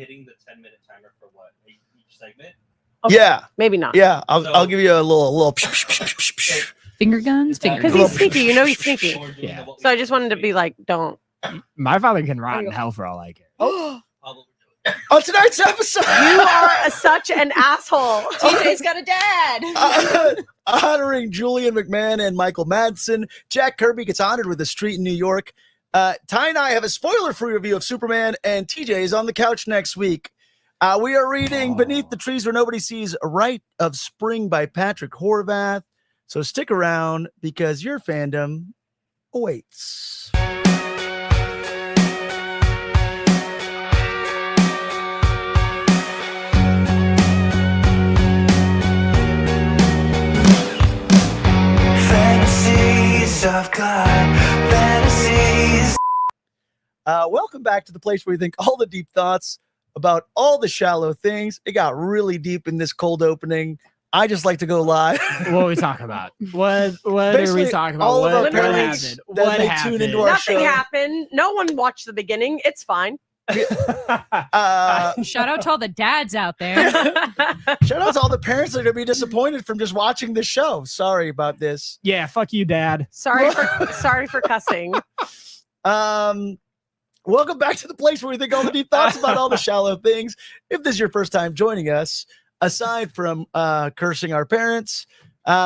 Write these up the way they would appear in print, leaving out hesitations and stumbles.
hitting the 10-minute timer for what each segment? Okay. Yeah, maybe not. Yeah, I'll give you a little. Finger guns? Because he's sneaky. You know he's sneaky. Yeah. So I just wanted to be like, don't. My father can rot in hell for all I care. On tonight's episode, You are such an asshole. TJ's got a dad. Honoring Julian McMahon and Micheal Madsen, Jack Kirby gets honored with a street in New York. Ty and I have a spoiler-free review of Superman, and TJ is on the couch next week. We are reading Beneath the Trees Where Nobody Sees, A Rite of Spring by Patrick Horvath. So stick around because your fandom awaits. Fantasies of God, fantasies. Welcome back to the place where we think all the deep thoughts about all the shallow things. It got really deep in this cold opening. I just like to go live. What are we talking about? What are we talking about? All of our What parents happened? that What may happened? tune into our Nothing show. happened. No one watched the beginning. It's fine. Shout out to all the dads out there. Shout out to all the parents that are going to be disappointed from just watching this show. Sorry about this. Yeah, fuck you, Dad. sorry for cussing. Welcome back to the place where we think all the deep thoughts about all the shallow things. If this is your first time joining us, aside from cursing our parents,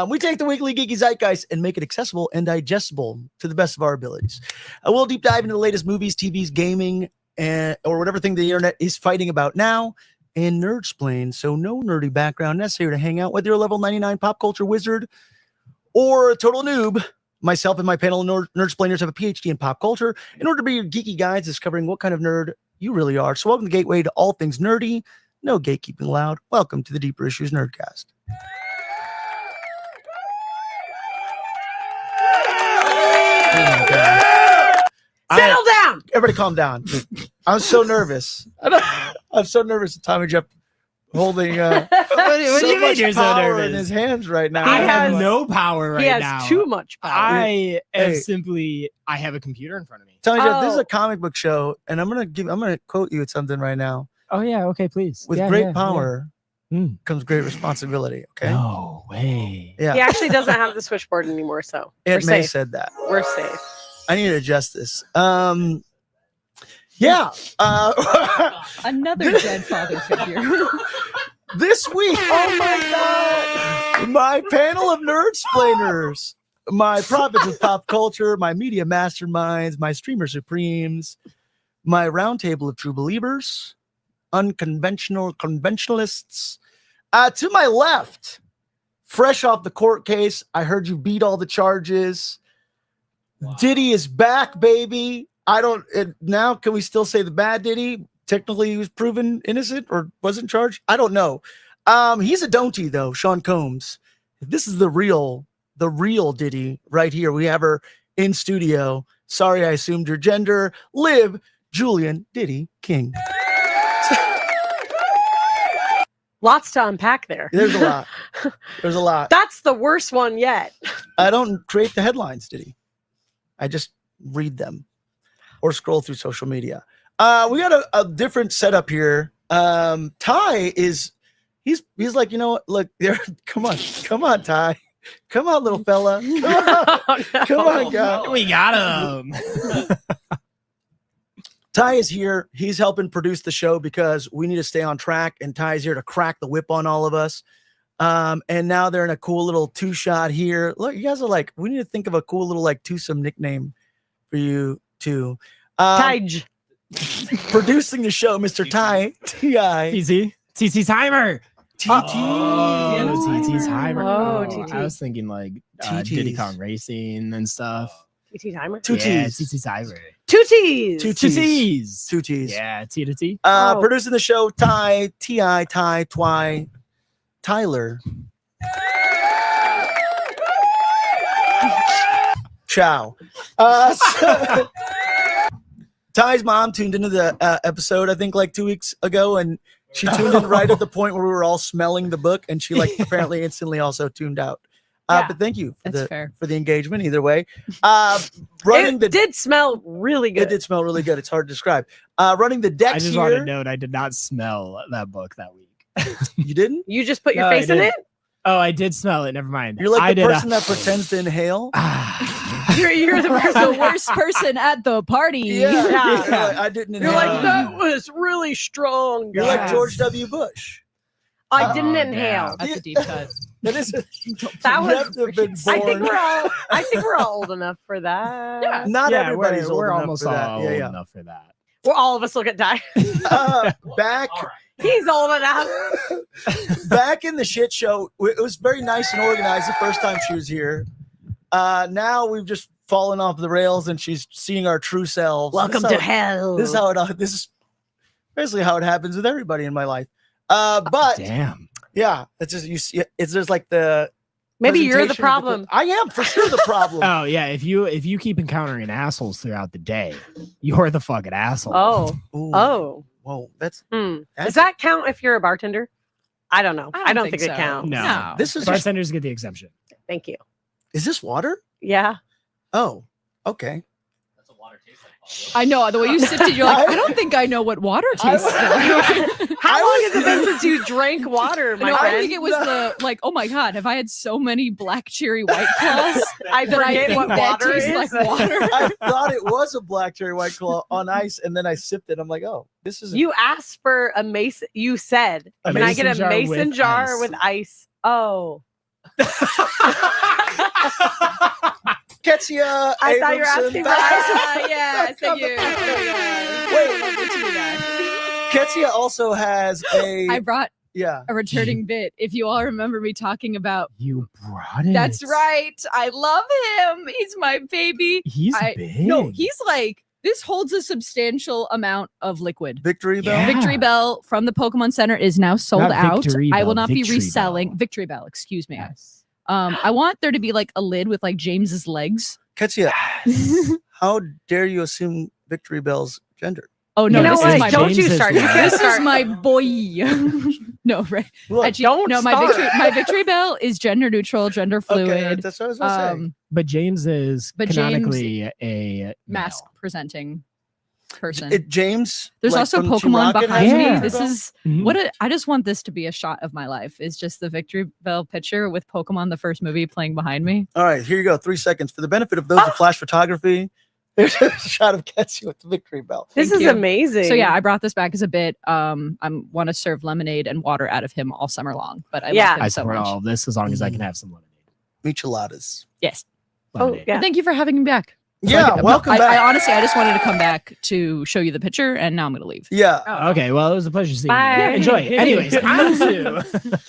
we take the weekly geeky zeitgeist and make it accessible and digestible to the best of our abilities. We'll deep dive into the latest movies, TVs, gaming, or whatever thing the internet is fighting about now, and nerd-splain, so no nerdy background necessary to hang out, whether you're a level 99 pop culture wizard or a total noob. Myself and my panel of nerd-splainers have a PhD in pop culture in order to be your geeky guides discovering what kind of nerd you really are. So welcome to the gateway to all things nerdy. No gatekeeping allowed. Welcome to the Deeper Issues Nerdcast. Oh my God. Settle down. Everybody calm down. I'm so nervous. I'm so nervous that Tommy Jeff holding What do you so mean much you're so power nervous? in his hands right now. I He have has- no power right He has now. too much power. I am Hey. simply. I have a computer in front of me. Tommy Jeff, this is Oh. a comic book show, and I'm gonna quote you at something right now. Oh yeah. Okay, please. With Yeah, great yeah, power yeah. comes great responsibility. Okay. No way. Yeah. He actually doesn't have the switchboard anymore, so we're Aunt May safe. said that. We're safe. I need to adjust this. Yeah. Another dead father figure. This week, oh my God, my panel of nerd-splainers, my prophets of pop culture, my media masterminds, my streamer supremes, my roundtable of true believers, unconventional conventionalists. To my left, fresh off the court case, I heard you beat all the charges. Wow. Diddy is back, baby. Now can we still say the bad Diddy? Technically, he was proven innocent or wasn't charged. I don't know. He's a don'ty though, Sean Combs. This is the real Diddy right here. We have her in studio. Sorry, I assumed your gender. Liv Julian Diddy King. Lots to unpack there. There's a lot. There's a lot. That's the worst one yet. I don't create the headlines, Diddy. I just read them or scroll through social media. We got a different setup here. Ty is he's like, you know what? Look, there. Come on, Ty. Come on, little fella. Come on, God. We got him. Ty is here. He's helping produce the show because we need to stay on track, and Ty's here to crack the whip on all of us. And now they're in a cool little two-shot here. Look, you guys are like, we need to think of a cool little like twosome nickname for you too. Taj. Producing the show, Mr. Ty T.I. TT Timer. TT. TT Timer. Oh, TT. I was thinking like TTs. Diddy Kong Racing and stuff. TT timer. Two Yeah, T's. TT Timer. Two T's. Two Two T's. T's. Two T's. Yeah, T to T. Oh. Producing the show, Ty T.I. Ty Twy Tyler. Ciao. So- Ty's mom tuned into the episode, I think like 2 weeks ago, and she tuned in right at the point where we were all smelling the book, and she like apparently instantly also tuned out. Yeah. But thank you for That's fair. for the engagement. Either way, running It did smell really good. It did smell really good. It's hard to describe. Running the decks I just here. want to note I did not smell that book that week. You didn't? You just put your No, I face in didn't. it? Oh, I did smell it. Never mind. You're like I the did, person that pretends to inhale. You're the The worst person at the party. Yeah. Yeah. You're like, I didn't You're inhale. like, that was really strong. You're like guys." George W. Bush. I didn't Oh, inhale. That's a deep cut. That is. That you was. have to have been I think born. I think we're all old enough for that. Yeah. Not yeah, everybody's we're old enough almost for that. all Yeah, old yeah. enough for that. Well, all of us look at Ty. Back All right. He's old enough. back in the shit show, it was very nice and organized the first time she was here. Now we've just fallen off the rails, and she's seeing our true selves. Welcome This is to how- hell. This is how it. This is basically how it happens with everybody in my life. But Damn. yeah, it's just you see. It's just like the. Maybe you're the presentation of problem. I am for sure the problem. Oh yeah, if you keep encountering assholes throughout the day, you're the fucking asshole. Oh, Ooh, oh. whoa, that's Does that count if you're a bartender? I don't know. I don't think so. it counts. No. This is just, Bartenders get the exemption. Thank you. is this water? Yeah. Oh, okay. That's what water tastes like. I know the way you sipped it. You're like, I don't think I know what water tastes like. How long has it been since you drank water, my No, I friend? think it was the like. Oh my god, have I had so many black cherry white claws I that I forget think what that water tastes is. like water? I thought it was a black cherry white claw on ice, and then I sipped it. I'm like, oh, this is. You asked for a mason. You said, A "Can I get a mason jar mason with jar ice." with ice?" Oh, Ketsia. I thought you were asking for ice. Yes, thank you. Ketsia also has a. I brought yeah. a returning bit. If you all remember me talking about, You brought it. that's right. I love him. He's my baby. He's I- big. No, he's like this holds a substantial amount of liquid. Victory Bell. Yeah. Victory Bell from the Pokemon Center is now sold Not out. Victory I will Bell, not be Victory reselling Bell. Victory Bell. Excuse me. Yes. I want there to be like a lid with like James's legs. Ketsia, how dare you assume Victory Bell's gender? Oh no, you know this what? is my Don't you James's start. You leg. can't this start. is my boy. No, right? Look, Actually, don't no, start. my victory bell is gender neutral, gender fluid. okay, that's what I was gonna say. But James is But James- canonically a Mask male. presenting person. James. There's like, also from Team Pokemon Rocket behind has a Yeah. me. Victory This Bell? is Mhm. I just want this to be a shot of my life. Is just the Victory Bell picture with Pokemon the first movie playing behind me. All right, here you go. 3 seconds for the benefit of those with flash photography. There's a shot of Ketsia with the Victory Bell. This Thank is you. amazing. So yeah, I brought this back as a bit. I want to serve lemonade and water out of him all summer long. But I Yeah. love him I so support much. all of this as long as I can have some lemonade. Micheladas. Yes. Oh Lemonade. yeah. Thank you for having me back. Yeah, welcome I back. honestly, I just wanted to come back to show you the picture, and now I'm gonna leave. Yeah, Okay, well, it was a pleasure seeing Bye. you. Enjoy. Anyways, on to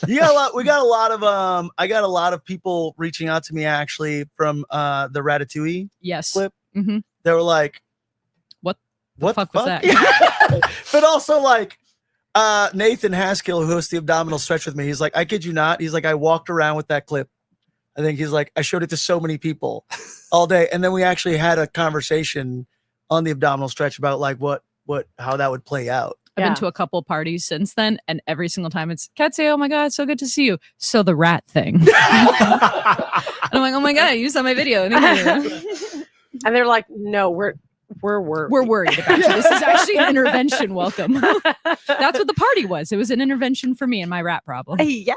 you got a lot. We got a lot of I got a lot of people reaching out to me actually from the Ratatouille. Yes. Flip. Mhm. They were like, What "What fuck was that?" Yeah. But also like Nathan Haskill, who hosts the abdominal stretch with me. He's like, I kid you not. He's like, I walked around with that clip. I think he's like, I showed it to so many people all day, and then we actually had a conversation on the abdominal stretch about like how that would play out. I've Yeah. been to a couple parties since then, and every single time it's Katsuya, oh my god, so good to see you. So the rat thing. And I'm like, oh my god, you saw my video. Thank you. And they're like, "No, we're worried. We're worried about you. This is actually an intervention. Welcome. That's what the party was. It was an intervention for me and my rat problem. Yeah.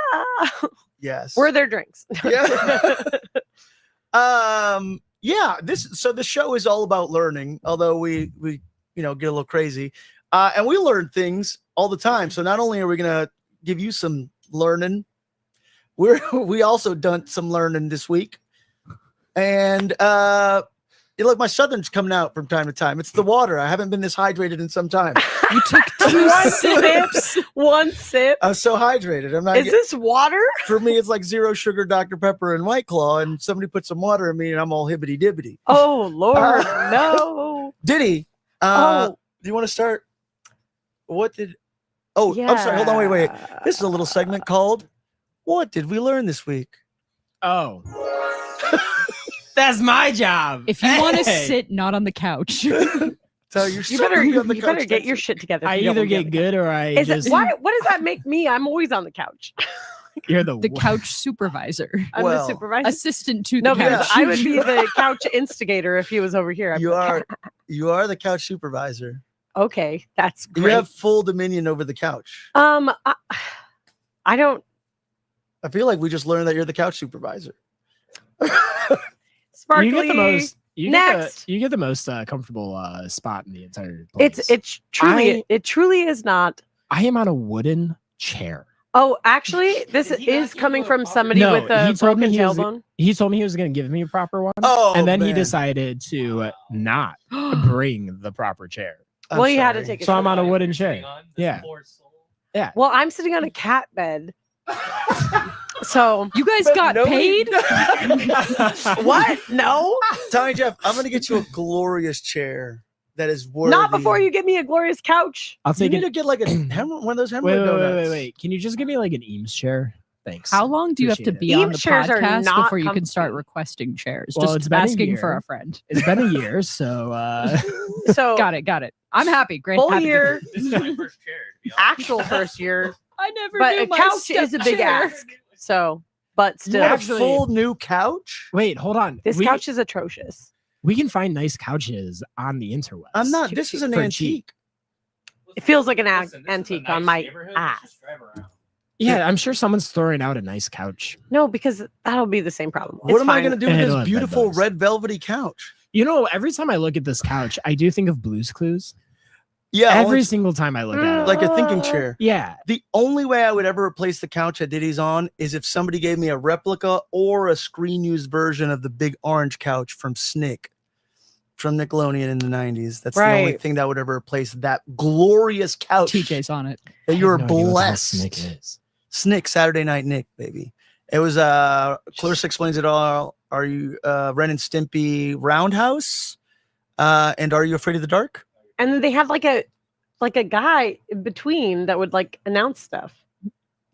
Yes. Were their drinks? Yeah. Yeah, the show is all about learning, although we get a little crazy. And we learn things all the time. So not only are we gonna give you some learning, we also done some learning this week. And look, my southern's coming out from time to time. It's the water. I haven't been this hydrated in some time. You took One sip. One sip. I'm so hydrated. I'm not Is this water? for me, it's like 0 sugar Dr. Pepper and White Claw, and somebody put some water in me and I'm all hibbity dibbity. Oh Lord, no. Diddy, Oh, do you want to start? What did? Oh, I'm sorry. Hold on. Wait. This is a little segment called "What Did We Learn This Week?" Oh. That's my job. If you want to Hey. sit not on the couch. So you're You so better, good on the you better couch get next your week. shit together. if I you don't either wanna be on get the good or I couch. Is just it, why? What does that make me? I'm always on the couch. You're the The couch supervisor, I'm Well, the supervisor. assistant to the No, couch. because I would be the couch instigator if he was over here. I'd be You like, are the couch supervisor. okay, that's You great. have full dominion over the couch. I don't. I feel like we just learned that you're the couch supervisor. Sparkly. You get the most. Next. You get the most comfortable spot in the entire place. It's truly it truly is not. I am on a wooden chair. Oh, actually, this Did he not is give coming you a from proper- somebody No, with a he told me broken he was- tailbone. He told me he was going to give me a proper one, Oh, and then he man. decided to not bring the proper chair. I'm Well, he had to sorry. take it. So I'm on a wooden Sitting chair. on this Yeah. poor soul. Well, I'm sitting on a cat bed. So You guys But got nobody- paid? what? No, Tommy Jeff, I'm gonna get you a glorious chair that is worthy. not before you give me a glorious couch. I'll You take need it. to get like a one of those hemorrhoid Wait, donuts. wait. Can you just give me like an Eames chair? Thanks. How long do you have to Appreciate be it. on Eames the chairs are podcast not before you can start comfy. requesting chairs? Well, Just it's been a asking for year. a friend. It's been a year, so So Got it. I'm happy. Great. full happy to- year, This is my first chair, to be honest. actual first year, I never but knew a my couch is a big step-chair. ask. So, but You still, want a Actually- full new couch? wait, hold on. this we, couch is atrocious. we can find nice couches on the interwebs. I'm not. This is an For antique. It feels like an Listen, this is a antique nice on my neighborhood. ass. Just drive around. Yeah, I'm sure someone's throwing out a nice couch. No, because that'll be the same problem. What It's am I fine. gonna do with And it'll this have bed beautiful bugs. red velvety couch? You know, every time I look at this couch, I do think of Blue's Clues. Yeah, Every only- single time I look at it. like a thinking chair. Yeah. The only way I would ever replace the couch that Diddy's on is if somebody gave me a replica or a screen used version of the big orange couch from Snick from Nickelodeon in the 90s. That's the only Right. thing that would ever replace that glorious couch TJ's on it. that I you were have no idea what the hell blessed. Snick is. Snick, Saturday Night Nick, baby. It was Clarissa Explains It All. Are you Ren and Stimpy Roundhouse? And Are You Afraid of the Dark? And then they had like a guy in between that would like announce stuff.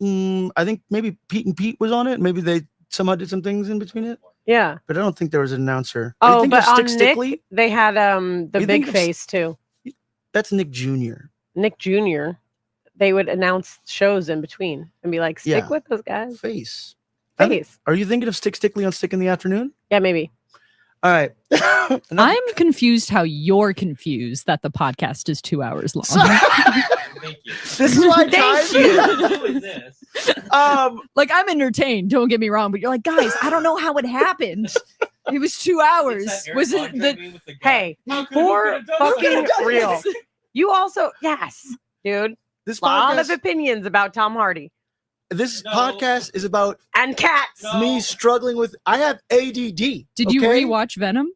I think maybe Pete and Pete was on it. Maybe they somehow did some things in between it, Yeah. but I don't think there was an announcer. Are you Oh, thinking but of on Stick Nick, Stickly? they had the You big think of face too. That's Nick Jr. Nick Jr. They would announce shows in between and be like, stick Yeah. with those guys. Face. I think- Face. Are you thinking of Stick Stickly on Stick in the Afternoon? Yeah, maybe. All right. I'm confused how you're confused that the podcast is 2 hours long. Thank you. This is why Thank time. Who is this? Like, I'm entertained, don't get me wrong, but you're like, guys, I don't know how it happened. It was 2 hours. It's that Eric Was it Andre the meme with the gun. Hey, How could- for who could've done fucking that? real. You also, yes, dude. This Lot of podcast, opinions about Tom Hardy this No. podcast is about and cats. No. me struggling with. I have ADD. Did you okay? rewatch Venom?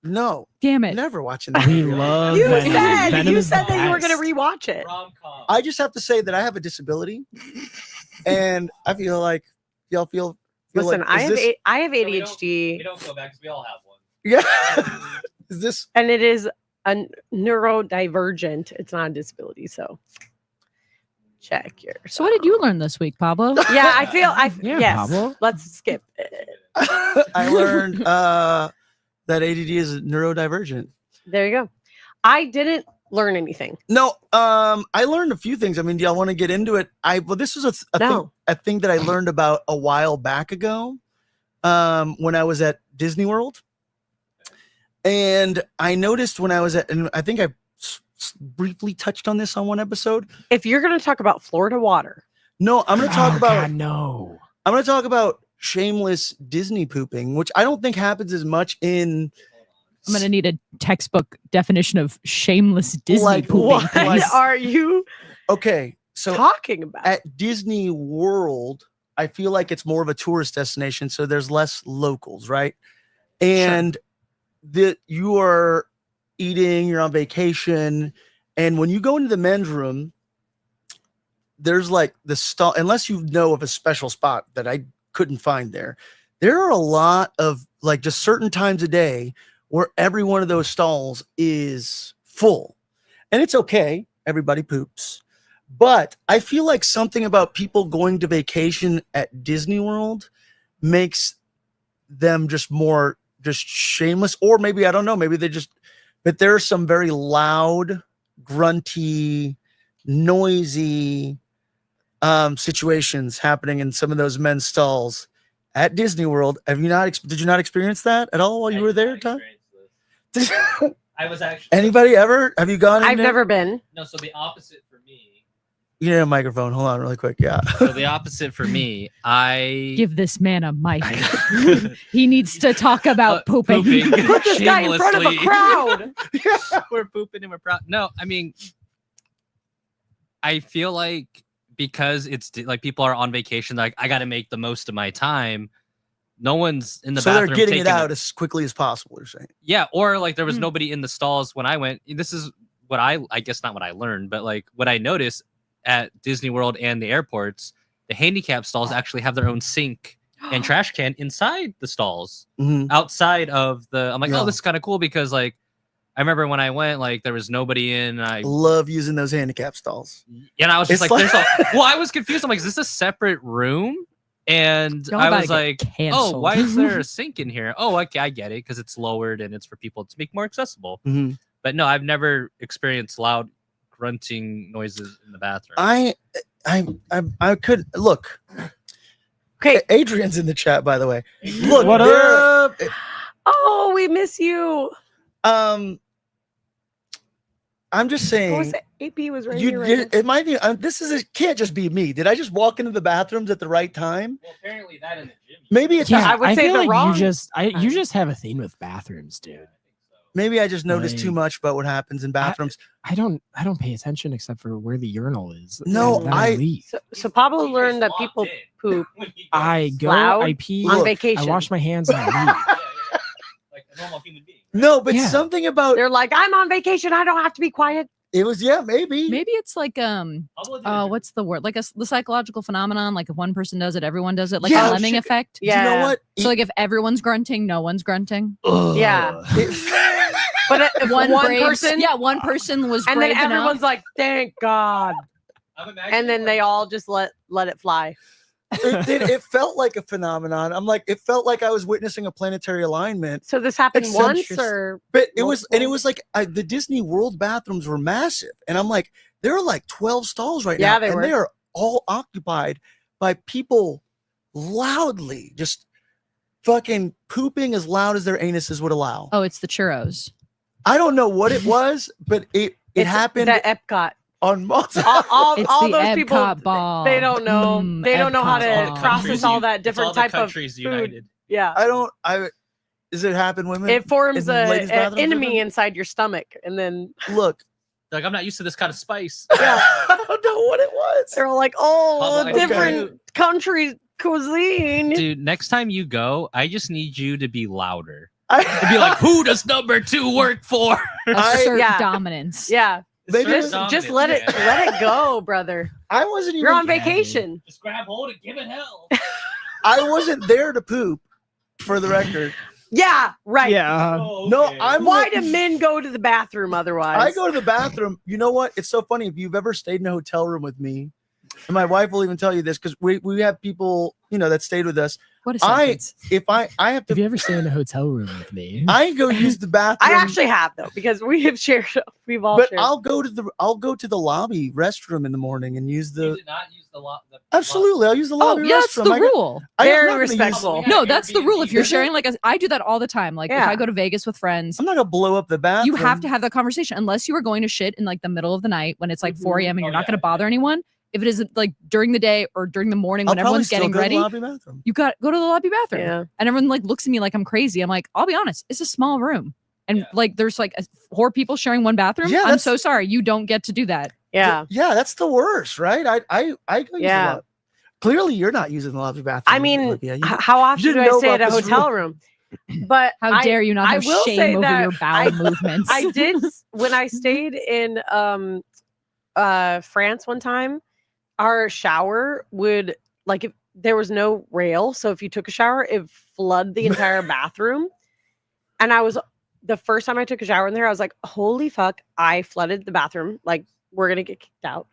No, Damn it. never watching that. We movie. love You Venom. said Venom you is the said that you were gonna best. rewatch it. Rom-com. I just have to say that I have a disability, and I feel like y'all feel. Listen, like, I is have this- I have we don't- ADHD, We don't go back because we all have one. Yeah. Is this? and it is a neurodivergent. It's not a disability, so check your. So what did you learn this week, Pablo? Yeah, I feel. Yeah, Yes. Pablo. Let's skip it. I learned that ADD is neurodivergent. There you go. I didn't learn anything. No, I learned a few things. I mean, do y'all want to get into it? Well, this was No. a thing that I learned about a while back ago, when I was at Disney World, and I noticed when I was at, and I think I briefly touched on this on one episode. If you're going to talk about Florida water, No, I'm going to talk Oh, about. God, no. I'm going to talk about shameless Disney pooping, which I don't think happens as much in. I'm gonna need a textbook definition of shameless Disney Like pooping. what Like- are you Okay, so talking about? at Disney World, I feel like it's more of a tourist destination, so there's less locals, right? And you are eating, you're on vacation, and when you go into the men's room, there's like the stall, unless you know of a special spot that I couldn't find there. There are a lot of like just certain times a day where every one of those stalls is full. And it's okay, everybody poops. But I feel like something about people going to vacation at Disney World makes them just more just shameless, or maybe I don't know, maybe they just, but there are some very loud, grunty, noisy situations happening in some of those men's stalls at Disney World. Have you not? Did you not experience that at all while you were there, Tom? I was actually. Anybody ever? Have you gone? In I've there? never been. No, so the opposite for me. You need a microphone. Hold on, really quick. Yeah. So the opposite for me, I Give this man a mic. He needs to talk about pooping. Put this guy in front of a shamelessly. crowd. We're pooping and we're proud. No, I mean, I feel like because it's like people are on vacation, like I got to make the most of my time. No one's in the So bathroom. they're getting it taking out as quickly as possible. You're saying? Yeah, or like there was nobody in the stalls when I went. This is what I guess not what I learned, but like what I noticed at Disney World and the airports, the handicap stalls actually have their own sink and trash can inside the stalls, outside of the. I'm like, oh, this is kind of cool because like I remember when I went, like there was nobody in. I love using those handicap stalls. And I was just It's like, well, I was confused. I'm like, is this a separate room? And Y'all I about was to like, get oh, canceled. why is there a sink in here? Oh, okay, I get it because it's lowered and it's for people to make more accessible. But no, I've never experienced loud grunting noises in the bathroom. I could look. Okay, Adrian's in the chat, by the way. Look, What up? Oh, we miss you. I'm just saying. What was it? AP was right You here. Right did, now. it might be. This is. It can't just be me. Did I just walk into the bathrooms at the right time? Well, apparently that in the gym. Maybe it's. Yeah, I would say feel the like wrong you just have a thing with bathrooms, dude. Maybe I just noticed too Like- much about what happens in bathrooms. I don't pay attention except for where the urinal is. No, And then I- leave. So Pablo learned that people poop I go, loud I pee, on Look, vacation. I wash my hands, and I leave. Like a normal human being. No, but Yeah. something about They're like, I'm on vacation. I don't have to be quiet. it was. Yeah, maybe. Maybe it's like what's the word? Like the psychological phenomenon. Like if one person does it, everyone does it. Like Yeah. a lemming effect. You know what? So like if everyone's grunting, no one's grunting. Yeah. It- But One person, one person was and then brave enough. everyone's like, "Thank God!" And then they all just let it fly. it felt like a phenomenon. I'm like, it felt like I was witnessing a planetary alignment. So this happened Except once, you're- or But it was like the Disney World bathrooms were massive, and I'm like, there are like 12 stalls right Yeah, now, they and were. they are all occupied by people loudly, just fucking pooping as loud as their anuses would allow. Oh, it's the churros. I don't know what it was, but it it's happened at Epcot. on multiple. All It's all the those Epcot people, ball. they don't know. They don't know how to Epcot ball. process all that It's different all the type of countries food. united. Yeah, Does it happen, women? it forms in ladies' an bathrooms, enemy women? inside your stomach, and then Look, Like I'm not used to this kind of spice. I don't know what it was. they're all like, "Oh, Okay. different country cuisine." Dude, next time you go, I just need you to be louder. I, To be like, who does number 2 work for? Assert yeah. dominance. Yeah, Maybe just let it go, brother. I wasn't even. You're on vacation. Just grab hold and give it hell. I wasn't there to poop, for the record. Yeah, right. Yeah. Oh, No, okay. I'm. Why like- do men go to the bathroom otherwise? I go to the bathroom. You know what? It's so funny. If you've ever stayed in a hotel room with me, and my wife will even tell you this because we have people, that stayed with us. What a I sentence. if I have If to, you ever stay in a hotel room with me, I go use the bathroom. I actually have though because we have shared. We've all but shared. I'll go to the lobby restroom in the morning and use You the. did not use the lot. Absolutely, I'll use the Oh, lobby yeah, that's restroom. the I got- rule. I got Very nothing to use- respectful. Yeah, No, that's the rule. If you're Is it? sharing, like, I do that all the time. Like, if Yeah. I go to Vegas with friends, I'm not gonna blow up the bathroom. you have to have that conversation unless you are going to shit in like the middle of the night when it's like 4 a.m. and Oh, you're not yeah, going to bother anyone. If it is like during the day or during the morning I'll when probably everyone's still getting go to the ready, lobby bathroom. you got go to the lobby bathroom. Yeah. And everyone like looks at me like I'm crazy. I'm like, I'll be honest, it's a small room. And Yeah. like there's like 4 people sharing one bathroom. Yeah, I'm that's- so sorry. You don't get to do that. Yeah. Yeah, that's the worst, right? I go use Yeah. the lobby. Clearly, you're not using the lobby bathroom. I mean, Olivia. You- how often do didn't I know stay at a about this hotel room? But How dare you not I have will say shame over that your bowel movements? I did when I stayed in France one time. Our shower would like if there was no rail, so if you took a shower, it flooded the entire bathroom. And the first time I took a shower in there, I was like, "Holy fuck!" I flooded the bathroom. Like we're gonna get kicked out,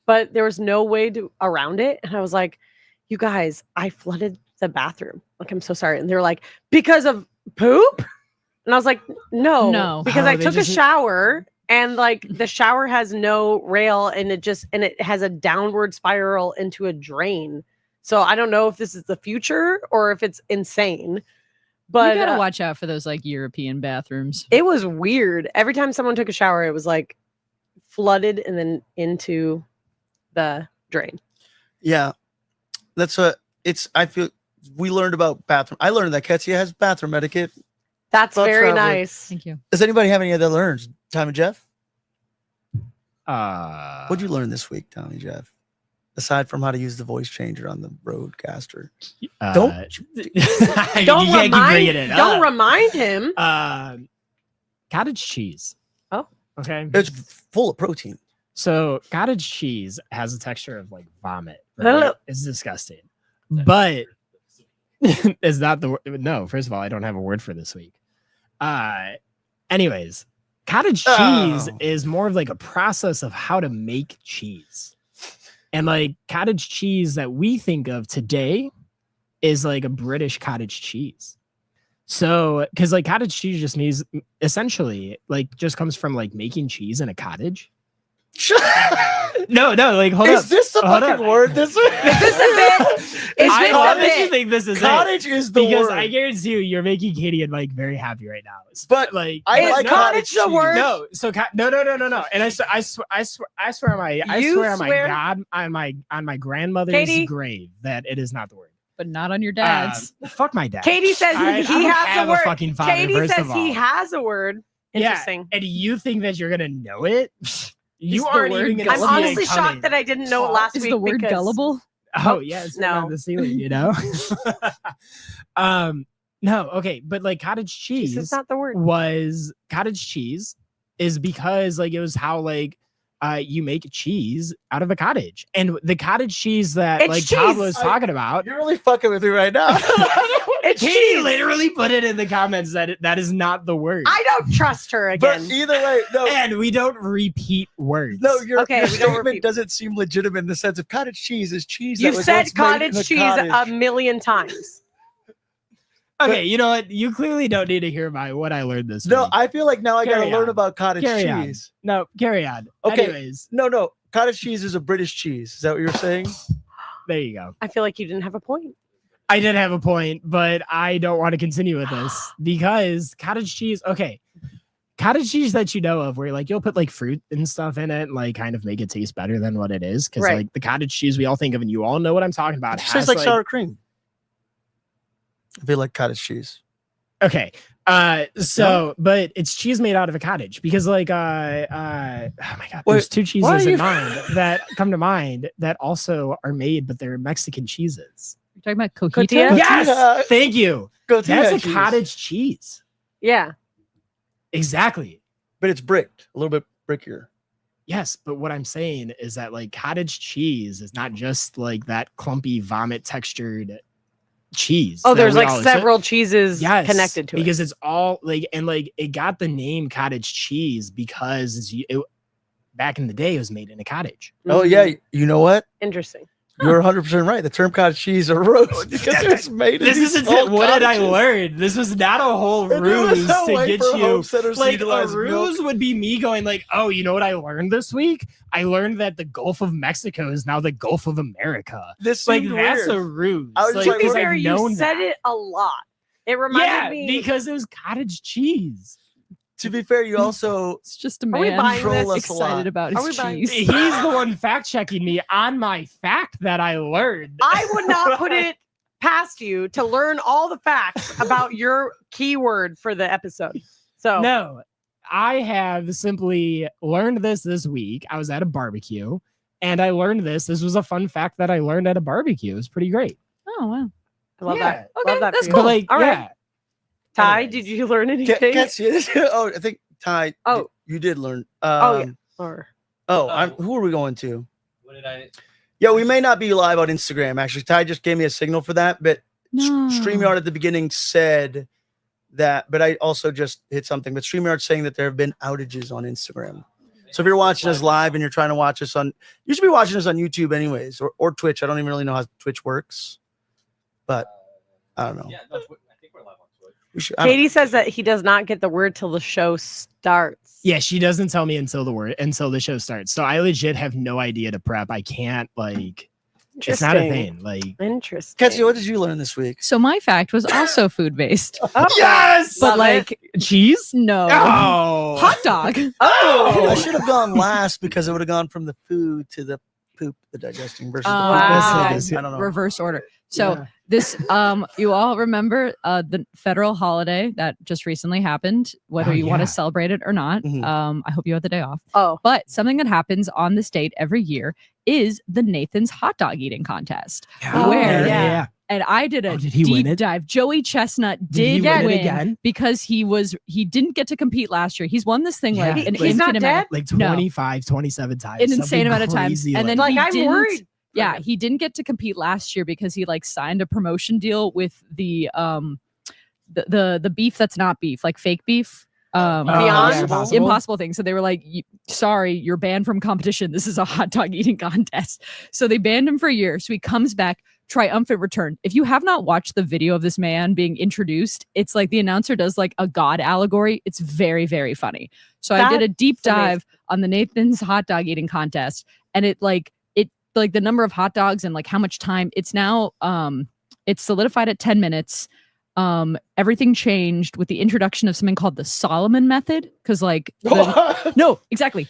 but there was no way around it. And I was like, "You guys, I flooded the bathroom. Like I'm so sorry." And they were like, "Because of poop?" And I was like, "No, No. because Oh, I they took a just- shower." and like the shower has no rail, and it has a downward spiral into a drain. So I don't know if this is the future or if it's insane. But you gotta watch out for those like European bathrooms. it was weird. Every time someone took a shower, it was like flooded and then into the drain. Yeah, that's what it's. I feel we learned about bathroom. I learned that Ketsia has bathroom etiquette. That's Thoughts very are like- nice. Thank you. Does anybody have any other learns? Tommy Jeff, Uh, what'd you learn this week, Tommy Jeff? Aside from how to use the voice changer on the roadcaster. Don't- you Don't can't keep bringing it don't up. remind him. Cottage cheese. Oh. Okay. It's full of protein. So cottage cheese has a texture of like vomit. Hello. Right? It's disgusting. But it's not the word. No, first of all, I don't have a word for this week. Anyways, cottage cheese Oh. is more of like a process of how to make cheese. And like cottage cheese that we think of today is like a British cottage cheese. So, because like cottage cheese just means essentially like just comes from like making cheese in a cottage. No, like hold up. Is this the Hold fucking up. word? This Is this a bit? Is I this a honestly bit? think this is it. Cottage is the Because word. I guarantee you, you're making Katie and Mike very happy right now. But like, I Is like cottage cottage the cheese. word? no. So no. And I swear on my You swear? God on my grandmother's Katie? grave that it is not the word. But not on your dad's. Fuck my dad. Katie says I he don't has have a word. fucking father, Katie first says of he all. has a word. Interesting. Yeah, and you think that you're gonna know it? You Is the aren't word even gonna I'm gullible? see it honestly coming. shocked that I didn't know it last Is week. the word because- gullible? Oh yeah, it's No. on the ceiling, you know. No, okay, but like cottage cheese This is not the word. was cottage cheese is because like it was how like you make cheese out of a cottage, and the cottage cheese that It's like cheese. Pablo was talking about. You're really fucking with me right now. It's Katie cheese. literally put it in the comments that that is not the word. I don't trust her But again. either way, no. And we don't repeat words. No, your, Okay, your we don't statement repeat. doesn't seem legitimate in the sense of cottage cheese is cheese. You've that was said once made in cottage a cheese cottage. a million times. Okay, you know what? You clearly don't need to hear what I learned this No, week. I feel like now I gotta Carry learn on. about cottage Carry on. cheese. No, carry on. Okay. Anyways, No, cottage cheese is a British cheese. Is that what you're saying? there you go. I feel like you didn't have a point. I did have a point, but I don't want to continue with this because cottage cheese. Okay, cottage cheese that you know of, where like you'll put like fruit and stuff in it, and like kind of make it taste better than what it is. Because Right. like the cottage cheese we all think of, and you all know what I'm talking about. It has, tastes like sour cream. I feel like cottage cheese. Okay. But it's cheese made out of a cottage because like oh my god, Wait, there's two why are cheeses you- in mind that come to mind that also are made, but they're Mexican cheeses. You're talking about cojito? Cotija? Cotija. Yes, thank you. Go That's a cheese. cottage cheese. Yeah. Exactly. But it's bricked, a little bit brickier. Yes, but what I'm saying is that like cottage cheese is not just like that clumpy vomit textured cheese. Oh, that there's we like all- several cheeses Yes, connected to it. because it's all like, and like it got the name cottage cheese because back in the day it was made in a cottage. Oh Mhm. yeah, you know what? Interesting. You're 100% right. The term cottage cheese arose because it was made. In This these isn't old what did I cottages. learn? This was not a whole And it was ruse a to way get for you. homesteaders to Like a utilize milk. ruse would be me going like, oh, you know what I learned this week? I learned that the Gulf of Mexico is now the Gulf of America. This Like seemed that's weird. a ruse. I was Like, just To be 'cause fair, I've you known said that. it a lot. It reminded Yeah, me. because it was cottage cheese. To be fair, you also It's just a Are we man buying troll us a lot. excited about Are his we buying- cheese. He's the one fact checking me on my fact that I learned. I would not put it past you to learn all the facts about your keyword for the episode. So No, I have simply learned this week. I was at a barbecue and I learned this. This was a fun fact that I learned at a barbecue. It was pretty great. Oh wow. I love Yeah. that. Okay, Love that that's for you. But cool. like, All right. yeah. Ty, Anyways. did you learn anything? Oh, I think Ty. Oh. you did learn. Oh, yeah. Or Who are we going to? What did I? Yeah, we may not be live on Instagram. Actually, Ty just gave me a signal for that, but No. StreamYard at the beginning said that. But I also just hit something. But StreamYard saying that there have been outages on Instagram. So if you're watching us live and you're trying to watch us on, you should be watching us on YouTube anyways, or Twitch. I don't even really know how Twitch works, but I don't know. Yeah, no, I think we're live on Twitch. We should, I don't- Katie says that he does not get the word till the show starts. Yeah, she doesn't tell me until the show starts. So I legit have no idea to prep. I can't it's not a thing. Like Interesting. Ketsi, what did you learn this week? So my fact was also food based, yes, but like cheese. no Oh, hot dog. I should have gone last because it would have gone from the food to the poop, the digesting versus the poop. Wow. I don't know. Reverse order. So Yeah. this you all remember the federal holiday that just recently happened, whether Oh, you want yeah. to celebrate it or not. Mhm. I hope you had the day off. Oh, But something that happens on this date every year is the Nathan's hot dog eating contest. Oh, where yeah. and I did a Oh, did he win deep it? dive. Joey Chestnut Did he did win win it again? because he didn't get to compete last year. He's won this thing like Yeah. an He's not infinite dead? amount, Like No. 25, 27 times. an Something insane amount of times. crazy And then like he I'm didn't, worried. yeah, he didn't get to compete last year because he like signed a promotion deal with the beef that's not beef, like fake beef. Beyond? yeah, Impossible thing. So they were like, sorry, you're banned from competition. This is a hot dog eating contest. So they banned him for a year. So he comes back, triumphant return. If you have not watched the video of this man being introduced, it's like the announcer does like a God allegory. It's very, very funny. So I did a deep That's amazing. dive on the Nathan's hot dog eating contest, and it like the number of hot dogs and like how much time it's now it's solidified at 10 minutes. Everything changed with the introduction of something called the Solomon method, because like no, exactly.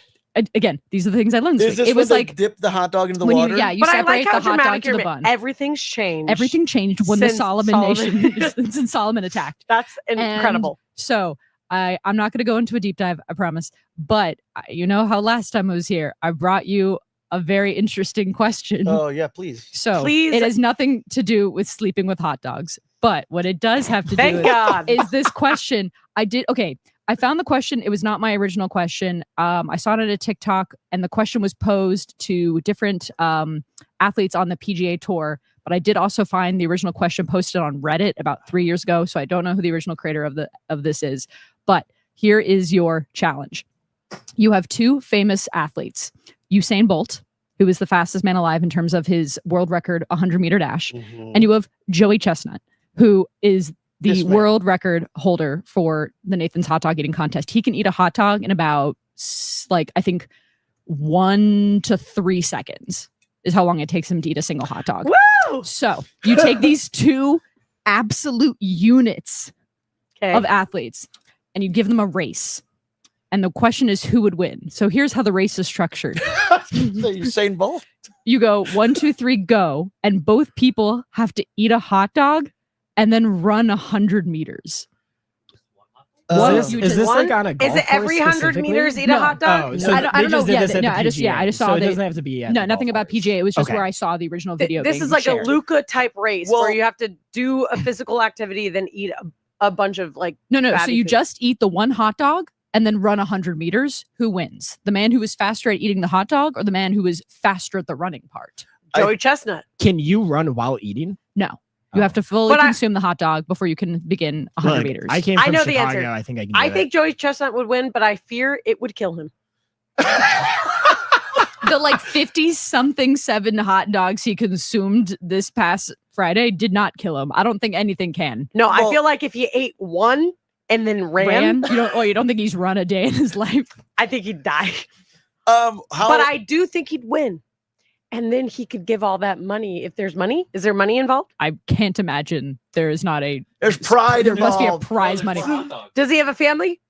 Again, these are the things I learned this Is week. this It was when they like dip the hot dog into the when water? you But I separate like how the hot dog dramatic to the you're bun. Everything's changed. Everything changed when the since Solomon Solomon- Nation since Solomon attacked. That's And incredible. So I'm not going to go into a deep dive, I promise. But you know how last time I was here, I brought you a very interesting question. Oh yeah, please. So Please. it has nothing to do with sleeping with hot dogs. But what it does have to do Thank with God. is this question. I found the question. It was not my original question. I saw it at a TikTok, and the question was posed to different athletes on the PGA Tour. But I did also find the original question posted on Reddit about 3 years ago. So I don't know who the original creator of this is. But here is your challenge. You have two famous athletes, Usain Bolt, who is the fastest man alive in terms of his world record 100-meter dash, and you have Joey Chestnut, who is the This man. world record holder for the Nathan's hot dog eating contest. He can eat a hot dog in about I think 1 to 3 seconds is how long it takes him to eat a single hot dog. Woo! So you take these two absolute units Okay. of athletes and you give them a race. And the question is who would win. So here's how the race is structured. So you're saying both? You go 1, 2, 3, go, and both people have to eat a hot dog and then run 100 meters. Is you this just- like on a golf Is it every course 100 specifically? meters eat No. a hot dog? Oh, so I don't they know. just did Yeah, this at no, the I just PGA, saw so it that- doesn't have to be at No, the nothing golf about course. PGA. It was just Okay. where I saw the original video. This being is like shared. a Luca type race Well- where you have to do a physical activity, then eat a bunch of like. No. So fatty you food. just eat the one hot dog and then run 100 meters. Who wins? The man who is faster at eating the hot dog or the man who is faster at the running part? Joey Chestnut. Can you run while eating? No. You have to fully But I- consume the hot dog before you can begin 100 Look, meters. I came I from know the Chicago. answer. I think I can. I do think Joey Chestnut would win, but I fear it would kill him. The like 50 something 7 hot dogs he consumed this past Friday did not kill him. I don't think anything can. No, I Well- feel like if he ate one and then ran, You don't think he's run a day in his life? I think he'd die. How? But I do think he'd win. And then he could give all that money. If there's money, is there money involved? I can't imagine there is not a There's pride there involved. must be a prize money. Does he have a family?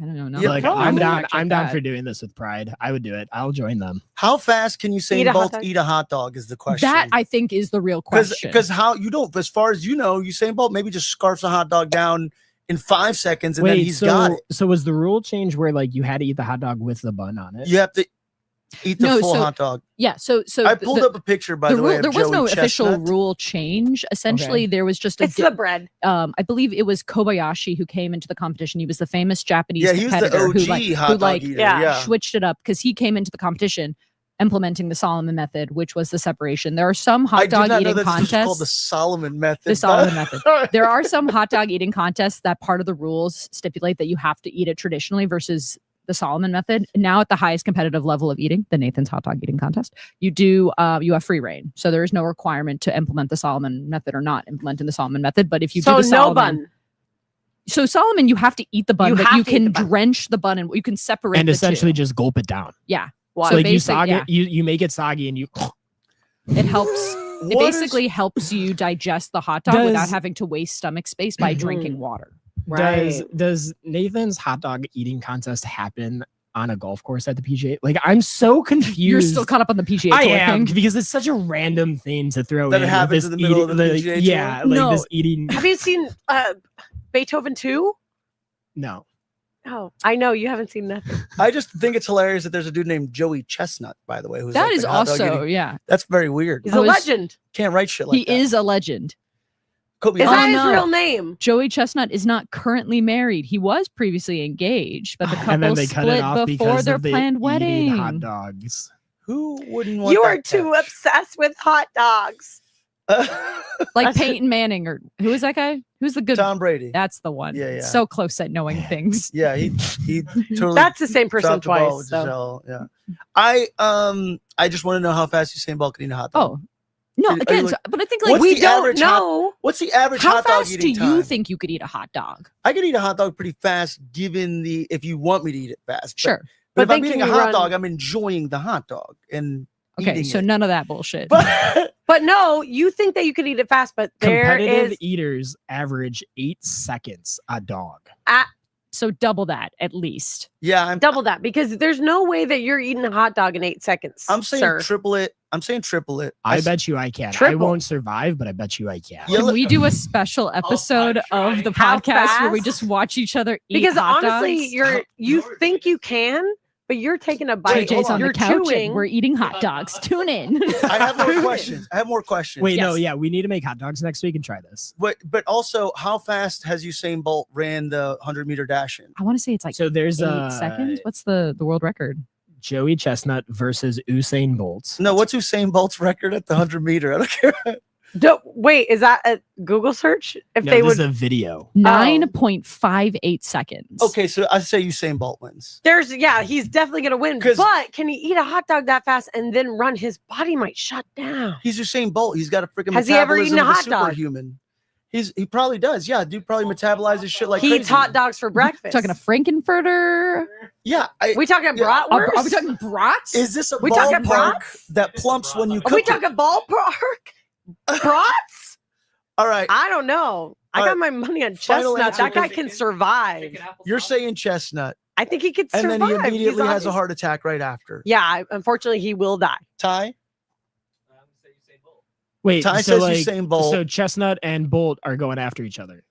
I don't know. No. Yeah, Like, probably. I'm down. Fact check I'm down that. for doing this with pride. I would do it. I'll join them. How fast can you Eat say a hot both dog? eat a hot dog? Is the question. That I think is the real question. Because how you don't, as far as you know, Usain Bolt maybe just scarfs a hot dog down in 5 seconds and then he's got it. So was the rule change where like you had to eat the hot dog with the bun on it? You have to eat the No, full so- hot dog. Yeah. So I pulled up a picture by the way. Of there was no Joey official Chestnut. rule change. Essentially, there was just a It's the bread. I believe it was Kobayashi who came into the competition. He was the famous Japanese Yeah, he was the competitor OG who like, hot who dog like eater. yeah, Yeah. switched it up because he came into the competition implementing the Solomon method, which was the separation. There are some I hot did dog not know eating that this was called the contests. Solomon method. The Solomon method. There are some hot dog eating contests that part of the rules stipulate that you have to eat it traditionally versus the Solomon method. Now at the highest competitive level of eating, the Nathan's hot dog eating contest, you have free reign. So there is no requirement to implement the Solomon method or not implementing the Solomon method. But if you So do the no Solomon, bun. So Solomon, you have to eat the bun, You but have you to eat can the bun. drench the bun and you can separate And the essentially two. just gulp it down. Yeah. Why? So like you basic- sog yeah. it, you make it soggy and you It helps. It What is- basically helps you digest the hot dog without Does- having to waste stomach space by drinking water. does Nathan's hot dog eating contest happen on a golf course at the PGA? Like I'm so confused. You're still caught up on the PGA I Tour am thing. because it's such a random thing to throw That it in. with happens this in the middle of eating- the PGA Tour? Yeah, like No. this eating. Have you seen Beethoven 2? No, Oh, I know you haven't seen nothing. I just think it's hilarious that there's a dude named Joey Chestnut, by the way, who's That like is the hot dog also, eating- yeah. That's very weird. He's I a was- legend. Can't write shit like He that. is a legend. Could be Is Oh, that his no. real name? Joey Chestnut is not currently married. He was previously engaged, but the couple and then they cut split it off before because their of the planned eating wedding. hot dogs. Who wouldn't want You are that too catch? obsessed with hot dogs. Like That's- Peyton Manning, or who is that guy? Who's the good? Tom Brady. That's the one. Yeah, yeah. So close at knowing things. Yeah, he totally That's the same person dropped the ball twice. with So. Giselle. Yeah. I just want to know how fast Usain Bolt can eat a hot dog. Oh, no. Are you Again, like- but I think like What's We the don't average know. What's the average how hot dog fast do eating you time? think you could eat a hot dog? I could eat a hot dog pretty fast, given the if you want me to eat it fast. But- Sure. But, if But I'm then eating can a you hot run- dog, I'm enjoying the hot dog and Okay, eating so it. none of that bullshit. But But no, you think that you could eat it fast, but there Competitive is eaters average 8 seconds a dog. So double that at least. yeah, I'm double that because there's no way that you're eating a hot dog in 8 seconds. I'm saying sir. triple it. I'm saying triple it. I bet you I can. I Triple. won't survive, but I bet you I can. Yeah, Can look- we do a special episode of the How podcast where we fast? just watch each other eat because hot honestly, dogs? you think you can, but you're taking a bite. JJ's on you're the couch chewing. and we're eating hot dogs. Tune in. I have more questions. I have more questions. Wait, no, Yes. yeah, we need to make hot dogs next week and try this. But also, how fast has Usain Bolt ran the 100-meter dash in? I want to say it's like So there's 8 seconds. What's the world record? Joey Chestnut versus Usain Bolt. No, what's Usain Bolt's record at the 100-meter? I don't care. Wait, is that a Google search? If No, they this would, is a video. 9.58 seconds. Okay, so I say Usain Bolt wins. he's definitely gonna win. 'Cause- But can he eat a hot dog that fast and then run? His body might shut down. He's Usain Bolt. He's got a freaking Has he ever metabolism eaten a of a hot dog? superhuman. He probably does. Yeah, dude probably metabolizes shit like He crazy. eats hot dogs for breakfast. Talking a Frankenfurter. Yeah, we talking yeah. bratwurst? Are we talking brats? is this a We talking ballpark that plumps when you Are we cook it? talking ballpark? Brats? All right, I don't know. I All got right. my money on Final Chestnut. answer, That guy because- can survive. you're saying Chestnut, I think he could and survive. then he He's immediately has a obvious- heart attack right after. Yeah, unfortunately, he will die. Ty? Wait, Ty so says like, Usain Bolt. so Chestnut and Bolt are going after each other,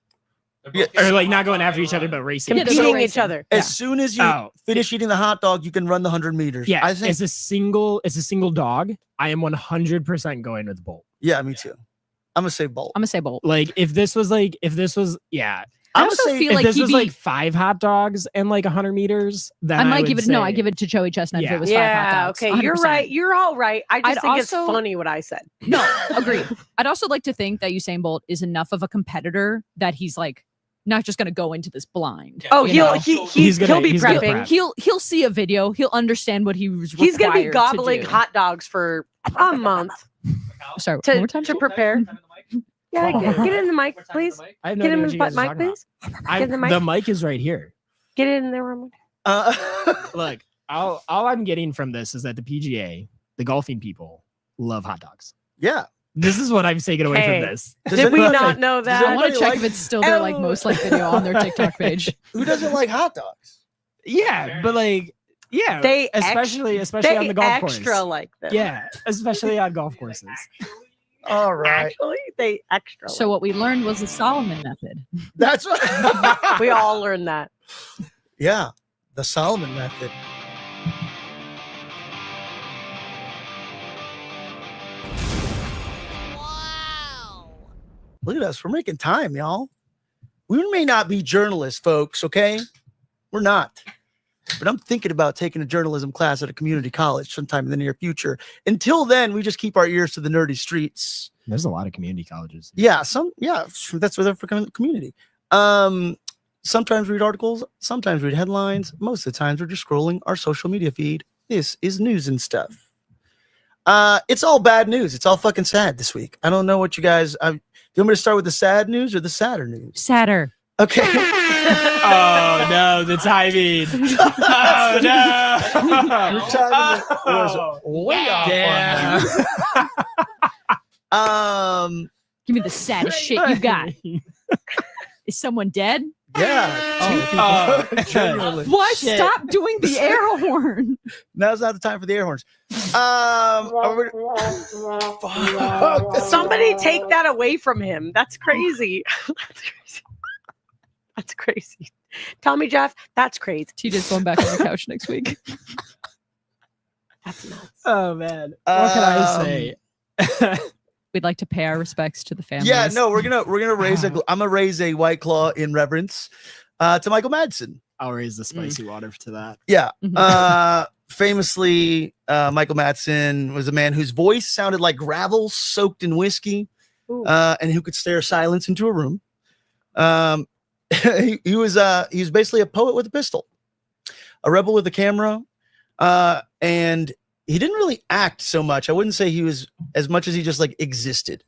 Yeah, or like not going after each other, but racing. Yeah, they're Competing racing. each other. As soon as you Oh. finish eating the hot dog, you can run the 100 meters. Yeah, I think. it's a single dog. I am 100% going with Bolt. Yeah, me too. I'm gonna say Bolt. I'm gonna say Bolt. Like if this was yeah, I I'm also gonna say feel if like this he'd was be. like 5 hot dogs and like 100 meters, then I might would give it. No, I say- give it to Joey Chestnut if Yeah. it was 5 hot Yeah, dogs. okay. You're 100%. right. You're all right. I just I'd think it's also- funny what I said. No, agreed. I'd also like to think that Usain Bolt is enough of a competitor that he's like not just going to go into this blind. Oh, you he'll know? He's gonna- he'll be he's gonna prepping. prep. He'll see a video. He'll understand what he was. He's gonna be required gobbling to do. hot dogs for a month Sorry, one more time. to prepare. Yeah, get in the mic, please. I have no Get idea him what in you the guys are mic, talking about. please. I- Get the mic. The mic is right here. Get it in there, Ramon. Look, all I'm getting from this is that the PGA, the golfing people, love hot dogs. yeah. This is what I'm taking away Hey. from this. Does Did we anybody- not know does that? I want anybody to check like- if it's still their like Oh. most like video on their TikTok page. Who doesn't like hot dogs? Yeah, but like, yeah, They especially They on the golf extra course. like them. Yeah, especially on golf courses. All right. Actually, they extra. So what we learned was the Solomon method. That's what. like. We all learned that. Yeah, the Solomon method. Look at us. We're making time, y'all. We may not be journalists, folks, okay? We're not. But I'm thinking about taking a journalism class at a community college sometime in the near future. Until then, we just keep our ears to the nerdy streets. There's a lot of community colleges. Yeah, that's where they're for community. Sometimes read articles, sometimes read headlines. Most of the times we're just scrolling our social media feed. This is news and stuff. It's all bad news. It's all fucking sad this week. I don't know what you guys. Do you want me to start with the sad news or the sadder news? Sadder. Okay. Oh no, the timing. Oh no. Your timing was way off Damn. on that. Give me the saddest shit you got. Is someone dead? Yeah. Oh. Genuinely. What? Shit. Stop doing the air horn. Now's not the time for the air horns. Somebody take that away from him. That's crazy. That's crazy. That's crazy. Tell me, Jeff, that's crazy. TJ's going back on the couch next week. That's nuts. Oh man. What can I say? We'd like to pay our respects to the family. Yeah, no, we're gonna raise I'm gonna raise a White Claw in reverence to Micheal Madsen. I'll raise the spicy water to that. Yeah. Mhm. Famously, Micheal Madsen was a man whose voice sounded like gravel soaked in whiskey, Ooh. and who could stare silence into a room. He was basically a poet with a pistol, a rebel with a camera, and he didn't really act so much. I wouldn't say he was as much as he just like existed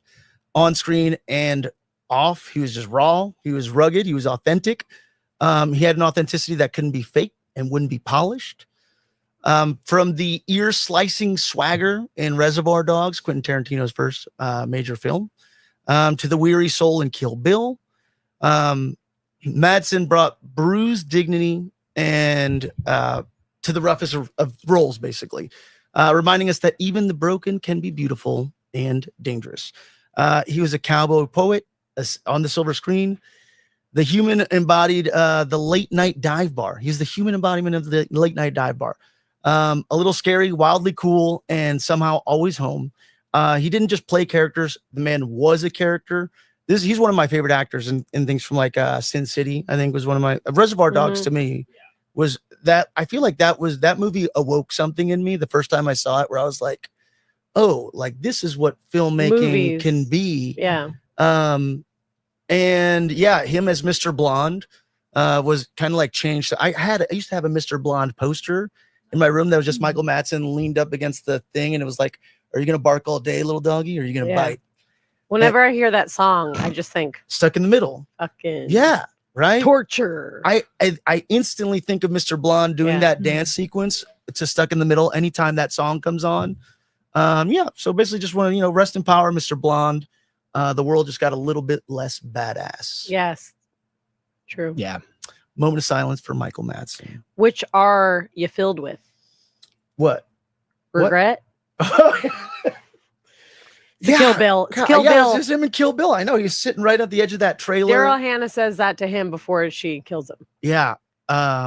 on screen and off. He was just raw. He was rugged. He was authentic. He had an authenticity that couldn't be fake and wouldn't be polished. From the ear slicing swagger in Reservoir Dogs, Quentin Tarantino's first major film, to the weary soul in Kill Bill, Madsen brought bruised dignity and to the roughest of roles, basically, reminding us that even the broken can be beautiful and dangerous. He was a cowboy poet on the silver screen. The human embodied the late night dive bar. He's the human embodiment of the late night dive bar. A little scary, wildly cool, and somehow always home. He didn't just play characters. The man was a character. He's one of my favorite actors in things from like Sin City. I think was one of my Reservoir Dogs to me was that. I feel like that movie awoke something in me the first time I saw it, where I was like, oh, like this is what filmmaking can be. Yeah. And yeah, him as Mr. Blonde was kind of like changed. I used to have a Mr. Blonde poster in my room that was just Micheal Madsen leaned up against the thing, and it was like, are you gonna bark all day, little doggy, or are you gonna bite? Whenever I hear that song, I just think Stuck in the Middle. fucking Yeah, right. torture. I instantly think of Mr. Blonde doing that dance sequence to Stuck in the Middle anytime that song comes on. Yeah, so basically just want to, rest in power, Mr. Blonde. The world just got a little bit less badass. Yes. True. Yeah. Moment of silence for Micheal Madsen. Which are you filled with? What? Regret? Yeah. Kill Bill. It's God, Kill yeah, Bill. it's just him and Kill Bill. I know he's sitting right at the edge of that trailer. Daryl Hannah says that to him before she kills him. Yeah.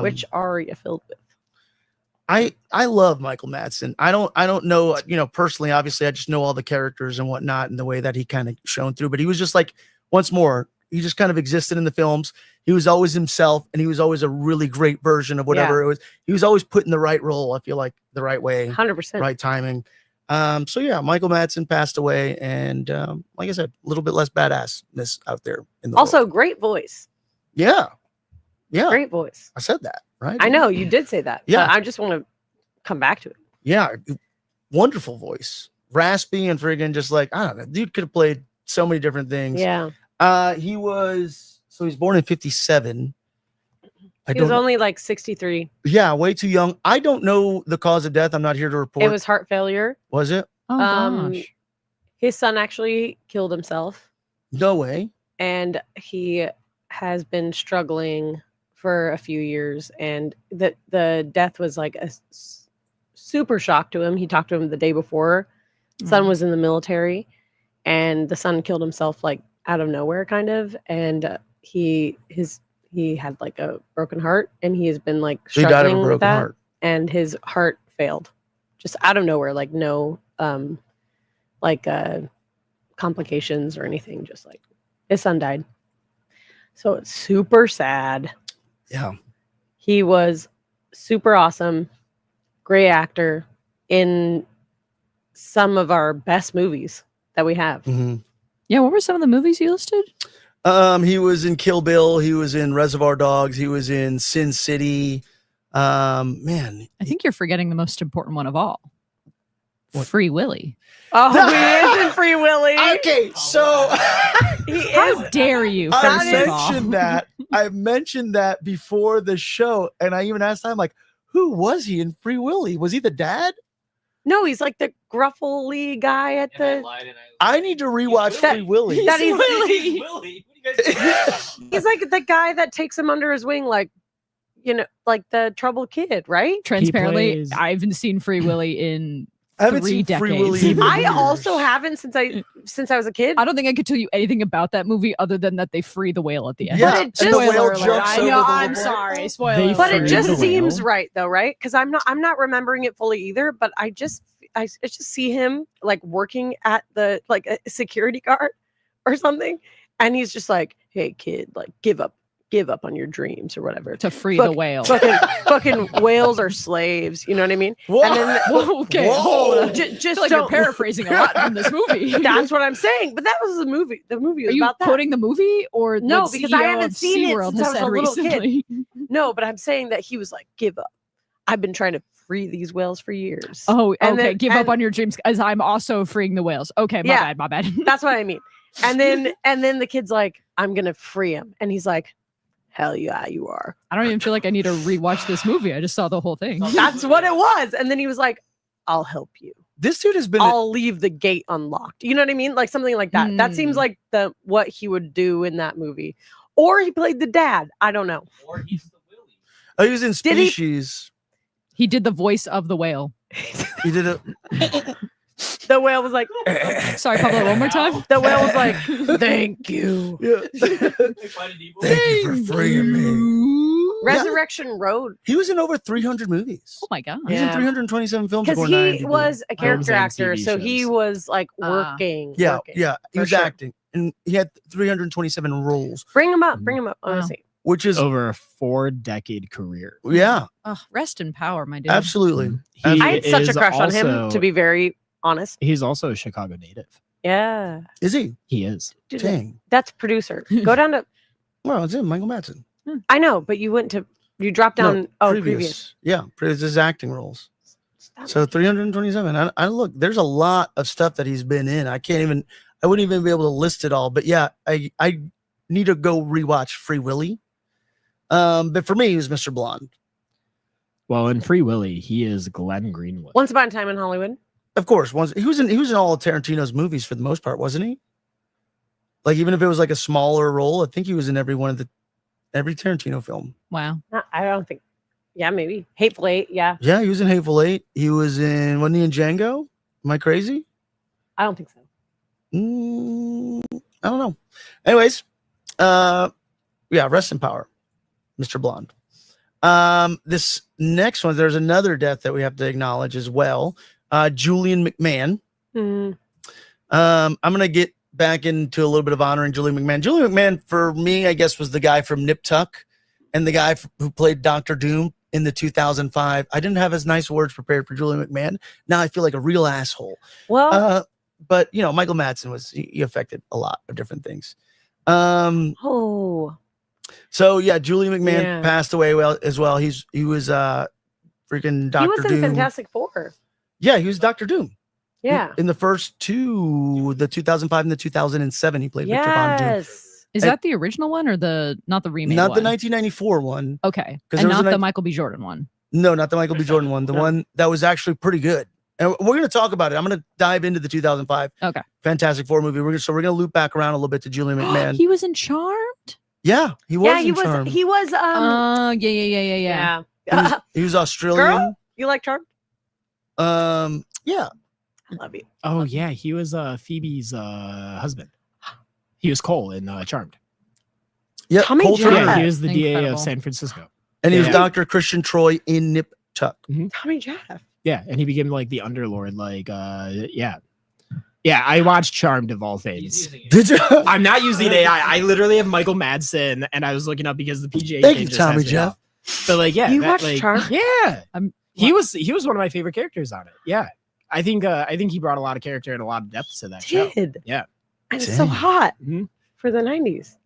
Which are you filled with? I love Micheal Madsen. I don't know, personally, obviously I just know all the characters and whatnot and the way that he kind of shone through, but he was just like, once more, he just kind of existed in the films. He was always himself, and he was always a really great version of whatever it was. He was always put in the right role. I feel like the right way, 100%. right timing. So yeah, Micheal Madsen passed away, and like I said, a little bit less badassness out there in the Also, world. great voice. Yeah. Great voice. I said that, right? I know you did say that. Yeah. I just want to come back to it. Yeah, wonderful voice, raspy and friggin' just like, I don't know, dude could have played so many different things. Yeah. He was born in 57. He was only like 63. Yeah, way too young. I don't know the cause of death. I'm not here to report. It was heart failure. Was it? Oh gosh. His son actually killed himself, No way. and he has been struggling for a few years, and the death was like a super shock to him. He talked to him the day before. Son was in the military, and the son killed himself like out of nowhere, kind of. And he had like a broken heart, and he has been like He died of struggling a with broken that. heart. And his heart failed just out of nowhere, like no complications or anything. Just like his son died. So it's super sad. Yeah. He was super awesome, great actor in some of our best movies that we have. Mm-hmm. Yeah, what were some of the movies you listed? He was in Kill Bill. He was in Reservoir Dogs. He was in Sin City. Man, I think you're forgetting the most important one of all. Free Willy. Oh, he is in Free Willy. Okay, so He How is. dare you? I First of all. mentioned that. I mentioned that before the show, and I even asked him, like, who was he in Free Willy? Was he the dad? No, he's like the gruffly guy at And I the. lied and I I need to rewatch That- Free Willy. That he's, Willie. Willie. What are you guys doing? he's like the guy that takes him under his wing, like, you know, like the troubled kid, right? Transparently, plays- I haven't seen Free Willy in I haven't 3 seen Free decades. Willy. in I years. also haven't since I was a kid. I don't think I could tell you anything about that movie other than that they free the whale at the end. Yeah, But it and just- the whale Spoiler alert. jumps I over know, the I'm wall. sorry. Spoiler They alert. But it Free just the seems whale. right though, right? Because I'm not remembering it fully either. But I just see him like working at the like a security guard or something, and he's just like, "Hey kid, like give up on your dreams or whatever." to free Fuck- the whale. Fucking whales are slaves. You know what I mean? Whoa. And then Whoa, okay, Whoa. hold on. I just feel like you're don't. paraphrasing a lot from this movie. That's what I'm saying. But that was the movie. The movie Are was you about that. quoting the movie or No, the because I CEO haven't of seen it SeaWorld since I has was said a little kid. recently? No, but I'm saying that he was like, "Give up. I've been trying to free these whales for years." Oh, And okay. then- Give up and- on your dreams, as I'm also freeing the whales. Okay, Yeah. my bad. That's what I mean. And then the kid's like, "I'm gonna free him," and he's like, "Hell yeah, you are." I don't even feel like I need to rewatch this movie. I just saw the whole thing. That's what it was. And then he was like, "I'll help you. This dude has been. I'll leave the gate unlocked." You know what I mean? Like something like that. That seems Hmm. like what he would do in that movie. Or he played the dad. I don't know. Or he's the Willie. Oh, he was in Did he- Species. He did the voice of the whale. He did it. The whale was like, Sorry, Pablo, one more time. the whale was like, "Thank you." Like Finding Nemo. Thank you for freeing me. Resurrection Road. He was in over 300 movies. Oh my god. He was in Yeah. 327 films. Because according to he IMDb. was a character and actor, TV so he shows. was like Ah. working. Yeah, working. yeah. He for was sure. acting, and he had 327 roles, Bring him up. Bring him up. Wow. Honestly. which is Over a 4-decade career. yeah, Oh, rest in power, my dude. absolutely. He I had such a is crush on him, also- to be very honest. He's also a Chicago native. Yeah. Is he? He is. Dude, Dang. that's producer. Go down to, Well, it's him, Michael Madsen. I know, but you dropped down. Previous. Yeah, previous his acting roles. So 327. I look. There's a lot of stuff that he's been in. I wouldn't even be able to list it all. But yeah, I need to go rewatch Free Willy. But for me, he was Mr. Blonde. Well, in Free Willy, he is Glenn Greenwood. Once Upon a Time in Hollywood. Of course, once he was in all of Tarantino's movies for the most part, wasn't he? Like even if it was like a smaller role, I think he was in every Tarantino film. Wow. I don't think. Yeah, maybe. Hateful Eight. Yeah, Yeah, he was in Hateful Eight. He was in wasn't he in Django? Am I crazy? I don't think so. I don't know. Anyways, yeah, rest in power, Mr. Blonde. This next one, there's another death that we have to acknowledge as well. Julian McMahon. Mhm. I'm gonna get back into a little bit of honoring Julian McMahon. Julian McMahon, for me, I guess, was the guy from Nip Tuck and the guy who played Dr. Doom in the 2005. I didn't have as nice words prepared for Julian McMahon. Now I feel like a real asshole. Well, But you know, Michael Madsen he affected a lot of different things. oh, So yeah, Julian McMahon Yeah. passed away as well. He was freaking Dr. he was in Doom. Fantastic Four. Yeah, he was Dr. Doom. Yeah. In the first two, the 2005 and the 2007, he played Victor Von Doom. Yes. Is that the original one or not the remake Not one? the 1994 one. Okay. 'Cause And there was not a the nin- Michael B. Jordan one. No, not the Michael B. Jordan one. The No. one that was actually pretty good. And we're going to talk about it. I'm going to dive into the 2005 Okay. Fantastic Four movie. We're going to loop back around a little bit to Julian McMahon. He was in Charmed? Yeah, he was. Yeah, he in was. Charmed. He was. Yeah. Yeah. He was Australian. You like Charmed? Yeah. I love you. Oh yeah, he was Phoebe's husband. He was Cole in Charmed. Yeah. Tommy Cole Jeff. Turner. Yeah, he was the DA Incredible. of San Francisco. And he was Yeah. Dr. Christian Troy in Nip Tuck. Tommy Jeff. Yeah, and he became like the Underlord. Like, yeah. I watched Charmed of all He's things. using it. Did you? I'm not using AI. I literally have Michael Madsen, and I was looking up because the PGA. Thank thing you, just Tommy has me Jeff. off. But like, yeah, You that, watched like, Charmed? Yeah, I'm- he was one of my favorite characters on it. Yeah, I think he brought a lot of character and a lot of depth to that show. Did. Yeah. And it's so Dang. hot Mhm. for the 90s.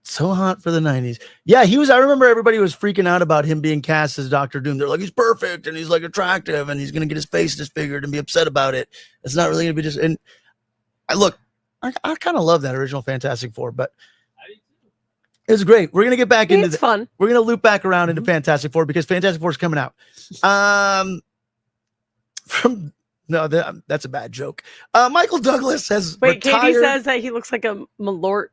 So hot for the 90s. Yeah, he was. I remember everybody was freaking out about him being cast as Doctor Doom. They're like, he's perfect and he's like attractive and he's gonna get his face disfigured and be upset about it. It's not really gonna be just. And I kind of love that original Fantastic Four, but it was great. We're gonna get back into It's fun. We're gonna loop back around into Fantastic Four because Fantastic Four is coming out. That's a bad joke. Michael Douglas has Wait, retired. Katie says that he looks like a Malort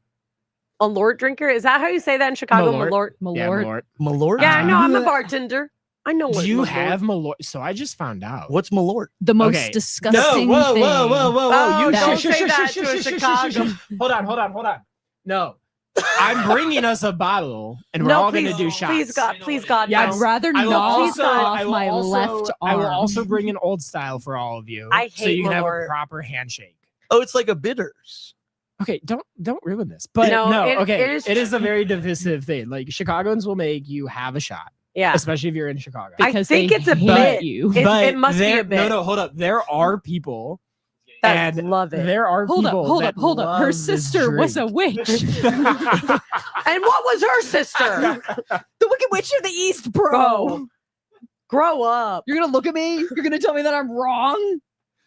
drinker. Is that how you say that in Chicago? Malort. Malort. Yeah, Malort. Malort. Yeah, I know. I'm a bartender. I know what Do you Malort. have Malort? So I just found out. What's Malort? The most Okay. disgusting thing. Oh, You don't shush, say shush, that shush, to a shush, shush, Chicago. shush, shush. Hold on. No. I'm bringing us a bottle and we're No, all please, going to do shots. please God, Yeah, no. I'd rather I will knock also- off I will my also- left arm. I will also bring an old style for all of you. I so hate you can have a Malort. proper handshake. Oh, it's like a bitters. Okay, don't ruin this. But No, no, it okay. is- It is a very divisive thing. Like Chicagoans will make you have a shot, Yeah. especially if you're in Chicago. I because think they it's a hate bit. you. It must be there- a bit. No, hold up. There are people. That and love it. There are Hold up, people hold that up, hold up. Her love this sister was a drink. witch. And what was her sister? The Wicked Witch of the East, bro. Bro. Grow up. You're gonna look at me. You're gonna tell me that I'm wrong.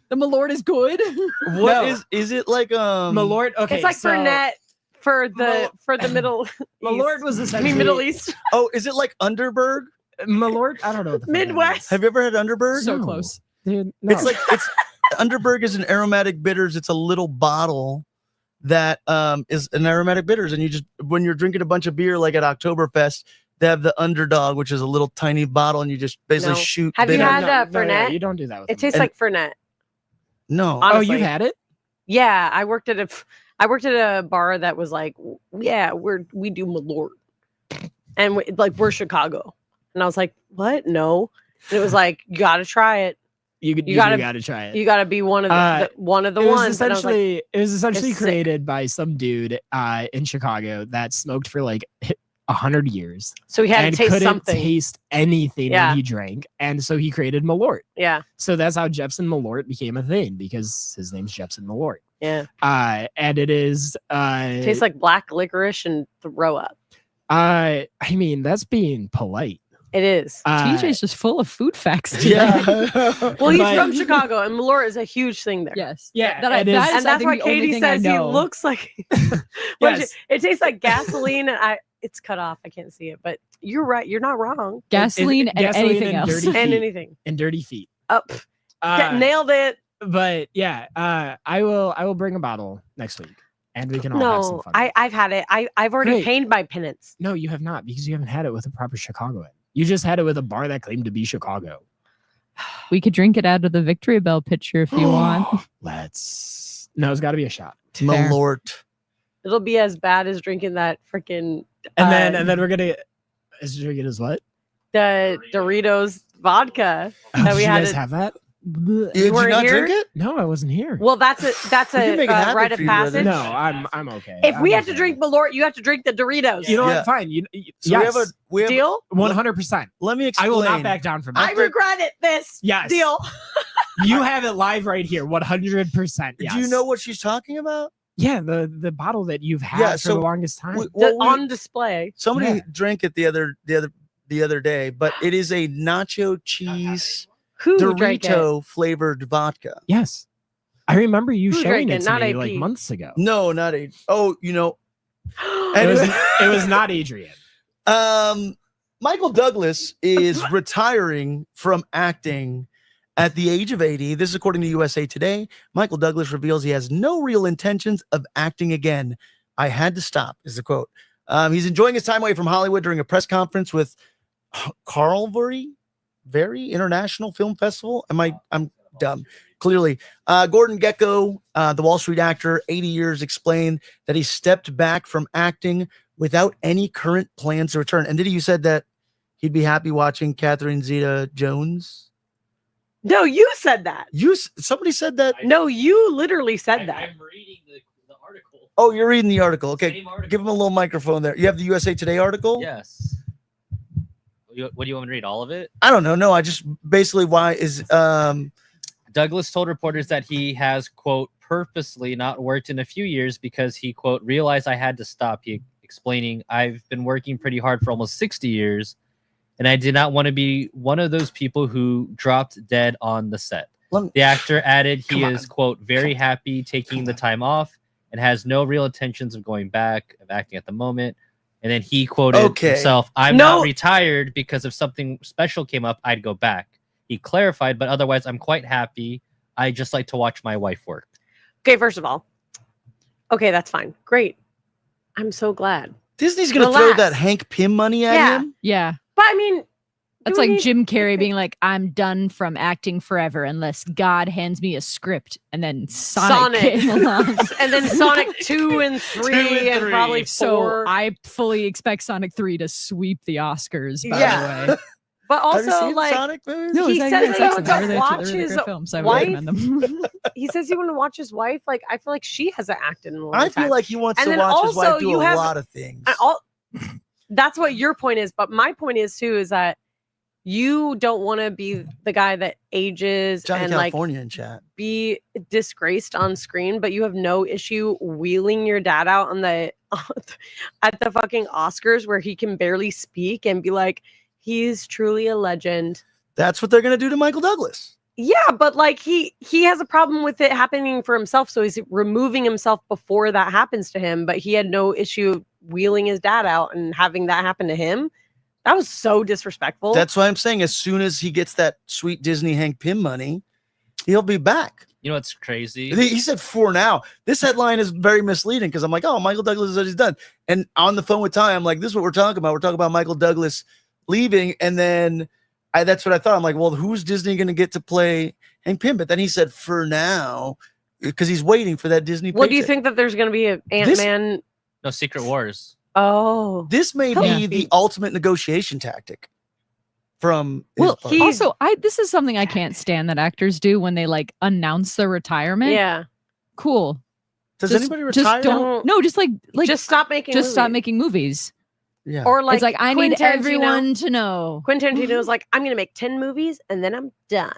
The Malort is good. What No. is it like? Malort. Okay, It's like so Fernet for the Middle Malort East. was I essentially mean Middle East. Oh, is it like Underberg? Malort. I don't know. What the fuck that Midwest. is. Have you ever had Underberg? So No. close. Dude, no. It's Underberg is an aromatic bitters. It's a little bottle that is an aromatic bitters, and you just when you're drinking a bunch of beer like at Oktoberfest, they have the Underdog, which is a little tiny bottle, and you just basically No. shoot. Have you bitter. had Fernet? you don't do that with It them. tastes like Fernet. No. Oh, honestly. you've had it? Yeah, I worked at a bar that was like, yeah, we do Malort, and we're Chicago, and I was like, what? No, and it was like, you got to try it. You gotta- gotta try it. You got to be one of the one of the it was ones. And I was like, essentially it was essentially it's sick. created by some dude in Chicago that smoked for like 100 years so he had and to taste couldn't something. taste anything Yeah. when he drank, and so he created Malort. Yeah, So that's how Jepson Malort became a thing, because his name's Jepson Malort. yeah. And it is Tastes like black licorice and throw up. I mean, that's being polite. It is. TJ's just full of food facts today. Yeah. Well, he's but- from Chicago, and Malort is a huge thing there. Yes. Yeah, That, it is. that is And that's I why think, the only Katie thing I says he know. looks like. Yes. It tastes like gasoline, and it's cut off. I can't see it, but you're right. You're not wrong. gasoline and gasoline anything and else. dirty And feet. anything. And dirty feet. Up. Nailed it. But yeah, I will bring a bottle next week, and we can all have some No, fun. I've had it. I've already Great. paid my penance. No, you have not, because you haven't had it with a proper Chicagoan. You just had it with a bar that claimed to be Chicago. We could drink it out of the Victory Bell pitcher if you want. Let's. No, it's got to be a shot. Fair. Malort. It'll be as bad as drinking that freaking And then we're gonna. Is drinking as what? the Doritos vodka Oh, that did we you had. guys have that? Did you weren't not here? drink it? No, I wasn't here. Well, that's We can a make it happen rite of for you, brother. passage. no, I'm okay. If we I'm have to okay. drink Malort, you have to drink the Doritos. You know Yeah. what? Fine. So Yes, we have Deal? 100%. let me I explain. will not back down from I it. regret it. This Yes. deal. You have it live right here. 100%. Yes. Do you know what she's talking about? Yeah, the bottle that you've had Yeah, for so the longest time. On display. Somebody Yeah. drank it the other day, but it is a nacho cheese Who drank it? Dorito flavored vodka. Yes. I remember you Who showing drank it it? to Not me AP. like months ago. No, not a. Oh, It was not Adrian. Michael Douglas is retiring from acting at the age of 80. This is according to USA Today. Michael Douglas reveals he has no real intentions of acting again. I had to stop, is the quote. He's enjoying his time away from Hollywood during a press conference with Carlvery International Film Festival. I'm dumb. Clearly. Gordon Gekko, the Wall Street actor, 80 years, explained that he stepped back from acting without any current plans to return. And did you said that he'd be happy watching Catherine Zeta-Jones? No, you said that. Somebody said that. No, you literally said that. I'm reading the article. Oh, you're reading the article. Okay, Same article. give him a little microphone there. You have the USA Today article? Yes. What do you want me to read? All of it? I don't know. No, I just basically why is Douglas told reporters that he has, quote, purposely not worked in a few years because he, quote, realized I had to stop. He explaining, "I've been working pretty hard for almost 60 years, and I did not want to be one of those people who dropped dead on the set." The actor added he is, quote, "very happy taking the time off and has no real intentions of going back of acting at the moment." And then he quoted himself, "I'm not retired because if something special came up, I'd go back." He clarified, "But otherwise, I'm quite happy. I just like to watch my wife work." Okay, first of all, okay, that's fine. Great. I'm so glad. Disney's going to throw that Hank Pym money at him? Yeah. But I mean, that's like Jim Carrey being like, "I'm done from acting forever unless God hands me a script." And then Sonic came along. And then Sonic 2 and 3 and probably 4. So I fully expect Sonic 3 to sweep the Oscars, by the way. But also, like, Sonic movies? No, he says that he wants to watch his films, so I wife. recommend them. He says he want to watch his wife. Like, I feel like she hasn't acted in a long time. I feel like he wants to then watch his also wife do a lot of things. That's what your point is. But my point is, too, is that you don't want to be the guy that ages Johnny and California in chat. Be disgraced on screen, but you have no issue wheeling your dad out on the at the fucking Oscars where he can barely speak and be like, he's truly a legend. That's what they're gonna do to Michael Douglas. Yeah, but like he has a problem with it happening for himself, so he's removing himself before that happens to him. But he had no issue wheeling his dad out and having that happen to him. That was so disrespectful. That's why I'm saying as soon as he gets that sweet Disney Hank Pym money, he'll be back. You know what's crazy? He said "for now." This headline is very misleading because I'm like, oh, Michael Douglas is what he's done. And on the phone with Ty, I'm like, this is what we're talking about. We're talking about Michael Douglas leaving. And then that's what I thought. I'm like, well, who's Disney going to get to play Hank Pym? But then he said "for now" because he's waiting for that Disney. What do you think that there's going to be an Ant-Man? No, Secret Wars. Oh, this may be the ultimate negotiation tactic from well, also this is something I can't stand that actors do when they like announce their retirement. Yeah. Cool. Does anybody retire? Just stop making movies. Stop making movies. Yeah. Or like it's like I need everyone to know. Quentin Tarantino's like, I'm gonna make 10 movies and then I'm done.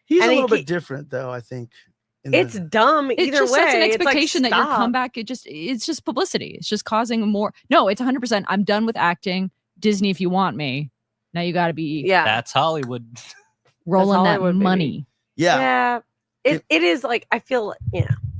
He's a little bit different though, I think. It's dumb either it just way. Sets an expectation like, that your comeback, it's just publicity. It's just causing more. No, it's 100%. I'm done with acting. Disney, if you want me, now you got to be. Yeah, that's Hollywood. Rolling that's Hollywood, that money. Baby. Yeah. It is like I feel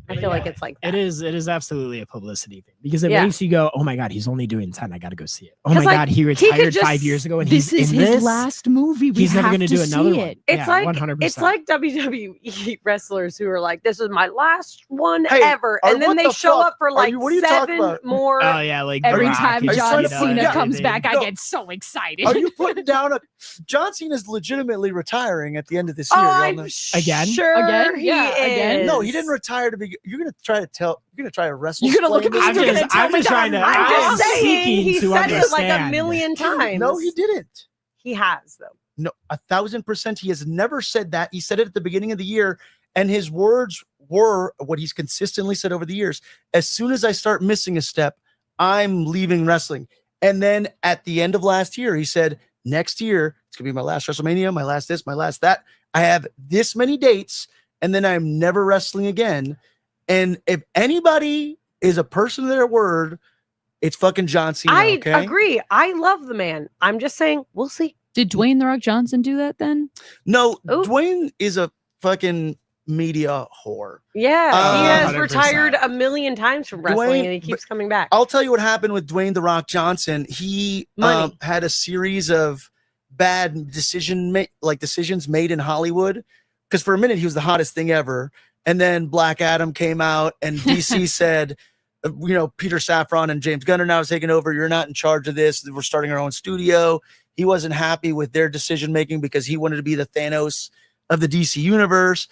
like it's like that. It is absolutely a publicity thing because it makes you go, oh my God, he's only doing 10. I got to go see it. Oh my God, he retired 5 years ago and this he's is in his this last movie. He's never going to do another one. It's like 100%. It's like WWE wrestlers who are like, this is my last one ever, and then they show up for like 7 more. Oh yeah, like every time John Cena comes back, I No. get so excited. Are you putting down John Cena's legitimately retiring at the end of this year? I'm Again? sure Again? he Yeah, is. again? No, he didn't retire to be. You're gonna try to wrestle. You're gonna look at me. Spolier? I'm just trying to. I'm just saying seeking he to said it like a understand. million times. No, he didn't. He has though. No, 1,000%. He has never said that. He said it at the beginning of the year, and his words were what he's consistently said over the years. As soon as I start missing a step, I'm leaving wrestling. And then at the end of last year, he said, next year, it's going to be my last WrestleMania, my last this, my last that. I have this many dates, and then I'm never wrestling again. And if anybody is a person of their word, it's fucking John Cena. I okay? agree. I love the man. I'm just saying, we'll see. Did Dwayne The Rock Johnson do that then? No, Ooh. Dwayne is a fucking media whore. Yeah, he has 100%. retired a million times from wrestling, Dwayne- and he keeps coming back. I'll tell you what happened with Dwayne The Rock Johnson. He Money. had a series of bad decisions made in Hollywood. Because for a minute, he was the hottest thing ever. And then Black Adam came out and DC said, Peter Safran and James Gunn are now taking over. You're not in charge of this. We're starting our own studio. He wasn't happy with their decision-making because he wanted to be the Thanos of the DC universe.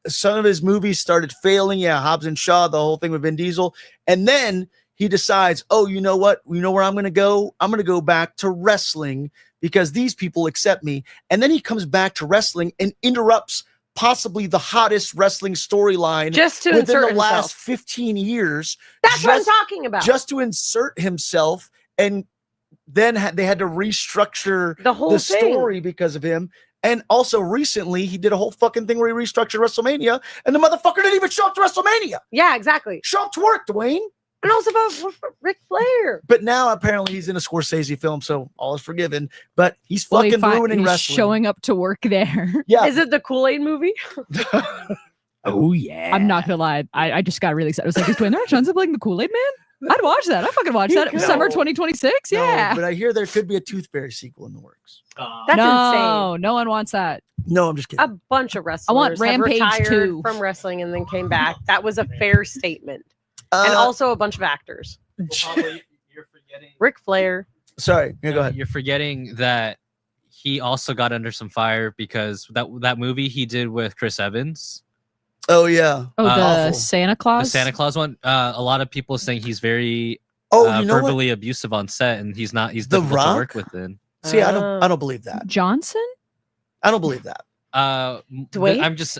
Some of his movies started failing. Yeah, Hobbs and Shaw, the whole thing with Vin Diesel. And then he decides, oh, you know what? You know where I'm going to go? I'm going to go back to wrestling because these people accept me. And then he comes back to wrestling and interrupts possibly the hottest wrestling storyline Just to within insert the last himself. 15 years. That's what I'm talking about. Just to insert himself. And then they had to restructure the whole the thing. story because of him. And also recently, he did a whole fucking thing where he restructured WrestleMania, and the motherfucker didn't even show up to WrestleMania. Yeah, exactly. Show up to work, Dwayne. And also about Ric Flair. But now apparently he's in a Scorsese film, so all is forgiven. But he's Well, fucking ruining he's wrestling. showing up to work there. Yeah. Is it the Kool-Aid movie? Oh yeah. I'm not gonna lie. I just got really excited. I was like, is Dwayne The Rock Johnson playing the Kool-Aid Man? I'd watch that. I'd fucking watch He that. could. Summer 2026. No, Yeah. but I hear there could be a Tooth Fairy sequel in the works. That's no, insane. no one wants that. No, I'm just kidding. A bunch of wrestlers want have Rampage retired 2. from wrestling and then came back. That was a fair statement. And also a bunch of actors. You're forgetting. Ric Flair. Sorry. Yeah, go ahead. You're forgetting that he also got under some fire because that movie he did with Chris Evans, Oh yeah. Oh, the awful. Santa the Claus. Santa Claus one. A lot of people saying he's very Oh, you know what? verbally abusive on set, and he's not. He's The difficult to Rock? work with. Then See, I don't believe that. Johnson. I don't believe that. Dwayne?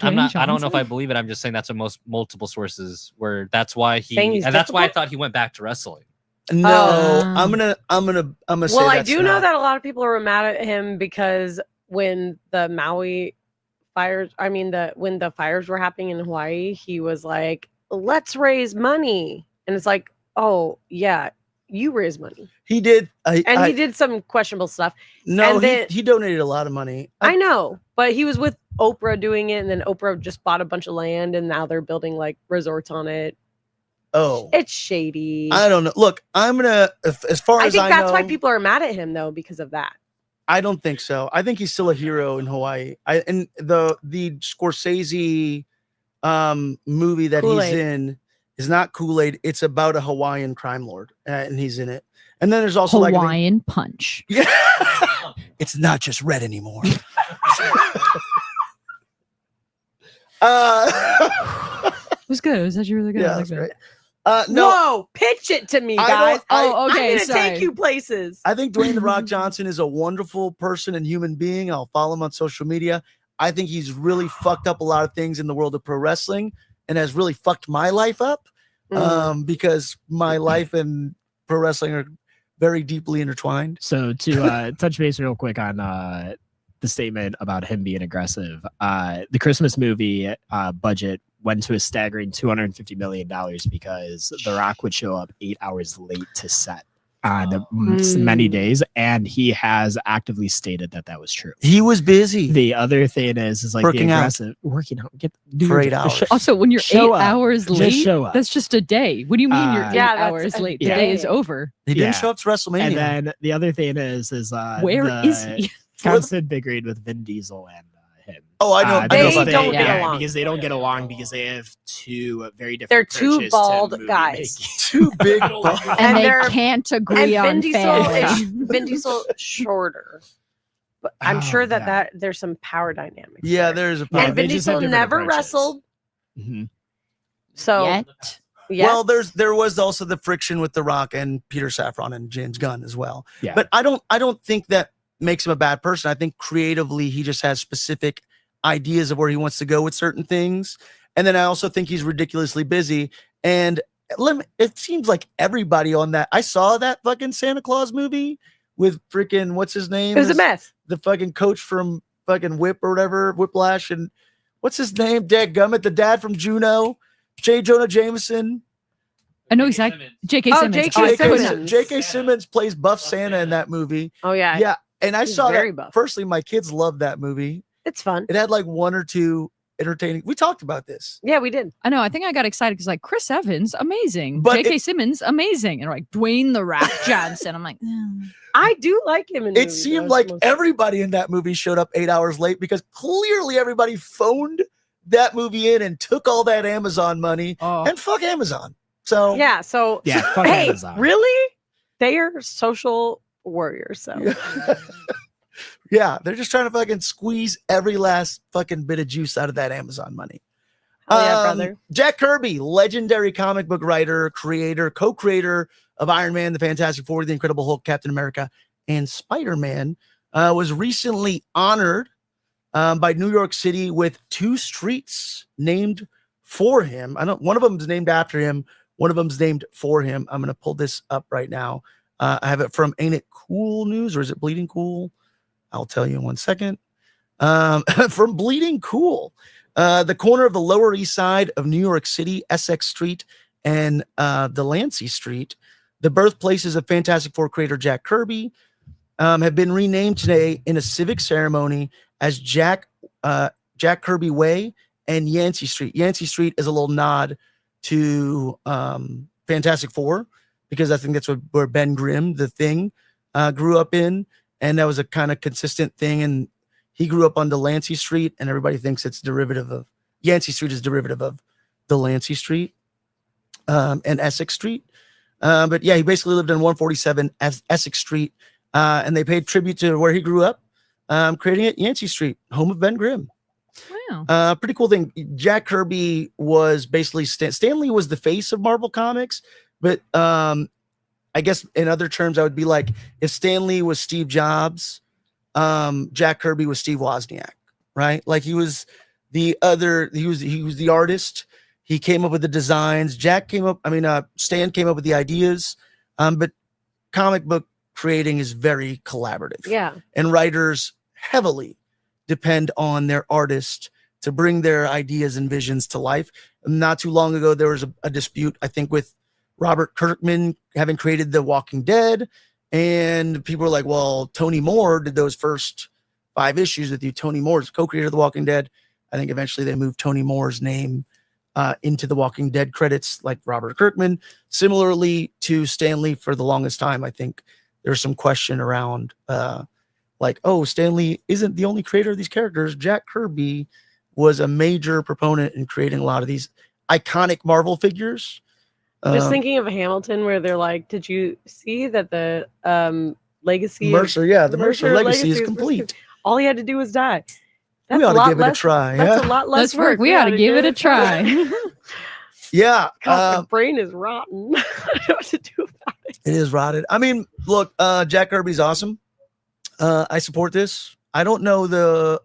I'm not. Dwayne I don't know if Johnson? I believe it. I'm just saying that's a multiple sources where that's why Saying he's and that's why I difficult? thought he went back to wrestling. No, Oh. I'm gonna say Well, I that's do know not. that a lot of people are mad at him because when the Maui fires, when the fires were happening in Hawaii, he was like, let's raise money. And it's like, oh, yeah, you raise money. He did. He did some questionable stuff. No, and then- he donated a lot of money. I know, but he was with Oprah doing it, and then Oprah just bought a bunch of land, and now they're building like resorts on it. Oh, It's shady. I don't know. Look, I'm gonna as far I as think I that's know, why people are mad at him though, because of that. I don't think so. I think he's still a hero in Hawaii. And the Scorsese movie that Kool-Aid. he's in is not Kool-Aid. It's about a Hawaiian crime lord, and he's in it. And then there's also Hawaiian Punch. yeah, it's not just red anymore. It was good. It was actually really good. Yeah, I that's liked it. great. No, Whoa, pitch it to me, I guys. don't- I- Oh, okay. I'm gonna sorry. take you places. I think Dwayne The Rock Johnson is a wonderful person and human being. I'll follow him on social media. I think he's really fucked up a lot of things in the world of pro wrestling and has really fucked my life up because my life and pro wrestling are very deeply intertwined. So to touch base real quick on the statement about him being aggressive, the Christmas movie budget went to a staggering $250 million because The Rock would show up 8 hours late to set on many days, and he has actively stated that was true. He was busy. The other thing is like Working the out. aggressive working out. Get do For your 8 job. hours. Also, when you're Show 8 up. hours Just late, show up. that's just a day. What do you mean you're 8 Yeah, that's hours a late? day. The day is over. He didn't Yeah. show up to WrestleMania. And then the other thing is Where the is he? constant bickering with Vin Diesel and him. Oh, I know. I know They about don't that. get along. because they don't get along because they have two very different. They're two approaches to bald movie guys. making. Two big balls. And, And they they're- can't And agree on Vin Diesel fans. is Vin Diesel shorter. But I'm Oh, sure that yeah. there's some power dynamics. Yeah, there. there's a Yeah, And they Vin just have Diesel different never approaches. wrestled. Mhm. So Yet. yeah. Well, there was also the friction with The Rock and Peter Safran and James Gunn as well. Yeah. But I don't think that makes him a bad person. I think creatively he just has specific ideas of where he wants to go with certain things. And then I also think he's ridiculously busy. And it seems like everybody on that. I saw that fucking Santa Claus movie with freaking what's his name? it was a mess. The fucking coach from fucking Whip or whatever, Whiplash, and what's his name? Dadgummit, the dad from Juno, J. Jonah Jameson. I know exactly. J.K. Oh, Simmons. J.K. I couldn't- Simmons. J.K. Simmons plays Buff Santa in that movie. Oh yeah. Yeah, and I He's saw very that. buff. Firstly, my kids loved that movie. It's fun. It had like one or two entertaining. We talked about this. Yeah, we did. I know. I think I got excited because like Chris Evans, amazing. But J.K. it- Simmons, amazing. And like Dwayne The Rock Johnson. I'm like, I do like him in It movies, seemed though, like most- everybody in that movie showed up 8 hours late because clearly everybody phoned that movie in and took all that Amazon money oh, and fuck Amazon. So Yeah, so Yeah, fuck hey, Amazon. really? They are social warriors, so yeah, they're just trying to fucking squeeze every last fucking bit of juice out of that Amazon money. hell yeah, brother. Jack Kirby, legendary comic book writer, creator, co-creator of Iron Man, the Fantastic Four, the Incredible Hulk, Captain America, and Spider-Man, was recently honored by New York City with 2 streets named for him. One of them is named after him. One of them's named for him. I'm going to pull this up right now. I have it from Ain't It Cool News, or is it Bleeding Cool? I'll tell you in 1 second. From Bleeding Cool. The corner of the Lower East Side of New York City, Essex Street, and Delancey Street. The birthplaces of Fantastic Four creator Jack Kirby have been renamed today in a civic ceremony as Jack Kirby Way and Yancy Street. Yancy Street is a little nod to Fantastic Four, because I think that's where Ben Grimm, the Thing, grew up in, and that was a kind of consistent thing. And he grew up on Delancey Street, and everybody thinks it's derivative of Yancy Street is derivative of Delancey Street and Essex Street. But yeah, he basically lived on 147 Essex Street, and they paid tribute to where he grew up, creating it Yancy Street, home of Ben Grimm. Wow. Pretty cool thing. Jack Kirby was basically Stan Lee was the face of Marvel Comics, but I guess in other terms, I would be like, if Stan Lee was Steve Jobs, Jack Kirby was Steve Wozniak, right? Like he was the artist. He came up with the designs. Stan came up with the ideas. But comic book creating is very collaborative. Yeah. And writers heavily depend on their artist to bring their ideas and visions to life. Not too long ago, there was a dispute, I think, with Robert Kirkman having created The Walking Dead. And people were like, well, Tony Moore did those first 5 issues with you. Tony Moore's co-creator of The Walking Dead. I think eventually they moved Tony Moore's name into The Walking Dead credits, like Robert Kirkman. Similarly to Stan Lee, for the longest time, I think there's some question around like, oh, Stan Lee isn't the only creator of these characters. Jack Kirby was a major proponent in creating a lot of these iconic Marvel figures. Just thinking of Hamilton, where they're like, did you see that the legacy Mercer, the Mercer legacy is complete. All he had to do was die. That's We ought a lot to give it a less. try. That's Yeah. a lot less Let's work. We ought to give it a try. Yeah. God, my brain is rotten. I don't know what to do about it. It is rotted. I mean, look, Jack Kirby's awesome. I support this. I don't know the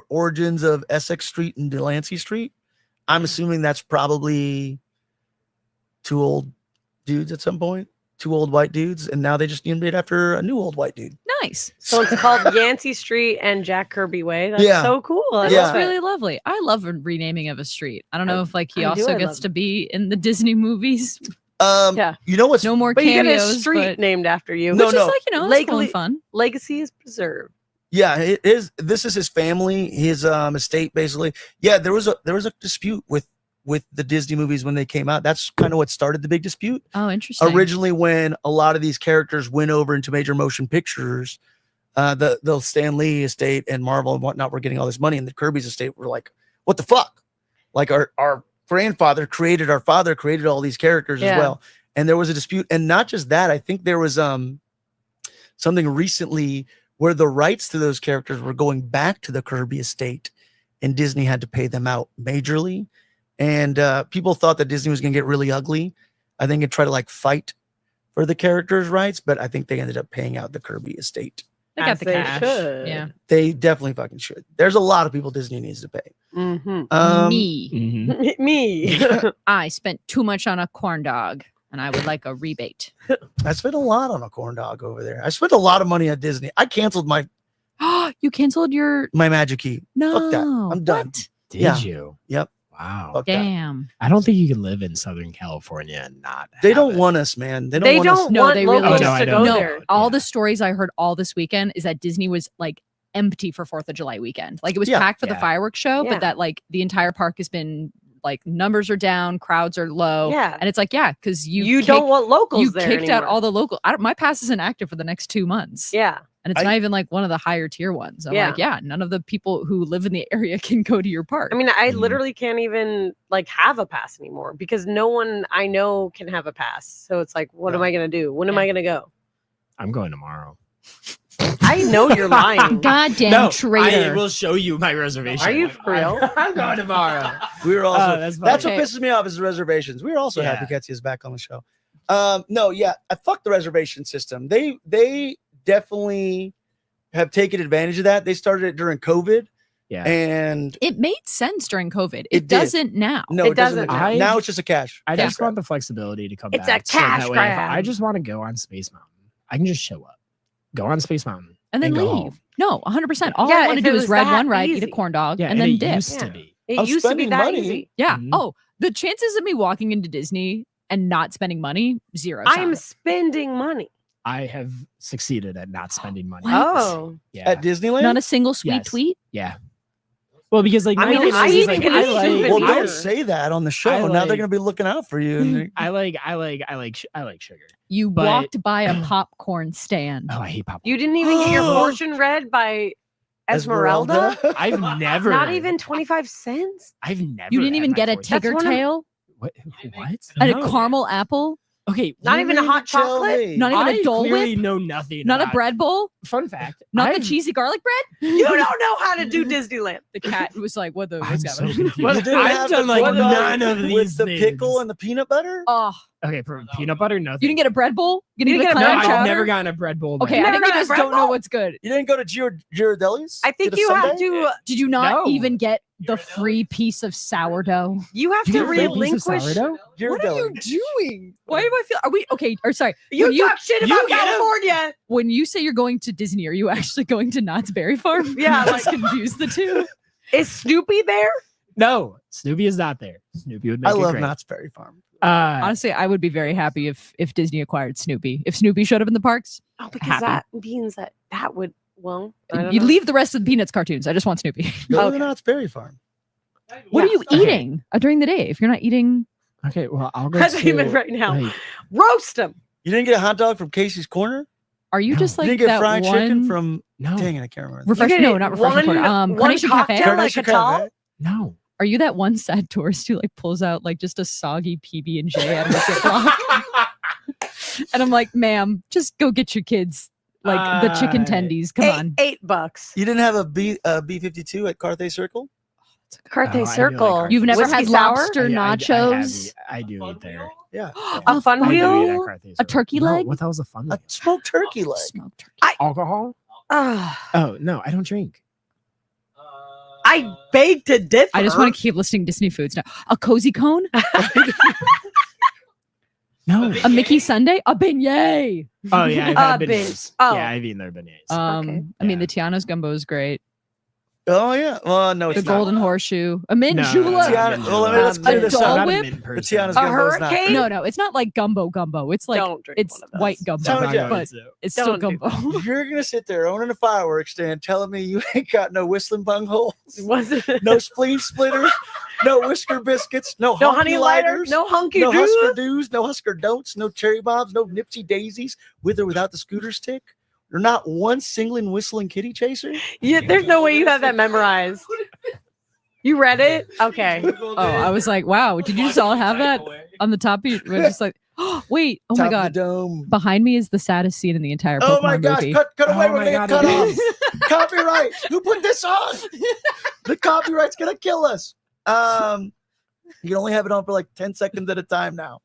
origins of Essex Street and Delancey Street. I'm assuming that's probably 2 old dudes at some point, 2 old white dudes, and now they just named it after a new old white dude. Nice. So it's called Yancy Street and Jack Kirby Way. That's Yeah. so cool. I Yeah. love That's it. really lovely. I love a renaming of a street. I don't know if like he I do, also I gets love to be in the Disney movies. Yeah. You know what's No more But you get a cameos, street but named after you. No, which no. is like, that's cool Legally- and fun. Legacy is preserved. Yeah, it is. This is his family, his estate, basically. Yeah, there was a dispute with the Disney movies when they came out. That's kind of what started the big dispute. Oh, interesting. Originally, when a lot of these characters went over into major motion pictures, the Stan Lee estate and Marvel and whatnot were getting all this money, and the Kirby's estate were like, "What the fuck? Like our grandfather created, our father created all these characters Yeah. as well." And there was a dispute, and not just that. I think there was something recently where the rights to those characters were going back to the Kirby estate, and Disney had to pay them out majorly. And people thought that Disney was going to get really ugly, I think, and try to like fight for the characters' rights. But I think they ended up paying out the Kirby estate. They got As the they cash. should. Yeah. They definitely fucking should. There's a lot of people Disney needs to pay. Mm-hmm. Me. Mhm. Me. I spent too much on a corn dog and I would like a rebate. I spent a lot on a corn dog over there. I spent a lot of money at Disney. I canceled my You canceled your Magic Key. no. Fuck that. I'm done. What? Did Yeah. you? Yep. Wow. Fuck that. Damn. I don't think you can live in Southern California and not. They have don't it. want us, man. They don't They want us. don't No, want they really locals don't. Oh, no, I to know. go No, there. all Yeah. the stories I heard all this weekend is that Disney was like empty for 4th of July weekend. Like it was Yeah. packed for the Yeah. fireworks show, Yeah. but that like the entire park has been like numbers are down, crowds are low. Yeah. And it's like, yeah, because You don't want locals you there kicked out anymore. all the local. My pass isn't active for the next 2 months. Yeah. And it's I- not even like one of the higher tier ones. I'm Yeah. like, yeah, none of the people who live in the area can go to your park. I mean, I Mhm. literally can't even like have a pass anymore because no one I know can have a pass. So it's like, what am Yeah. I going to do? When am I going to go? I'm going tomorrow. I know you're lying. Goddamn traitor. I will show you my reservation. Are you for real? I'm going tomorrow. We were also that's that's fine. what pisses me off is the reservations. We were also happy Ketsi is back on the show. No, yeah, I fuck the reservation system. They definitely have taken advantage of that. They started it during COVID, Yeah. and It made sense during COVID. It It did. doesn't now. no, It it doesn't. doesn't now. now. Now it's just a cash. I cash just grab. want the flexibility to come It's back. a cash that way, if grab. I just want to go on Space Mountain, I can just show up, go on Space Mountain, And then go leave. home. No, 100%. All Yeah, I want to if do it is was ride that one ride, eat a easy. corn dog, Yeah, and then it dip. used to Yeah. be. It I'm used to be spending that money. easy. Yeah. Mhm. Oh, The chances of me walking into Disney and not spending money, 0. I'm spending money. I have succeeded at not spending money. Oh. Yeah. At Disneyland? Not a single sweet Yes. tweet. Yeah. Well, because like I mean, my thing I is, eat like, good I souvenir. like, Well, I- don't say that on the show. I Now like- they're gonna be looking out for you. And I like sugar. You But- walked by a popcorn stand. Oh, I hate popcorn. You didn't even get your fortune read by Esmeralda? I've never. Not even 25 cents? I've never. You didn't had even my get a fortune. That's Tigger one of- tail What? What? and No. a caramel apple. Okay. Not you even a mean hot to tell chocolate? me- Not even a I Dole clearly Whip? know nothing. Not a about- bread bowl. Fun fact. Not the I've- cheesy garlic bread. You don't know how to do Disneyland. The cat was like, "What the? I'm What's so happening?" confused. You didn't I've have done the like one none of these with the things. pickle and the peanut butter. Oh, Okay, for peanut butter, nothing. you didn't get a bread bowl. You You didn't didn't get a get a No, clam bread I've chowder. never gotten a bread bowl. Okay, there. I Never think you got a just bread don't know bowl? what's good. You didn't go to Girardelli's? I think Get a you have sundae? to. Did you not No. even get the free piece of sourdough? You have You to get a free piece of relinquish. sourdough? What are you Girardelli. doing? Why do I feel? Are we okay? Or sorry, You when you talk shit you about get a- California. when you say you're going to Disney, are you actually going to Knott's Berry Farm? Yeah, I just confused the two. Is Snoopy there? No, Snoopy is not there. Snoopy would make I it love great. Knott's Berry Farm. Honestly, I would be very happy if Disney acquired Snoopy. If Snoopy showed up in the parks, Oh, because Happy. that means that would. Well, I don't you know. leave the rest of the Peanuts cartoons. I just want Snoopy. Go to Okay. the Knott's Berry Farm. What Yeah. are you eating during the day if you're not eating? Okay, well, I'll go That's even to right now. like, Roast them. You didn't get a hot dog from Casey's Corner? Are you No. just You like didn't get that fried one? chicken from. no, Dang it, I can't remember. Refresh? You No, get not refreshing corner. one Carnation Cafe. cocktail Carnation like a tall? Cafe. no. Are you that one sad tourist who like pulls out like just a soggy PB and J out of a Ziploc? And I'm like, ma'am, just go get your kids like the chicken tendies. Come on. $8. You didn't have a B52 at Carthay Circle? Carthay Oh, I do like Circle. Carthay. You've never Whiskey had sour? lobster nachos, I do eat there. Yeah. A fun I do eat at wheel? Carthay a Circle. turkey No, leg, what the hell's a fun A meal? smoked turkey leg. smoked turkey. Alcohol? Ah, Oh no, I don't drink. I beg to differ. I just want to keep listing Disney foods now. A cozy cone, No. a Mickey Sundae, a beignet. Oh yeah, I've had beignets. Oh. Yeah, I've eaten their beignets. Okay. I mean, Yeah. the Tiana's gumbo is great. Oh, yeah. Well, no, The it's not. golden horseshoe, a mint No, no, julep. no, Tiana, well, let's A clear this Dole up. I'm not a Whip? mint The person. Tiana's A gumbo is not. hurricane? No, no, it's not like gumbo. It's like Don't drink it's one of those. white gumbo, Tell me, Jeff. but it's still Don't do gumbo. You're gonna sit there owning a fireworks stand, telling me you ain't got no whistling bungholes, Was it? no spleen splitters, no whisker biscuits, no, No honky honey lighter, lighters, no hunky no doo. Husker doos, no Husker don'ts, no cherry bombs, no Nipsey daisies, with or without the scooter stick. There's not one singling whistling kitty chaser. Yeah, there's no way you have that memorized. You read it? Okay. Oh, I was like, wow, did you just all have that on the top of you? We're just like, oh, wait, oh my Top of god. the dome. Behind me is the saddest scene in the entire Pokemon Oh my gosh! movie. Cut away! Oh We're my gonna get God, cut it off. is. Copyright. Who put this on? The copyright's gonna kill us. You can only have it on for like 10 seconds at a time now.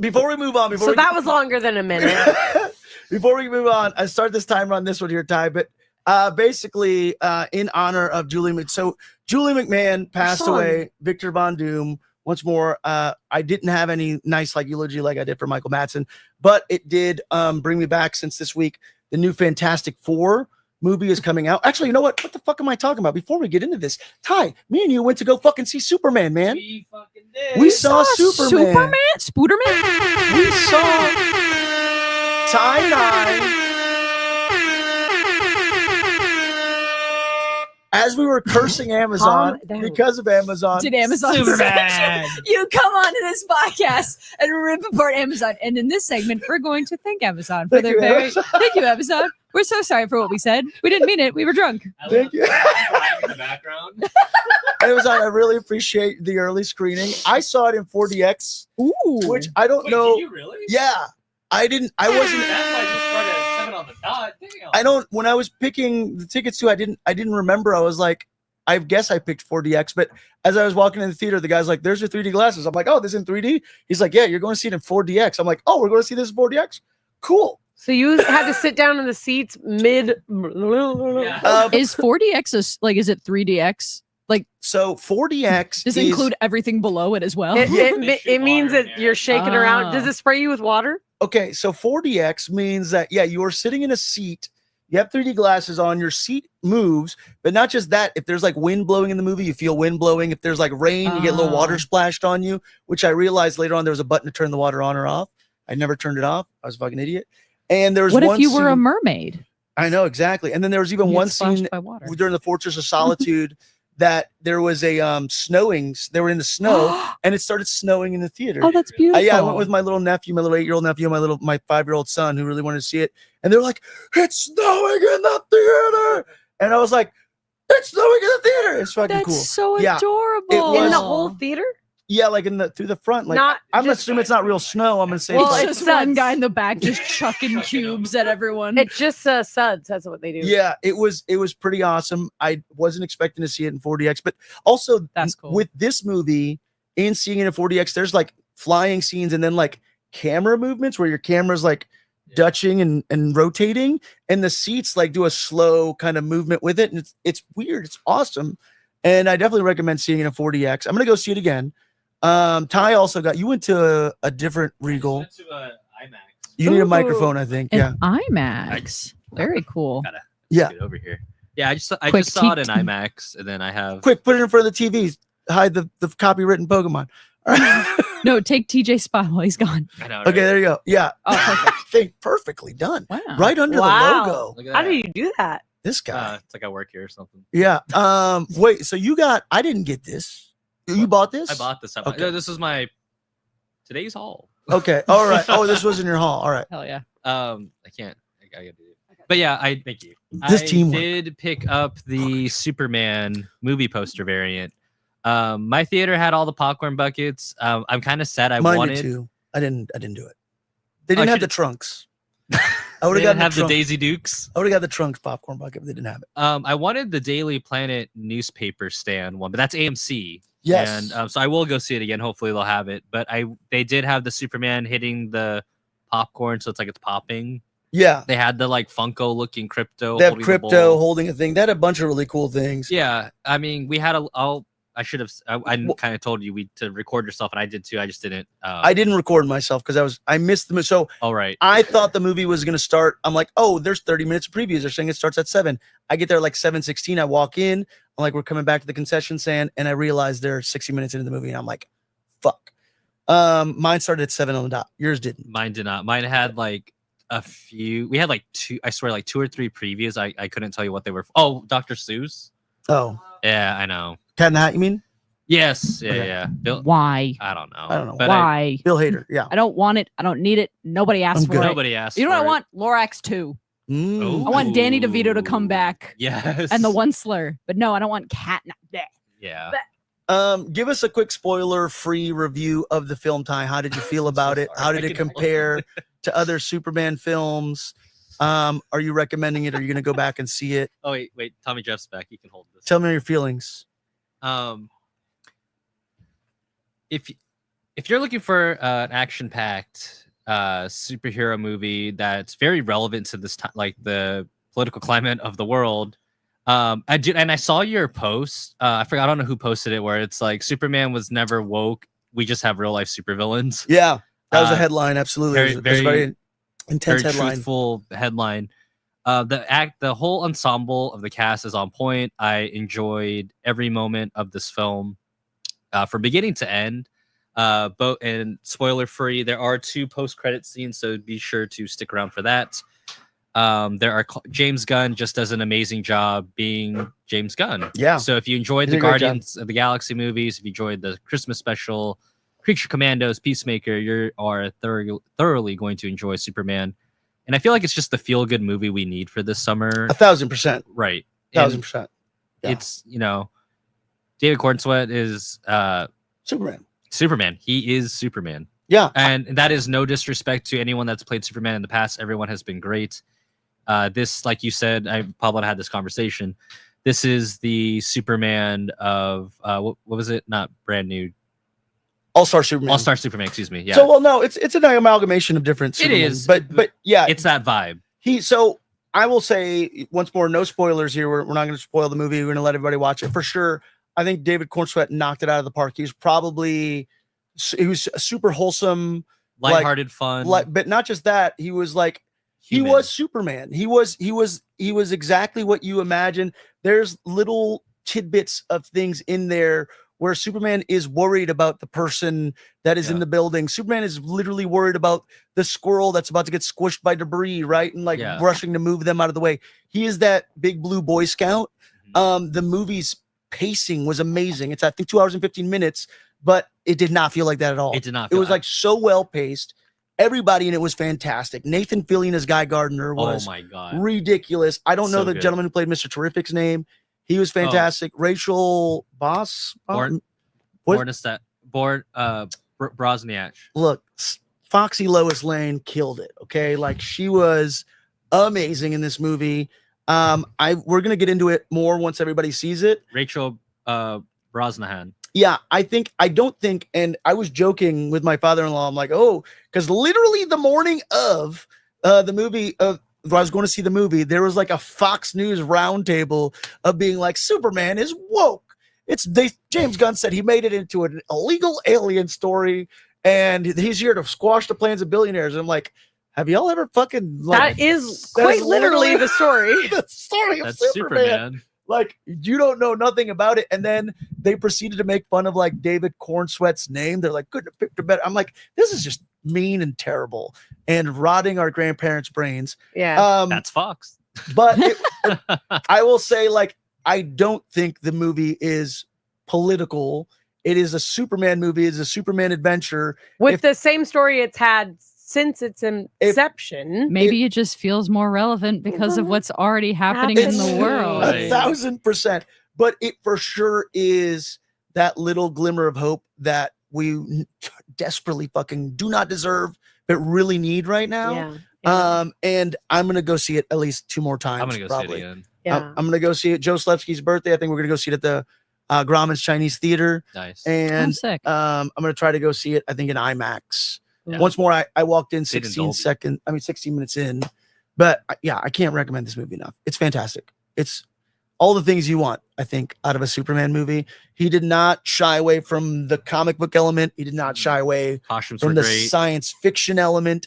Before we move on, So that was longer than a minute. before we move on, I start this timer on this one here, Ty. But basically, in honor of Julian, so Julian McMahon passed Son. away. Victor Von Doom. Once more, I didn't have any nice like eulogy like I did for Micheal Madsen, but it did bring me back since this week. The new Fantastic Four movie is coming out. Actually, you know what? What the fuck am I talking about? Before we get into this, Ty, me and you went to go fucking see Superman, man. We fucking did. We saw Superman. Spooderman? We saw Ty and I, as we were cursing Amazon Calm down. because of Amazon. Did Amazon Superman. You come onto this podcast and rip apart Amazon. And in this segment, we're going to thank Amazon for Thank their you, very Amazon. thank you, Amazon. We're so sorry for what we said. We didn't mean it. We were drunk. I Thank love you. crying in the background. Amazon, I really appreciate the early screening. I saw it in 4DX, Ooh. which I don't Wait, know. did you really? Yeah, I didn't. I wasn't. That's why you started at 7 on the dot. Damn. I don't. When I was picking the tickets too, I didn't remember. I was like, I guess I picked 4DX. But as I was walking in the theater, the guy's like, "There's your 3D glasses." I'm like, "Oh, this is in 3D." He's like, "Yeah, you're going to see it in 4DX." I'm like, "Oh, we're going to see this in 4DX." Cool. So you had to sit down in the seats mid. Yeah. Is 4DX is it 3DX? So 4DX Does it is, include everything below it as well? It means that you're shaking around. Does Ah. it spray you with water? okay. So 4DX means that you are sitting in a seat You have 3D glasses on. Your seat moves, but not just that. If there's like wind blowing in the movie, you feel wind blowing. If there's like rain, you get a little water splashed on you, which I realized later on there was a button to turn the water on or off. I never turned it off. I was a fucking idiot. And there was What one if you were a scene- mermaid? I know, exactly. And then there was even You get one splashed scene by water. during the Fortress of Solitude that there was a snowing. They were in the snow, and it started snowing in the theater. Oh, that's beautiful. Yeah, I went with my little nephew, my little 8-year-old nephew, and my 5-year-old son who really wanted to see it. And they were like, "It's snowing in the theater," and I was like, "It's snowing in the theater." It's fucking That's cool. so Yeah, adorable. it was- In the whole theater? Yeah, like through the front. Like Not I'm gonna just- assume it's not real snow. I'm gonna say Well, it's like, It's just suds. one guy in the back just chucking cubes at everyone. It's just suds. That's what they do. yeah, it was pretty awesome. I wasn't expecting to see it in 4DX, but also That's cool. with this movie and seeing it in 4DX, there's like flying scenes and then like camera movements where your camera's like dutching and rotating, and the seats like do a slow kind of movement with it, and it's weird. It's awesome, and I definitely recommend seeing it in 4DX. I'm gonna go see it again. Ty also you went to a different Regal. Went to IMAX. You need a Ooh. microphone, I think. An Yeah. IMAX. Very cool. Gotta Yeah. get over here. Yeah, I just Quick saw it in teak. IMAX, and then I have Quick, put it in front of the TV. Hide the copywritten Pokemon. No, take TJ's spot while he's gone. I know, Okay, right? there you go. Yeah. Oh, perfect. Thing perfectly done. Wow. Right under Wow. the logo. Look at How that. do you do that? This guy. It's like I work here or something. Yeah. Wait, so I didn't get this. You bought this? I bought this. Okay. No, this is my today's haul. Okay. All right. Oh, this was in your haul. All right. Hell yeah. I can't. I gotta do it. But yeah, thank you. This I teamwork. did pick up the Superman movie poster variant. My theater had all the popcorn buckets. I'm kind of sad. I Mine wanted. did too. I didn't do it. They didn't I have the should've- trunks. I They would have didn't gotten have the trunk- Daisy Dukes. I would have got the trunks popcorn bucket, but they didn't have it. I wanted the Daily Planet newspaper stand one, but that's AMC. Yes. And so I will go see it again. Hopefully they'll have it. But they did have the Superman hitting the popcorn, so it's like it's popping. Yeah. They had the like Funko looking crypto. They have holding the crypto bowl. holding a thing. They had a bunch of really cool things. Yeah, I mean, we had I should have. I Well- kind of told you to record yourself, and I did too. I just didn't. I didn't record myself because I missed the so All right. I thought the movie was going to start. I'm like, oh, there's 30 minutes of previews. They're saying it starts at 7. I get there like 7:16. I walk in. I'm like, we're coming back to the concession stand, and I realize they're 60 minutes into the movie, and I'm like, fuck. Mine started at 7 on the dot. Yours didn't. Mine did not. Mine had like a few. We had like two. I swear, like 2 or 3 previews. I couldn't tell you what they were. Oh, Dr. Seuss. Oh, Yeah, I know. Cat in the Hat, you mean? Yes. Yeah. Okay. Yeah. Bill. Why? I don't know. I don't know. But Why? Bill Hader. Yeah. I don't want it. I don't need it. Nobody asked I'm for good. it. Nobody asked. You know what I for it. want? Lorax 2. Mm. I want Danny DeVito to come back Yes. and the one slur. But no, I don't want Cat. Yeah. Give us a quick spoiler-free review of the film, Ty. How did you feel about it? How did it compare to other Superman films? Are you recommending it? Are you going to go back and see it? Oh wait. Tommy Jeff's back. He can hold this. Tell me your feelings. If you're looking for an action-packed superhero movie that's very relevant to this time, like the political climate of the world, I saw your post. I forgot. I don't know who posted it. Where it's like Superman was never woke. We just have real life supervillains. Yeah, that was a Uh, headline. Absolutely. very- It was a very intense Very headline. truthful headline. The whole ensemble of the cast is on point. I enjoyed every moment of this film, from beginning to end. Both and spoiler free. There are 2 post-credit scenes, so be sure to stick around for that. James Gunn just does an amazing job being James Gunn. Yeah. So if you enjoyed He the did a great job. Guardians of the Galaxy movies, if you enjoyed the Christmas special, Creature Commandos, Peacemaker, you are thoroughly going to enjoy Superman. And I feel like it's just the feel-good movie we need for this summer. 1,000%. Right. And 1,000%. Yeah. it's, David Cornsweet is Superman. Superman. He is Superman. Yeah. And that is no disrespect to anyone that's played Superman in the past. Everyone has been great. This, like you said, Pablo and I had this conversation. This is the Superman of what was it? Not brand new. All-Star Superman. All-Star Superman. Excuse me. Yeah, So, well, no, it's an amalgamation of different It Supermans. is. But yeah, it's that vibe. So I will say once more, no spoilers here. We're not going to spoil the movie. We're going to let everybody watch it for sure. I think David Cornsweet knocked it out of the park. He was super wholesome, Lighthearted fun. but not just that. He was like He human. was Superman. He was exactly what you imagine. There's little tidbits of things in there where Superman is worried about the person that is in the building. Superman is literally worried about the squirrel that's about to get squished by debris, right? And like rushing to move them out of the way. He is that big blue Boy Scout. The movie's pacing was amazing. It's, I think, 2 hours and 15 minutes, but it did not feel like that at all. It did not. It was like so well paced. Everybody in it was fantastic. Nathan Fillion as Guy Gardner was ridiculous. I don't know the gentleman who played Mr. Terrific's name. He was fantastic. Rachel Brosniak. Look, Foxy Lois Lane killed it. Okay, like she was amazing in this movie. We're gonna get into it more once everybody sees it. Rachel Brosnahan. Yeah, I don't think, and I was joking with my father-in-law. I'm like, oh, because literally the morning of the movie, I was going to see the movie, there was like a Fox News roundtable of being like, Superman is woke. James Gunn said he made it into an illegal alien story, and he's here to squash the plans of billionaires. And I'm like, have y'all ever fucking like? That is quite literally the story. The story of That's Superman. Like, you don't know nothing about it. And then they proceeded to make fun of like David Cornsweat's name. They're like, couldn't have picked a better. I'm like, this is just mean and terrible and rotting our grandparents' brains. Yeah. That's Fox. But I will say, like, I don't think the movie is political. It is a Superman movie. It's a Superman adventure. With the same story it's had since its inception. Maybe it just feels more relevant because of what's already happening in the world. 1,000%. But it for sure is that little glimmer of hope that we desperately fucking do not deserve, but really need right now. Yeah. And I'm going to go see it at least 2 more times. I'm gonna go probably. see it again. Yeah. I'm going to go see it. Joe Slevsky's birthday. I think we're going to go see it at the Grauman's Chinese Theater. Nice. And sick. I'm going to try to go see it, I think, in IMAX. Yeah. Once more, I walked in Did 16 minutes in. But yeah, I can't recommend this movie enough. It's fantastic. It's all the things you want, I think, out of a Superman movie. He did not shy away from the comic book element. He did not shy away Costumes from were the great. science fiction element.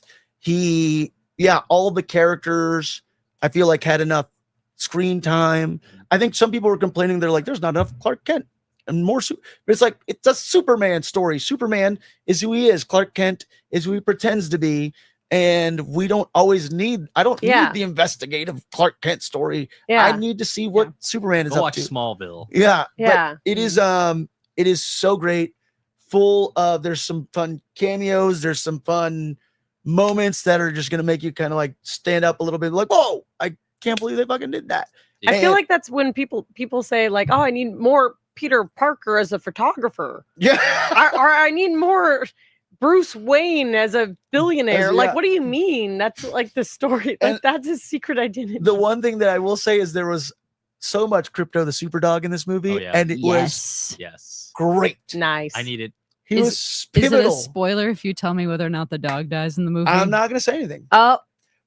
All the characters, I feel like, had enough screen time. I think some people were complaining. They're like, there's not enough Clark Kent and more. But it's like, it's a Superman story. Superman is who he is. Clark Kent is who he pretends to be. And we don't always need, I don't need the investigative Clark Kent story. Yeah. I need to see what Superman is Go up watch to. Smallville. Yeah. Yeah. But it is so great. Full of, there's some fun cameos. There's some fun moments that are just going to make you kind of like stand up a little bit, like, whoa, I can't believe they fucking did that. I feel like that's when people say like, oh, I need more Peter Parker as a photographer. Yeah. or I need more Bruce Wayne as a billionaire. Like, what do you mean? That's like the story. Like, that's his secret identity. The one thing that I will say is there was so much Crypto the Superdog in this movie, and it was great. Nice. I need it. He was Is pivotal. it a spoiler if you tell me whether or not the dog dies in the movie? I'm not going to say anything. Oh,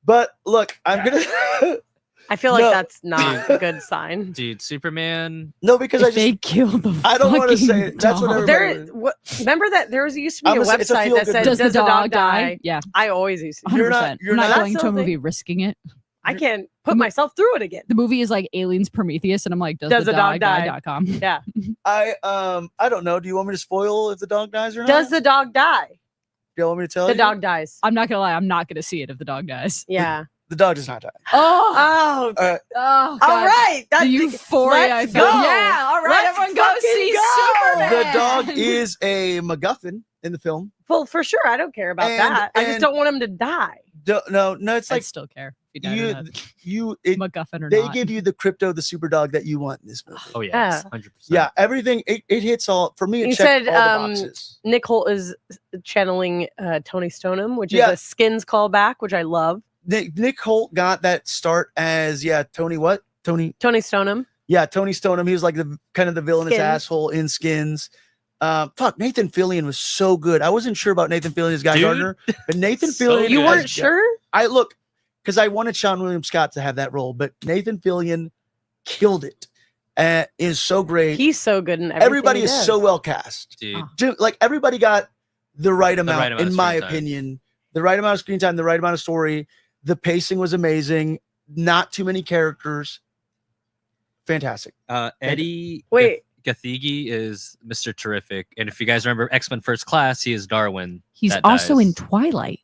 but look, I'm going to. I feel like that's not a good sign. Dude, Superman. No, because if they kill the I don't want to fucking say it. That's what dog. everybody. Remember that there used to be a It's a website feel-good that said, movie. "Does the dog die?" Yeah, I always used to. 100%. You're I'm not not- going to a That's movie something- risking it. I can't put myself through it again. The movie is like Aliens Prometheus, and I'm like, does the dog die.com. Yeah. I don't know. Do you want me to spoil if the dog dies or not? Does the dog die? Do you want me to tell The you? dog dies. I'm not gonna lie, I'm not gonna see it if the dog dies. Yeah. The dog does not die. Oh. Oh, All God. right. The euphoria I let's felt. go. Yeah, all right, Let's everyone go fucking see go. Superman. The dog is a MacGuffin in the film. Well, for sure. I don't care about And- that. I just and- don't want him to die. No, it's I like still care if he died or not. MacGuffin or they not. give you the Crypto the Superdog that you want in this movie. Oh yeah, 100%. Yeah, everything it hits all for me. It You checked said all the boxes. Nick Holt is channeling Tony Stoneham, which Yeah. is a Skins callback, which I love. Nick Holt got that start as Tony what? Tony Stoneham. Yeah, Tony Stoneham. He was like the kind of the villainous Skins. asshole in Skins. Nathan Fillion was so good. I wasn't sure about Nathan Fillion as Guy Dude. Gardner, but Nathan So Fillion. good. You as- weren't sure? I look because I wanted Sean William Scott to have that role, but Nathan Fillion killed it. Is so great. He's so good in everything. Everybody he is does. so well cast. Dude. Like everybody got the right amount, right amount in of my screen time. opinion. The right amount of screen time, the right amount of story. The pacing was amazing. Not too many characters. Fantastic. Eddie Wait. Gathegi is Mr. Terrific. And if you guys remember X-Men First Class, he is Darwin. He's that also dies. in Twilight.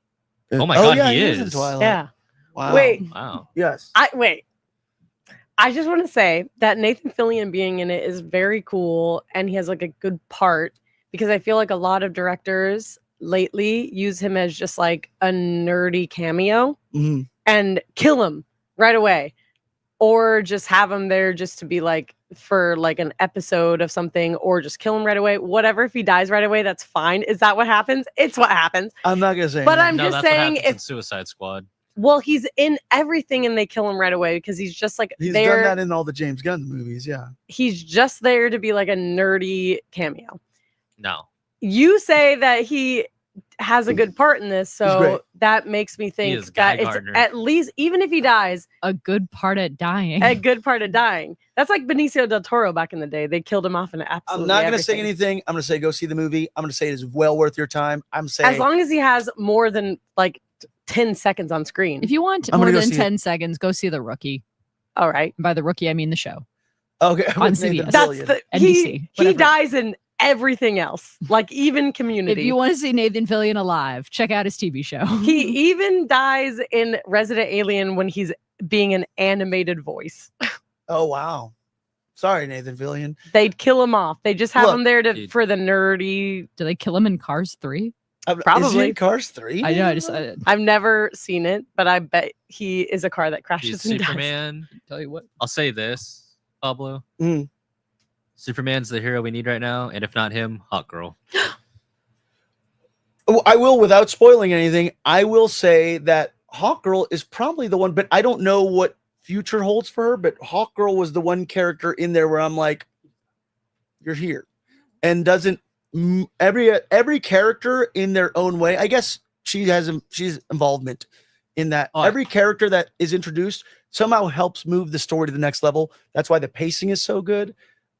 Oh my God, yeah, he in is. Twilight. Yeah. Wow. Wait. Wow. Yes. I just want to say that Nathan Fillion being in it is very cool, and he has like a good part, because I feel like a lot of directors lately use him as just like a nerdy cameo Mhm. and kill him right away, or just have him there just to be like for like an episode of something, or just kill him right away. Whatever, if he dies right away, that's fine. Is that what happens? It's what happens. I'm not gonna say. But anything. I'm No, just that's what saying, happens in if Suicide Squad. well, he's in everything and they kill him right away because he's just like He's there. done that in all the James Gunn movies. Yeah. He's just there to be like a nerdy cameo. No. You say that he has a good part in this, great. so that makes me is think Guy that it's Gardner. at least, even if he dies, A good part at dying. a good part of dying. That's like Benicio del Toro back in the day. They killed him off in absolutely I'm not going to say everything. anything. I'm going to say go see the movie. I'm going to say it is well worth your time. I'm saying As long as he has more than like 10 seconds on screen. If you want I'm more gonna go than see it. 10 seconds, go see The Rookie. All right. And by The Rookie, I mean the show. okay, on with Nathan CBS. That's Fillion. the NBC, he whatever. dies in everything else, like even Community. If you want to see Nathan Fillion alive, check out his TV show. He even dies in Resident Alien when he's being an animated voice. Oh wow. Sorry, Nathan Fillion. They'd kill him off. They just have Look, him there to dude. for the nerdy. Do they kill him in Cars 3? Is he Probably. in Cars 3? I know. I just I've never seen it, but I bet he is a car that crashes He's and dies. Superman. tell you what. I'll say this, Pablo. Mm. Superman's the hero we need right now, and if not him, Hot Girl. Oh, I will, without spoiling anything, I will say that Hawkgirl is probably the one, but I don't know what future holds for her. But Hawkgirl was the one character in there where I'm like, you're here, and doesn't every character in their own way. I guess she's involvement in that. Oh, Every character that is introduced somehow helps move the story to the next level. That's why the pacing is so good.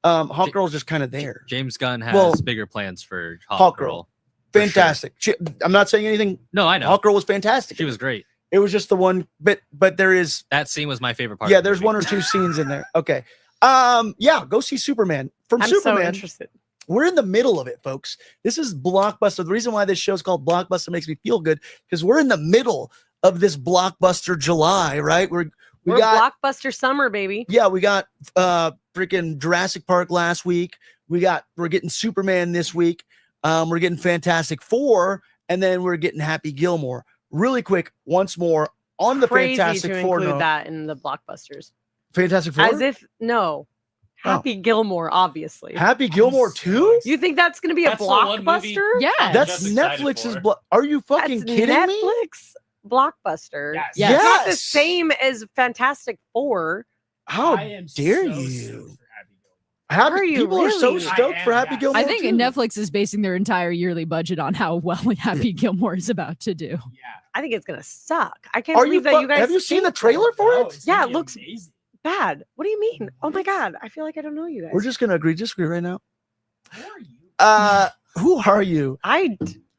Hawkgirl's just kind of there. James Gunn has Well, bigger plans for Hawkgirl. Hot Girl. for sure. Fantastic. I'm not saying anything. No, I know. Hawkgirl was fantastic. She was great. It was just the one bit, but there is That scene was my favorite part. yeah, of the there's movie. one or two scenes in there. Okay. Yeah, go see Superman. From I'm so Superman, interested. we're in the middle of it, folks. This is Blockbuster. The reason why this show is called Blockbuster makes me feel good because we're in the middle of this Blockbuster July, right? We We're got blockbuster summer, baby. yeah, we got freaking Jurassic Park last week. We're getting Superman this week. We're getting Fantastic Four, and then we're getting Happy Gilmore. Really quick, once more on the Crazy Fantastic to Four. include note. that in the blockbusters. Fantastic Four. As if no. Happy Gilmore, obviously. Happy Gilmore too? You think that's going to be a That's the one movie- blockbuster? Yeah. That's just excited Netflix's. for. Are you fucking That's kidding me? Netflix blockbuster. Yes. Yes. It's not the Yes. same as Fantastic Four. How I am dare so you? stoked for Happy Gilmore. Are you People are so really? stoked I for am, Happy yes. Gilmore. I think too. Netflix is basing their entire yearly budget on how well Happy Gilmore is about to do. Yeah. I think it's going to suck. I can't Are you? believe that you guys Have you seen the think trailer for Oh, it? it's Yeah, gonna it be looks- amazing. bad. What do you mean? Oh my God. I feel like I don't know you guys. We're just gonna agree, disagree right now. Who are you? Who are you?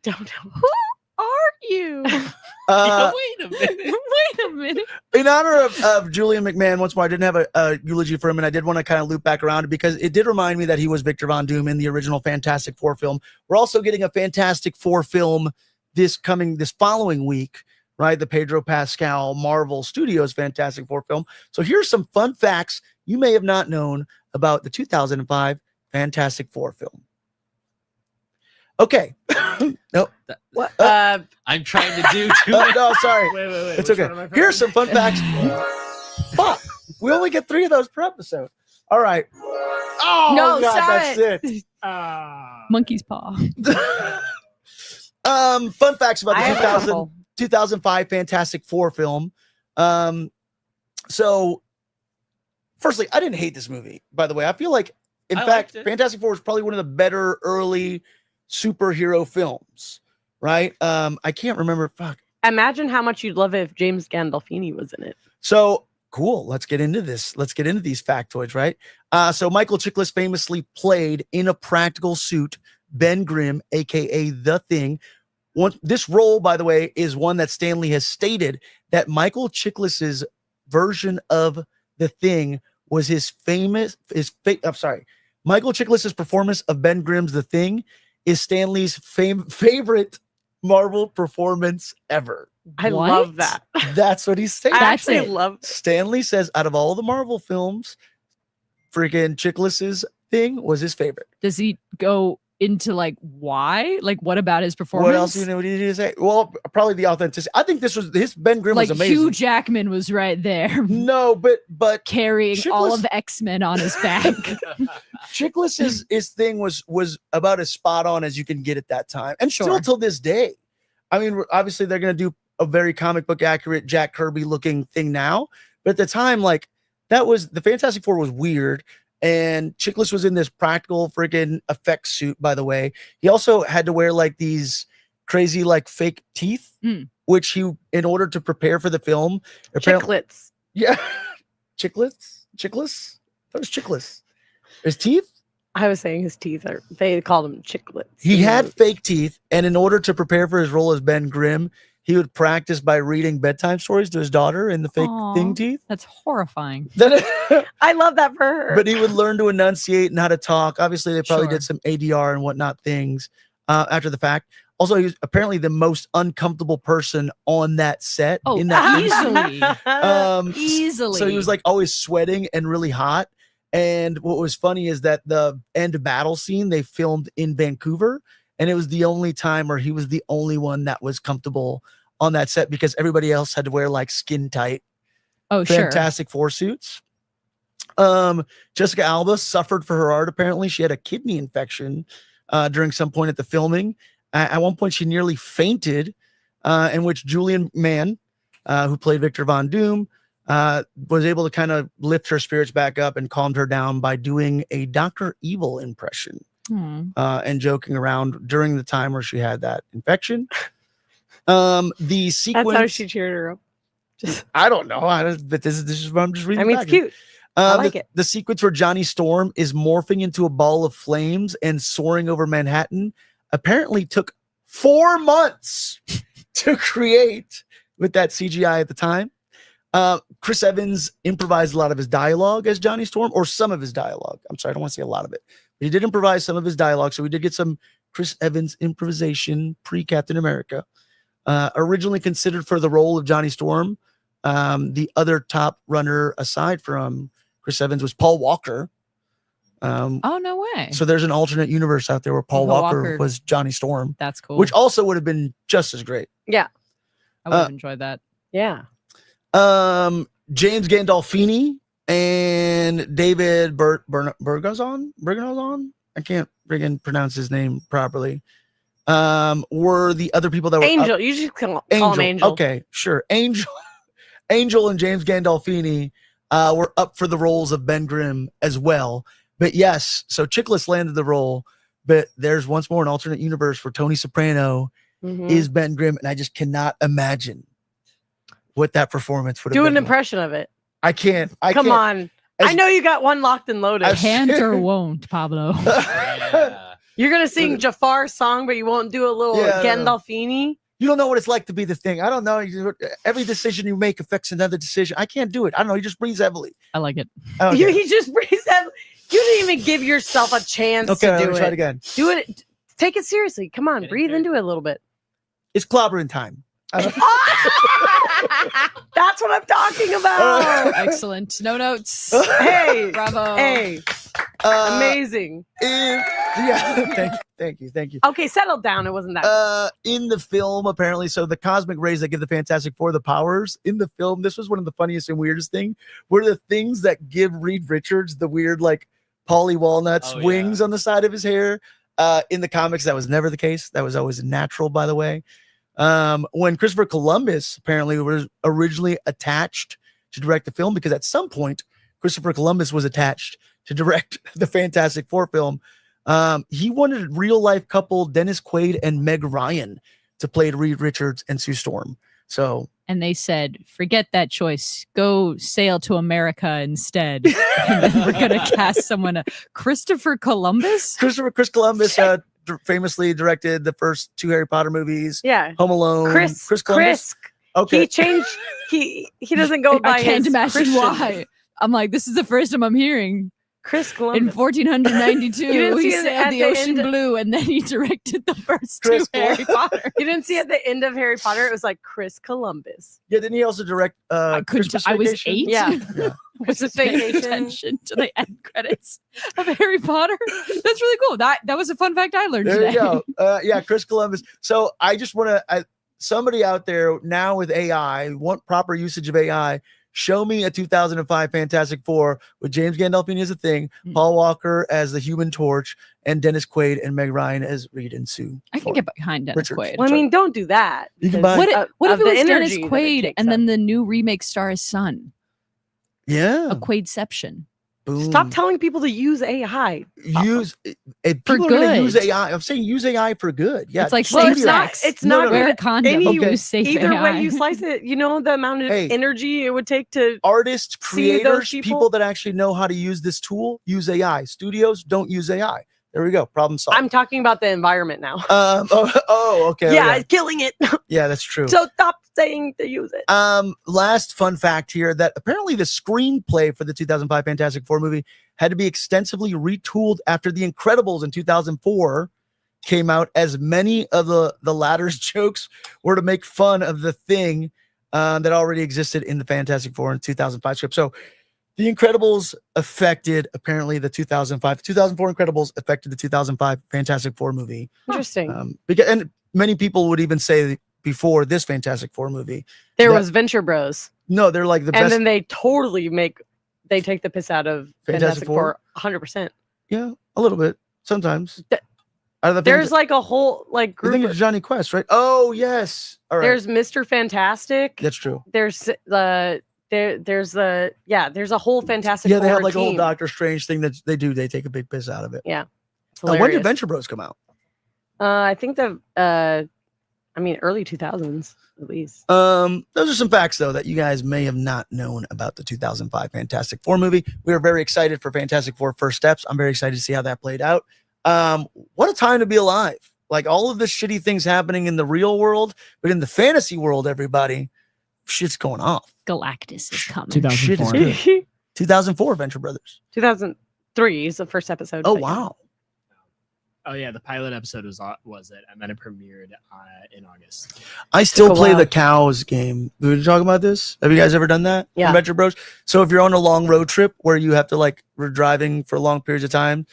don't know. Who are you? Wait a minute. Wait a minute. In honor of Julian McMahon, once more, I didn't have a eulogy for him, and I did want to kind of loop back around because it did remind me that he was Victor Von Doom in the original Fantastic Four film. We're also getting a Fantastic Four film this following week, right? The Pedro Pascal Marvel Studios Fantastic Four film. So here's some fun facts you may have not known about the 2005 Fantastic Four film. Okay. No. What? I'm trying to do too Oh, much. no, sorry. Wait. It's which okay. one am I Here's from? some fun facts. Fuck. We only get 3 of those per episode. All right. Oh, No, God, stop that's it. Monkey's paw. Fun facts about I the have a couple. 2005 Fantastic Four film. So, firstly, I didn't hate this movie, by the way. I feel like, in I fact, liked it. Fantastic Four is probably one of the better early superhero films, right? I can't remember. Fuck. Imagine how much you'd love it if James Gandolfini was in it. So, cool. Let's get into this. Let's get into these factoids, right? So, Michael Chiklis famously played in a practical suit Ben Grimm, a.k.a. The Thing, This role, by the way, is one that Stanley has stated that Michael Chiklis's version of the Thing was Michael Chiklis's performance of Ben Grimm's The Thing is Stanley's favorite Marvel performance ever. I What? love that. That's what he's saying. I That's actually it. love. Stanley says out of all the Marvel films, freaking Chiklis's Thing was his favorite. Does he go into like why? Like what about his performance? What else do you know? What did he say? Well, probably the authenticity. I think this was his Ben Grimm Like was amazing. Hugh Jackman was right there No, but carrying all Chiklis- of the X-Men on his back. Chiklis' his thing was about as spot on as you can get at that time, and still Sure. till this day. I mean, obviously they're gonna do a very comic book accurate Jack Kirby looking thing now, but at the time, like that was the Fantastic Four was weird, and Chiklis was in this practical freaking effects suit. By the way, he also had to wear like these crazy like fake teeth, which he in order to prepare for the film. Apparently, Chiclets. yeah, Chiklis. That was Chiklis. His teeth. I was saying his teeth are. They called him chiclets. He had fake teeth, and in order to prepare for his role as Ben Grimm, he would practice by reading bedtime stories to his daughter in the fake Aw. thing teeth. That's horrifying. Then, I love that for her. but he would learn to enunciate and how to talk. Obviously, they probably Sure. did some ADR and whatnot things after the fact. Also, he was apparently the most uncomfortable person on that set. Oh, in that easily. Easily. So he was like always sweating and really hot. And what was funny is that the end battle scene they filmed in Vancouver, and it was the only time where he was the only one that was comfortable on that set because everybody else had to wear like skin tight oh, sure. Fantastic Four suits. Jessica Alba suffered for her art. Apparently, she had a kidney infection during some point at the filming. At one point, she nearly fainted, in which Julian McMahon, who played Victor Von Doom, was able to kind of lift her spirits back up and calmed her down by doing a Dr. Evil impression and joking around during the time where she had that infection. The sequence. That's how she cheered her up. I don't know. But this is what I'm just reading. I mean, back. it's cute. I like it. The sequence where Johnny Storm is morphing into a ball of flames and soaring over Manhattan apparently took 4 months to create with that CGI at the time. Chris Evans improvised a lot of his dialogue as Johnny Storm, or some of his dialogue. I'm sorry, I don't want to say a lot of it. But he did improvise some of his dialogue, so we did get some Chris Evans improvisation pre-Captain America. Originally considered for the role of Johnny Storm, the other top runner aside from Chris Evans was Paul Walker. Oh, no way. So there's an alternate universe out there where Paul Walker was Johnny Storm, That's cool. which also would have been just as great. Yeah. I would have enjoyed that. Yeah. James Gandolfini and David Bergazon. I can't friggin' pronounce his name properly. Were the other people that were Angel. You just call him Angel. Okay, sure. Angel and James Gandolfini were up for the roles of Ben Grimm as well. But yes, so Chiklis landed the role, but there's once more an alternate universe where Tony Soprano is Ben Grimm, and I just cannot imagine what that performance would have been. Do an like. impression of it. I can't. Come on. I know you got one locked and loaded. Can't or won't, Pablo. You're going to sing Jafar's song, but you won't do a little Gandolfini? You don't know what it's like to be the Thing. I don't know. Every decision you make affects another decision. I can't do it. I don't know. You just breathe heavily. I like it. Okay. You just breathe heavily. You didn't even give yourself a chance Okay, to let do me it. try it again. Do it. Take it seriously. Come on. Breathe into it a little bit. It's clobbering time. That's what I'm talking about. Excellent. No notes. Hey. Bravo. Hey. Amazing. Thank you. Okay, settle down. It wasn't that. In the film, apparently, so the cosmic rays that give the Fantastic Four the powers in the film, this was one of the funniest and weirdest thing, were the things that give Reed Richards the weird, like, Polly Walnuts wings on the side of his hair. In the comics, that was never the case. That was always natural, by the way. When Christopher Columbus apparently was originally attached to direct the film, because at some point Christopher Columbus was attached to direct the Fantastic Four film, he wanted real life couple Dennis Quaid and Meg Ryan to play Reed Richards and Sue Storm. So, and they said, forget that choice. Go sail to America instead. And then we're going to cast someone. Christopher Columbus? Chris Columbus famously directed the first 2 Harry Potter movies. Yeah. Home Alone. Chris Columbus. Chris. Okay. He changed. He doesn't go by. I can't his imagine Christian. why. I'm like, this is the first time I'm hearing. Chris In Columbus. 1492, didn't he see it sailed at the the ocean end- blue, and then he directed the first Chris 2 Harry Potter. You didn't see at the end of Harry Potter. It was like Chris Columbus. Yeah, didn't he also direct I couldn't. Christmas I was Vacation? 8. Yeah. Yeah. Christmas Paying Vacation. attention to the end credits of Harry Potter. That's really cool. That was a fun fact I learned There today. you go. Yeah, Chris Columbus. So I just want to, somebody out there now with AI, want proper usage of AI, show me a 2005 Fantastic Four with James Gandolfini as a thing, Paul Walker as the Human Torch, and Dennis Quaid and Meg Ryan as Reed and Sue. I can get behind Dennis Richard. Quaid. Well, I mean, don't do that. You can because buy- What of if it the was Dennis energy that it Quaid takes and up. then the new remake star his son? Yeah. A Quaidception. Boom. Stop telling people to use AI. Use it. For People are going to use good. AI. I'm saying use AI for good. Yeah. It's like Well, safe it's not. sex. It's No, not no, no. Wear a good. condom. Any Okay. Use safe Either AI. way you slice it, you know the amount of Hey. energy it would take to. Artists, See those creators, people? people that actually know how to use this tool, use AI. Studios don't use AI. There we go. Problem solved. I'm talking about the environment now. Okay. Yeah, okay. it's killing it. Yeah, that's true. So stop saying to use it. Last fun fact here that apparently the screenplay for the 2005 Fantastic Four movie had to be extensively retooled after The Incredibles in 2004 came out, as many of the latter's jokes were to make fun of the thing that already existed in the Fantastic Four in 2005 script. So The Incredibles affected apparently the 2004 Incredibles affected the 2005 Fantastic Four movie. Interesting. Because, and many people would even say before this Fantastic Four movie, There that- was Venture Bros. no, they're like the And best. then they totally they take the piss out of Fantastic Fantastic Four? Four 100%. Yeah, a little bit sometimes. Th- Out of the There's like a whole like you group. think it's Johnny Quest, right? Oh yes. All right. There's Mr. Fantastic. That's true. There's there's a whole Fantastic Yeah, they have Four like a whole team. Doctor Strange thing that they do. They take a big piss out of it. Yeah. It's When did hilarious. Venture Bros come out? I think early 2000s at least. Those are some facts though that you guys may have not known about the 2005 Fantastic Four movie. We are very excited for Fantastic Four First Steps. I'm very excited to see how that played out. What a time to be alive. Like all of the shitty things happening in the real world, but in the fantasy world, everybody, shit's going off. Galactus is coming. Shit is 2004. good. 2004 Venture Brothers. 2003 is the first episode. Oh but yeah. wow. Oh yeah, the pilot episode was it, and then it premiered in August. I still Took a play while. the cows game. We were talking about this. Have you guys ever done that? Yeah. On Venture Bros. So if you're on a long road trip where you have to we're driving for long periods of time,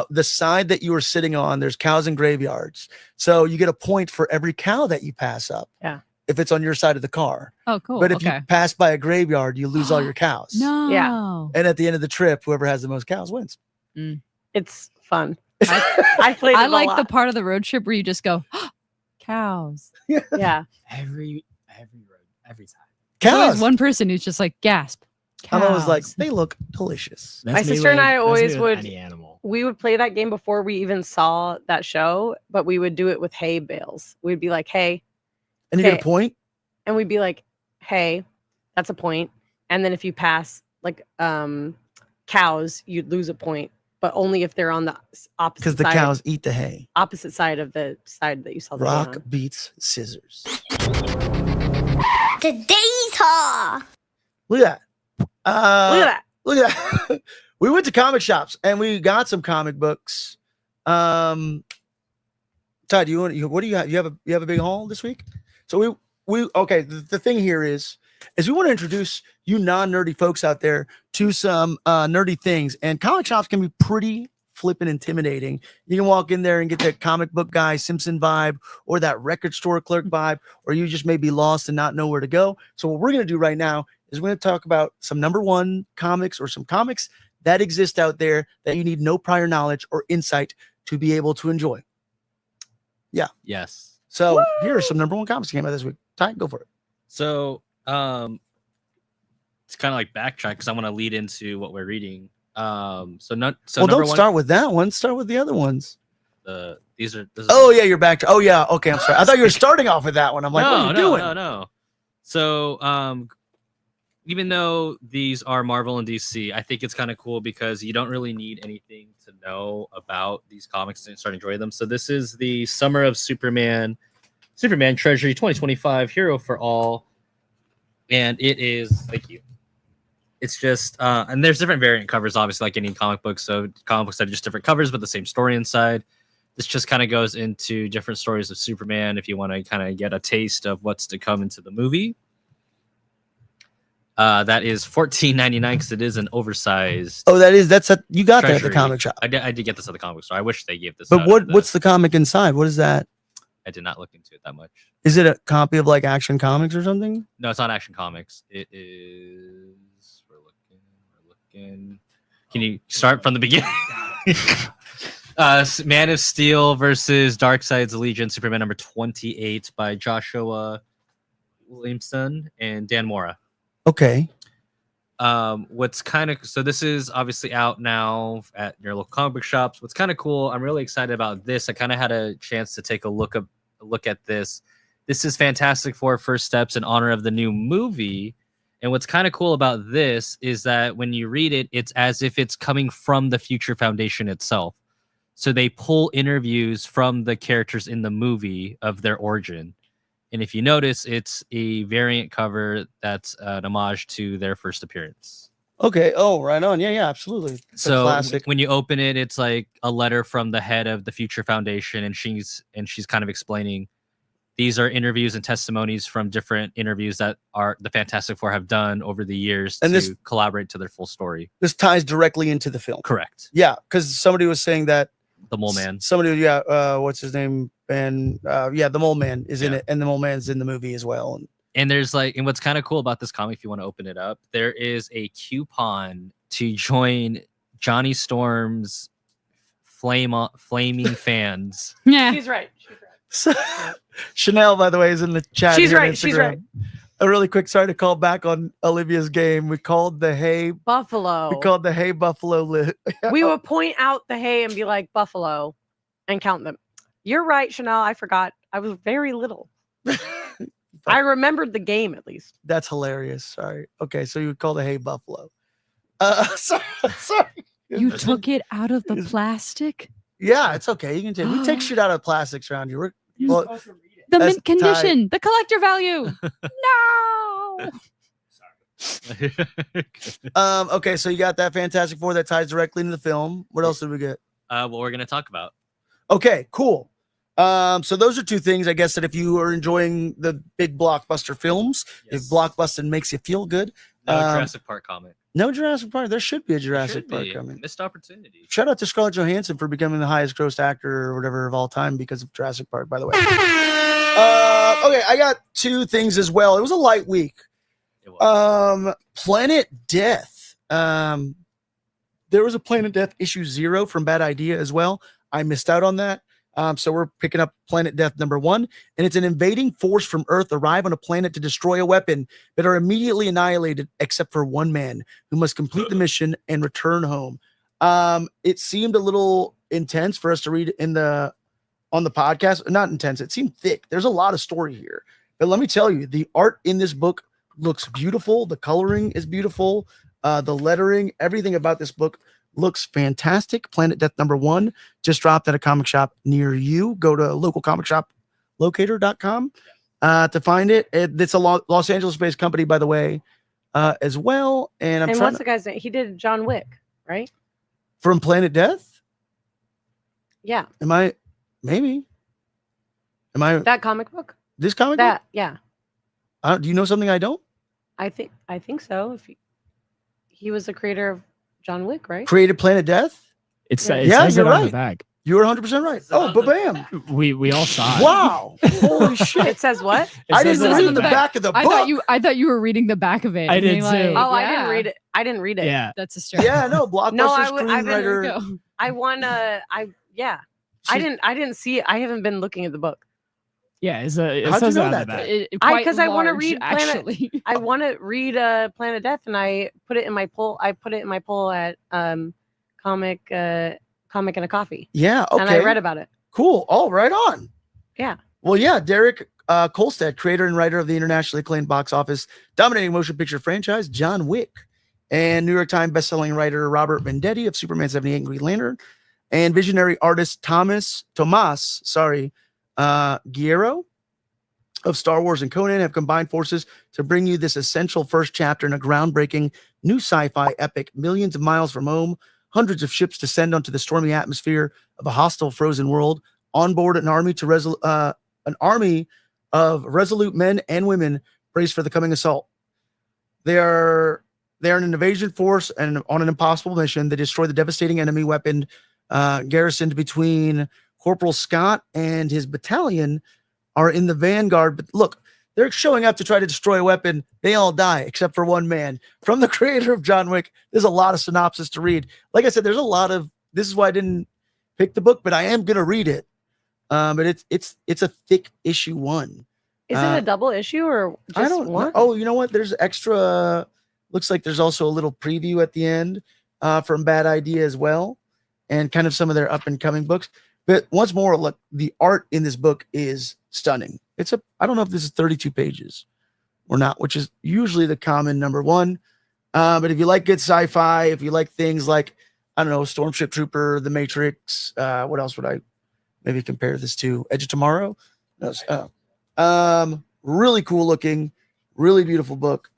the side that you are sitting on, there's cows and graveyards. So you get a point for every cow that you pass up. Yeah. If it's on your side of the car. Oh, cool. But if okay. you pass by a graveyard, you lose all your cows. No. And at the end of the trip, whoever has the most cows wins. It's fun. I played it I a like the lot. part of the road trip where you just go, cows. Yeah. Every road, every time. There's Cows. always one person who's just like, gasp. I'm always like, cows." they look delicious. That's My me sister and I that's me always with would- any animal. We would play that game before we even saw that show, but we would do it with hay bales. We'd be like, hey, And you get Okay. a point? and we'd be like, hey, that's a point. And then if you pass cows, you'd lose a point, but only if they're on the opposite Because the side, cows eat the hay. opposite side of the side that you saw the hay Rock on. beats scissors. Today's haul. Look at that. Look at that. Look at that. We went to comic shops and we got some comic books. Todd, what do you have? You have a big haul this week? So we okay. The thing here is we want to introduce you non-nerdy folks out there to some nerdy things, and comic shops can be pretty flippin' intimidating. You can walk in there and get that comic book guy Simpson vibe, or that record store clerk vibe, or you just may be lost and not know where to go. So what we're gonna do right now is we're gonna talk about some number one comics or some comics that exist out there that you need no prior knowledge or insight to be able to enjoy. Yes. So here are some number one comics that came out this week. Ty, go for it. So it's kind of like backtrack because I want to lead into what we're reading. So Well, number don't one, start with that one. Start with the other ones. this is Oh yeah, you're back to. Oh yeah, okay. I'm sorry. I thought you were starting off with that one. I'm like, what are you doing? No. So even though these are Marvel and DC, I think it's kind of cool because you don't really need anything to know about these comics to start enjoying them. So this is the Summer of Superman Treasury 2025 Hero for All. And it is, thank you. It's just, and there's different variant covers, obviously, like any comic book. So comic books have just different covers, but the same story inside. This just kind of goes into different stories of Superman if you want to kind of get a taste of what's to come into the movie. That is $14.99 because it is an oversized. Oh, you got that at the Treasury. comic shop. I did get this at the comic store. I wish they gave this. But out what's the comic inside? What is that? I did not look into it that much. Is it a copy of like Action Comics or something? No, it's not Action Comics. It is. We're looking. Can you start from the beginning? Man of Steel versus Darkseid's Legion, Superman number 28 by Joshua Williamson and Dan Mora. Okay. What's kind of so this is obviously out now at your local comic book shops. What's kind of cool, I'm really excited about this. I kind of had a chance to take a look at this. This is Fantastic Four First Steps in honor of the new movie. And what's kind of cool about this is that when you read it, it's as if it's coming from the Future Foundation itself. So they pull interviews from the characters in the movie of their origin. And if you notice, it's a variant cover that's an homage to their first appearance. Okay. Oh, right on. Yeah, absolutely. It's a So classic. when you open it, it's like a letter from the head of the Future Foundation, and she's kind of explaining these are interviews and testimonies from different interviews that are the Fantastic Four have done over the years And to collaborate to their full story. This ties directly into the film. Correct. Yeah, because somebody was saying that The Mole Man. Somebody, what's his name? And the Mole Man is in it, and the Mole Man's in the movie as well. And there's and what's kind of cool about this comic, if you want to open it up, there is a coupon to join Johnny Storm's flaming fans. Yeah. She's right. So, Chanel, by the way, is in the chat. She's here on right. She's Instagram. right. A really quick, sorry to call back on Olivia's game. We called the hay Buffalo. We called the hay buffalo. We would point out the hay and be like buffalo and count them. You're right, Chanel. I forgot. I was very little. I remembered the game at least. That's hilarious. Sorry. Okay, so you would call the hay buffalo. Sorry. You took it out of the plastic? Yeah, it's okay. You can take. We take shit out of plastics around here. The That's mint condition, the collector value. No. Okay, so you got that Fantastic Four that ties directly into the film. What else did we get? What we're gonna talk about. Okay, cool. So those are two things, I guess, that if you are enjoying the big blockbuster films, if Blockbustin makes you feel good. No Jurassic Park comic. No Jurassic Park. There should be a Jurassic Park coming. Missed opportunity. Shout out to Scarlett Johansson for becoming the highest grossed actor or whatever of all time because of Jurassic Park, by the way. Okay, I got two things as well. It was a light week. It was. Planet Death. There was a Planet Death issue 0 from Bad Idea as well. I missed out on that. So we're picking up Planet Death number 1, and it's an invading force from Earth arrive on a planet to destroy a weapon, but are immediately annihilated except for one man who must complete the mission and return home. It seemed a little intense for us to read on the podcast. Not intense. It seemed thick. There's a lot of story here, but let me tell you, the art in this book looks beautiful. The coloring is beautiful. The lettering, everything about this book looks fantastic. Planet Death number 1 just dropped at a comic shop near you. Go to localcomicshoplocator.com to find it. It's a Los Angeles-based company, by the way, as well. And what's the guy's name? He did John Wick, right? From Planet Death? Yeah. Maybe? That comic book? This comic book? Yeah. Do you know something I don't? I think so. If he was the creator of John Wick, right? Created Planet Death? It says you're it on right. the bag. You were 100% right. Oh, bam! We all saw it. Wow! Holy shit! It says what? I didn't says read on the the back of the book. I thought you were reading the back of it. I and did being too. Oh, I yeah. didn't read it. I didn't read it. Yeah. That's a stretch. Yeah, no, Blockbuster No, I screenwriter. I want to. I didn't see it. I haven't been looking at the book. Yeah, it How'd you says know it on that, the though? back. Because I want to large, read actually. I want to read Planet Death, and I put it in my poll. I put it in my poll at comic and a coffee. Yeah, okay. And I read about it. Cool. Oh, right on. Yeah. Well, yeah, Derek Kolstad, creator and writer of the internationally acclaimed box office dominating motion picture franchise John Wick, and New York Times bestselling writer Robert Venditti of Superman 78 and Green Lantern, and visionary artist Tomas Guerrero of Star Wars and Conan have combined forces to bring you this essential first chapter in a groundbreaking new sci-fi epic. Millions of miles from home, hundreds of ships descend onto the stormy atmosphere of a hostile frozen world. On board an army of resolute men and women braced for the coming assault. They are an invasion force and on an impossible mission. They destroy the devastating enemy weapon garrisoned between Corporal Scott and his battalion are in the vanguard. But look, they're showing up to try to destroy a weapon. They all die except for one man. From the creator of John Wick, there's a lot of synopsis to read. Like I said, there's a lot of, this is why I didn't pick the book, but I am going to read it. But it's a thick issue 1. Is it a double issue or just I don't one? know. Oh, you know what? There's extra, looks like there's also a little preview at the end from Bad Idea as well, and kind of some of their up and coming books. But once more, look, the art in this book is stunning. I don't know if this is 32 pages or not, which is usually the common number 1. But if you like good sci-fi, if you like things like, I don't know, Stormship Trooper, The Matrix, what else would I maybe compare this to? Edge of Tomorrow? Really cool looking, really beautiful book.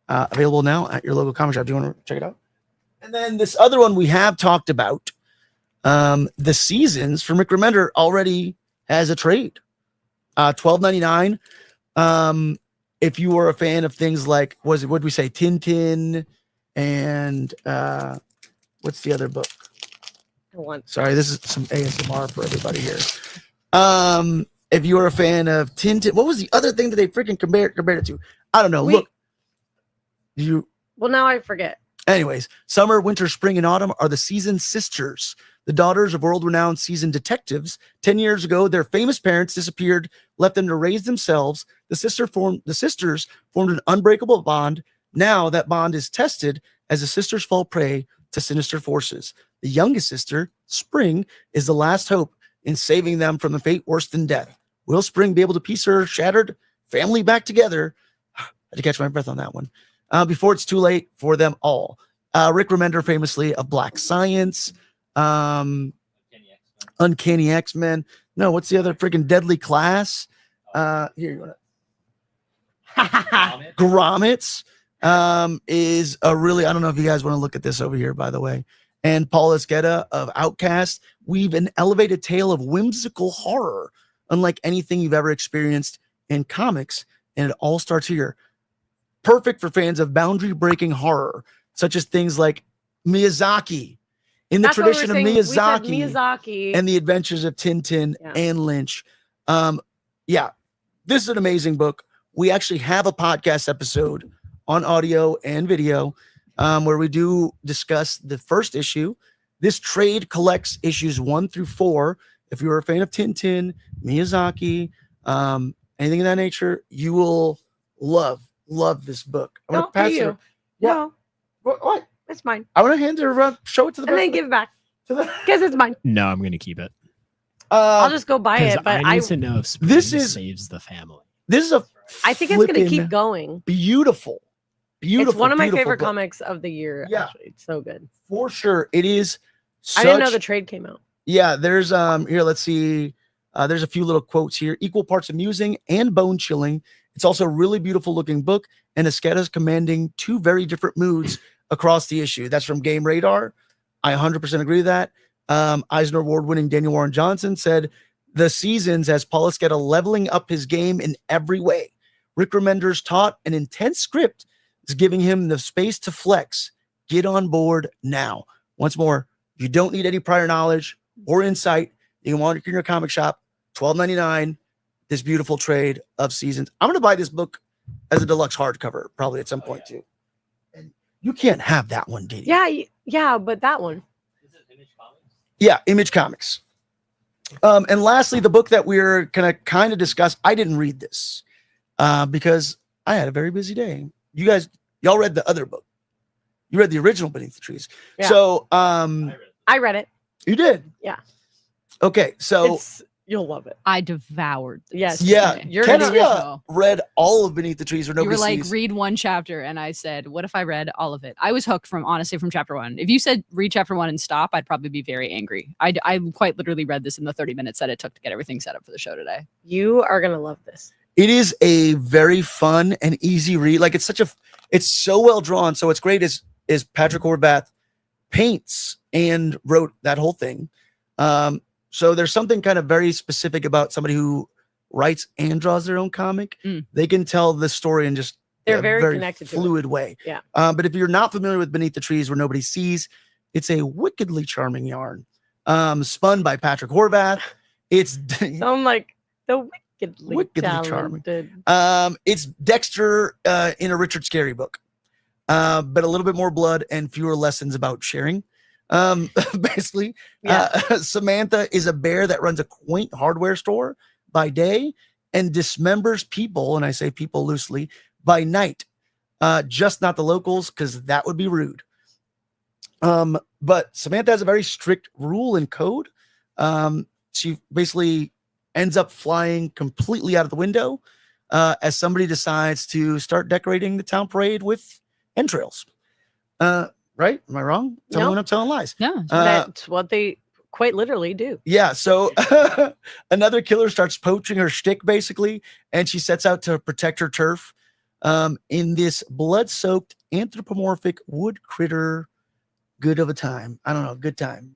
Available now at your local comic shop. Do you want to check it out? And then this other one we have talked about, The Seasons from Rick Remender, already has a trade. $12.99. If you were a fan of things like, what did we say, Tintin, and what's the other book? Sorry, this is some ASMR for everybody here. If you were a fan of Tintin, what was the other thing that they freaking compared it to? I don't know. Look, Well, now I forget. Anyways, summer, winter, spring, and autumn are the Season sisters, the daughters of world-renowned seasoned detectives. 10 years ago, their famous parents disappeared, left them to raise themselves. The sisters formed an unbreakable bond. Now that bond is tested as the sisters fall prey to sinister forces. The youngest sister, Spring, is the last hope in saving them from a fate worse than death. Will Spring be able to piece her shattered family back together? I had to catch my breath on that one. Before it's too late for them all. Rick Remender, famously of Black Science, Uncanny X-Men. No, what's the other freaking Deadly Class? Here you go. Grommets is a really, I don't know if you guys want to look at this over here, by the way. And Paul Esqueda of Outcast weave an elevated tale of whimsical horror, unlike anything you've ever experienced in comics. And it all starts here. Perfect for fans of boundary-breaking horror, such as things like Miyazaki. In the tradition of Miyazaki and the adventures of Tintin and Lynch. This is an amazing book. We actually have a podcast episode on audio and video where we do discuss the first issue. This trade collects issues 1 through 4. If you're a fan of Tintin, Miyazaki, anything of that nature, you will love this book. I'm gonna pass it. No. What? It's mine. I want to hand her, show it to the and then give it back because it's mine. No, I'm going to keep it. I'll just go buy it. But I need to know if Spring saves the family. This is I think it's going to keep going. Beautiful. It's one of my favorite comics of the year. Yeah. Actually. It's so good. For sure. It is. I didn't know the trade came out. Yeah, there's here, let's see. There's a few little quotes here. Equal parts amusing and bone chilling. It's also a really beautiful looking book, and Esqueda's commanding 2 very different moods across the issue. That's from Game Radar. I 100% agree with that. Eisner Award-winning Daniel Warren Johnson said, The Seasons has Paul Esqueda leveling up his game in every way. Rick Remender's taut and intense script is giving him the space to flex. Get on board now. Once more, you don't need any prior knowledge or insight. You can want it in your comic shop. $12.99. This beautiful trade of Seasons. I'm going to buy this book as a deluxe hardcover, probably at some point too. And you can't have that one, did you? Yeah, but that one. Is it Image Comics? Yeah, Image Comics. And lastly, the book that we're going to kind of discuss, I didn't read this because I had a very busy day. Y'all read the other book. You read the original Beneath the Trees. Yeah. So I read it. You did? Yeah. Okay, so You'll love it. I devoured this. Yes. Yeah, You're Ken's gonna read all of Beneath the Trees Where You Nobody were like, Sees. read one chapter, and I said, what if I read all of it? I was hooked honestly from chapter 1. If you said read chapter 1 and stop, I'd probably be very angry. I quite literally read this in the 30 minutes that it took to get everything set up for the show today. You are gonna love this. It is a very fun and easy read. Like it's so well drawn. So what's great is Patrick Horvath paints and wrote that whole thing. So there's something kind of very specific about somebody who writes and draws their own comic. They can tell the story in just They're a very very connected to it. fluid way. Yeah. But if you're not familiar with Beneath the Trees Where Nobody Sees, it's a wickedly charming yarn. Spun by Patrick Horvath. It's Sound like the wickedly charming. talented. It's Dexter in a Richard Scarry book, but a little bit more blood and fewer lessons about sharing. Basically, Samantha is a bear that runs a quaint hardware store by day and dismembers people, and I say people loosely, by night. Just not the locals, because that would be rude. But Samantha has a very strict rule and code. She basically ends up flying completely out of the window as somebody decides to start decorating the town parade with entrails. Right? Am I wrong? Tell me when I'm telling lies. No. That's what they quite literally do. Yeah. So another killer starts poaching her shtick, basically, and she sets out to protect her turf in this blood-soaked anthropomorphic wood critter. Good of a time. I don't know. Good time.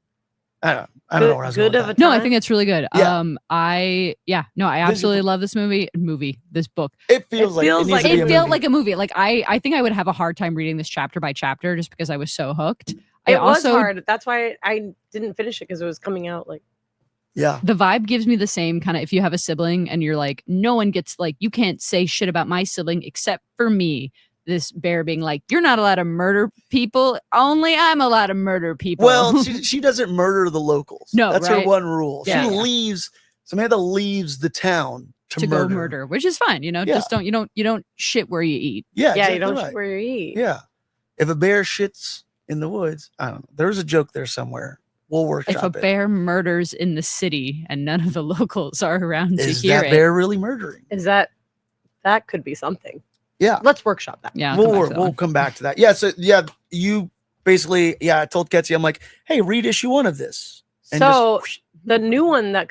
I don't know where I was going with that. No, I think it's really good. Yeah. I absolutely love this this book. It feels like it felt like a movie. Like I think I would have a hard time reading this chapter by chapter just because I was so hooked. It was hard. That's why I didn't finish it, because it was coming out like. Yeah. The vibe gives me the same kind of, if you have a sibling and you're like, no one gets like, you can't say shit about my sibling except for me. This bear being like, you're not allowed to murder people. Only I'm allowed to murder people. Well, she doesn't murder the locals. No, that's right? her one rule. Yeah. She leaves. Samantha leaves the town to go murder, which is fine. You know, just don't you don't shit where you eat. Yeah, yeah, exactly you don't right. shit where you eat. Yeah, if a bear shits in the woods, I don't know. There's a joke there somewhere. We'll workshop If a it. bear murders in the city and none of the locals are around Is to hear that it, bear really murdering? Is that could be something? Yeah, let's workshop that. Yeah, we'll come back to that. Yeah, so yeah, you basically I told Ketsy, I'm like, hey, read issue 1 of this. And so the new one that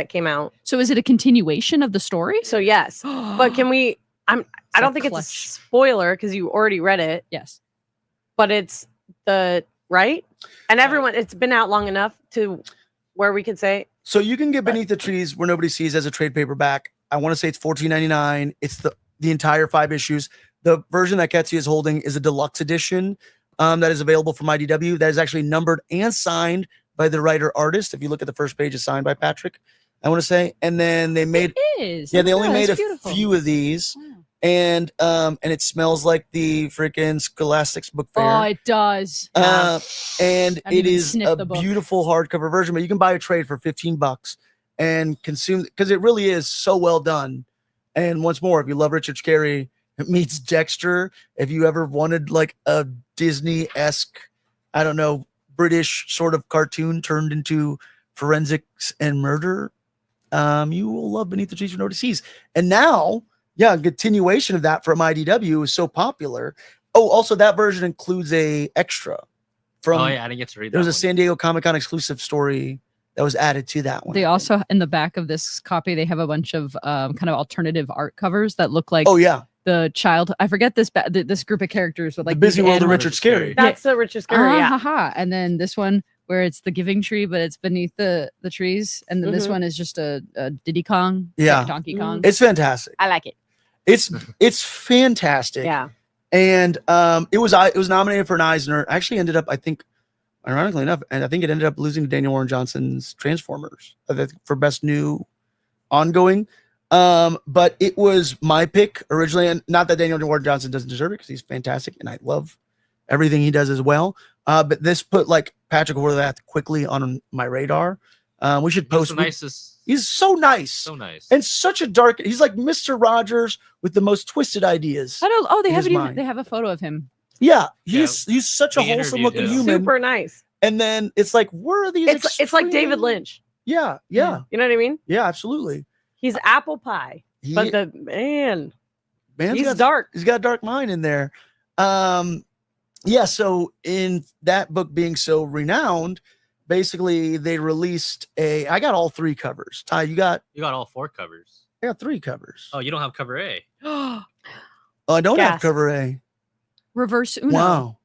came out. So is it a continuation of the story? So yes, but can we? I don't think it's a spoiler because you already read it. Yes, but it's right, and everyone. It's been out long enough to where we could say. So you can get Beneath the Trees Where Nobody Sees as a trade paperback. I want to say it's $14.99. It's the entire 5 issues. The version that Ketsy is holding is a deluxe edition that is available from IDW. That is actually numbered and signed by the writer artist. If you look at the first page, it's signed by Patrick, I want to say. And then they made they only made a few of these. Wow. And it smells like the freaking Scholastics book fair. Oh, it does. And it is a book. beautiful hardcover version, but you can buy a trade for $15 and consume, because it really is so well done. And once more, if you love Richard Scarry, it meets Dexter. If you ever wanted like a Disney-esque, I don't know, British sort of cartoon turned into forensics and murder, you will love Beneath the Trees Where Nobody Sees. And now, a continuation of that from IDW is so popular. Oh, also that version includes a extra from. Oh yeah, I didn't get to read that. There was a one. San Diego Comic-Con exclusive story that was added to that one. They also, in the back of this copy, they have a bunch of kind of alternative art covers that look like the child. I forget this group of characters with like the Busy these World of animals. Richard Scarry. That's the Richard Scarry. Yeah. Ha. And then this one where it's the Giving Tree, but it's beneath the trees. And then this one is just a Diddy Kong. Yeah. Donkey Kong. It's fantastic. I like it. It's fantastic. Yeah. And it was nominated for an Eisner. Actually ended up, I think, ironically enough, and I think it ended up losing to Daniel Warren Johnson's Transformers for best new ongoing. But it was my pick originally, and not that Daniel Warren Johnson doesn't deserve it because he's fantastic and I love everything he does as well. But this put like Patrick Horvath quickly on my radar. We should post. He's so nice. So nice. And such a dark. He's like Mr. Rogers with the most twisted ideas. I don't. Oh, they have a photo of him. Yeah, he's such a wholesome looking human. Super nice. And then it's like, where are these? It's like David Lynch. Yeah. You know what I mean? Yeah, absolutely. He's apple pie, but He- the man, Man's he's got, dark. He's got a dark mind in there. Yeah, so in that book being so renowned, basically they released I got all 3 covers. Ty, you got all 4 covers. I got 3 covers. Oh, you don't have cover A. Oh, I don't have Gasp. cover A. Reverse Uno. Wow.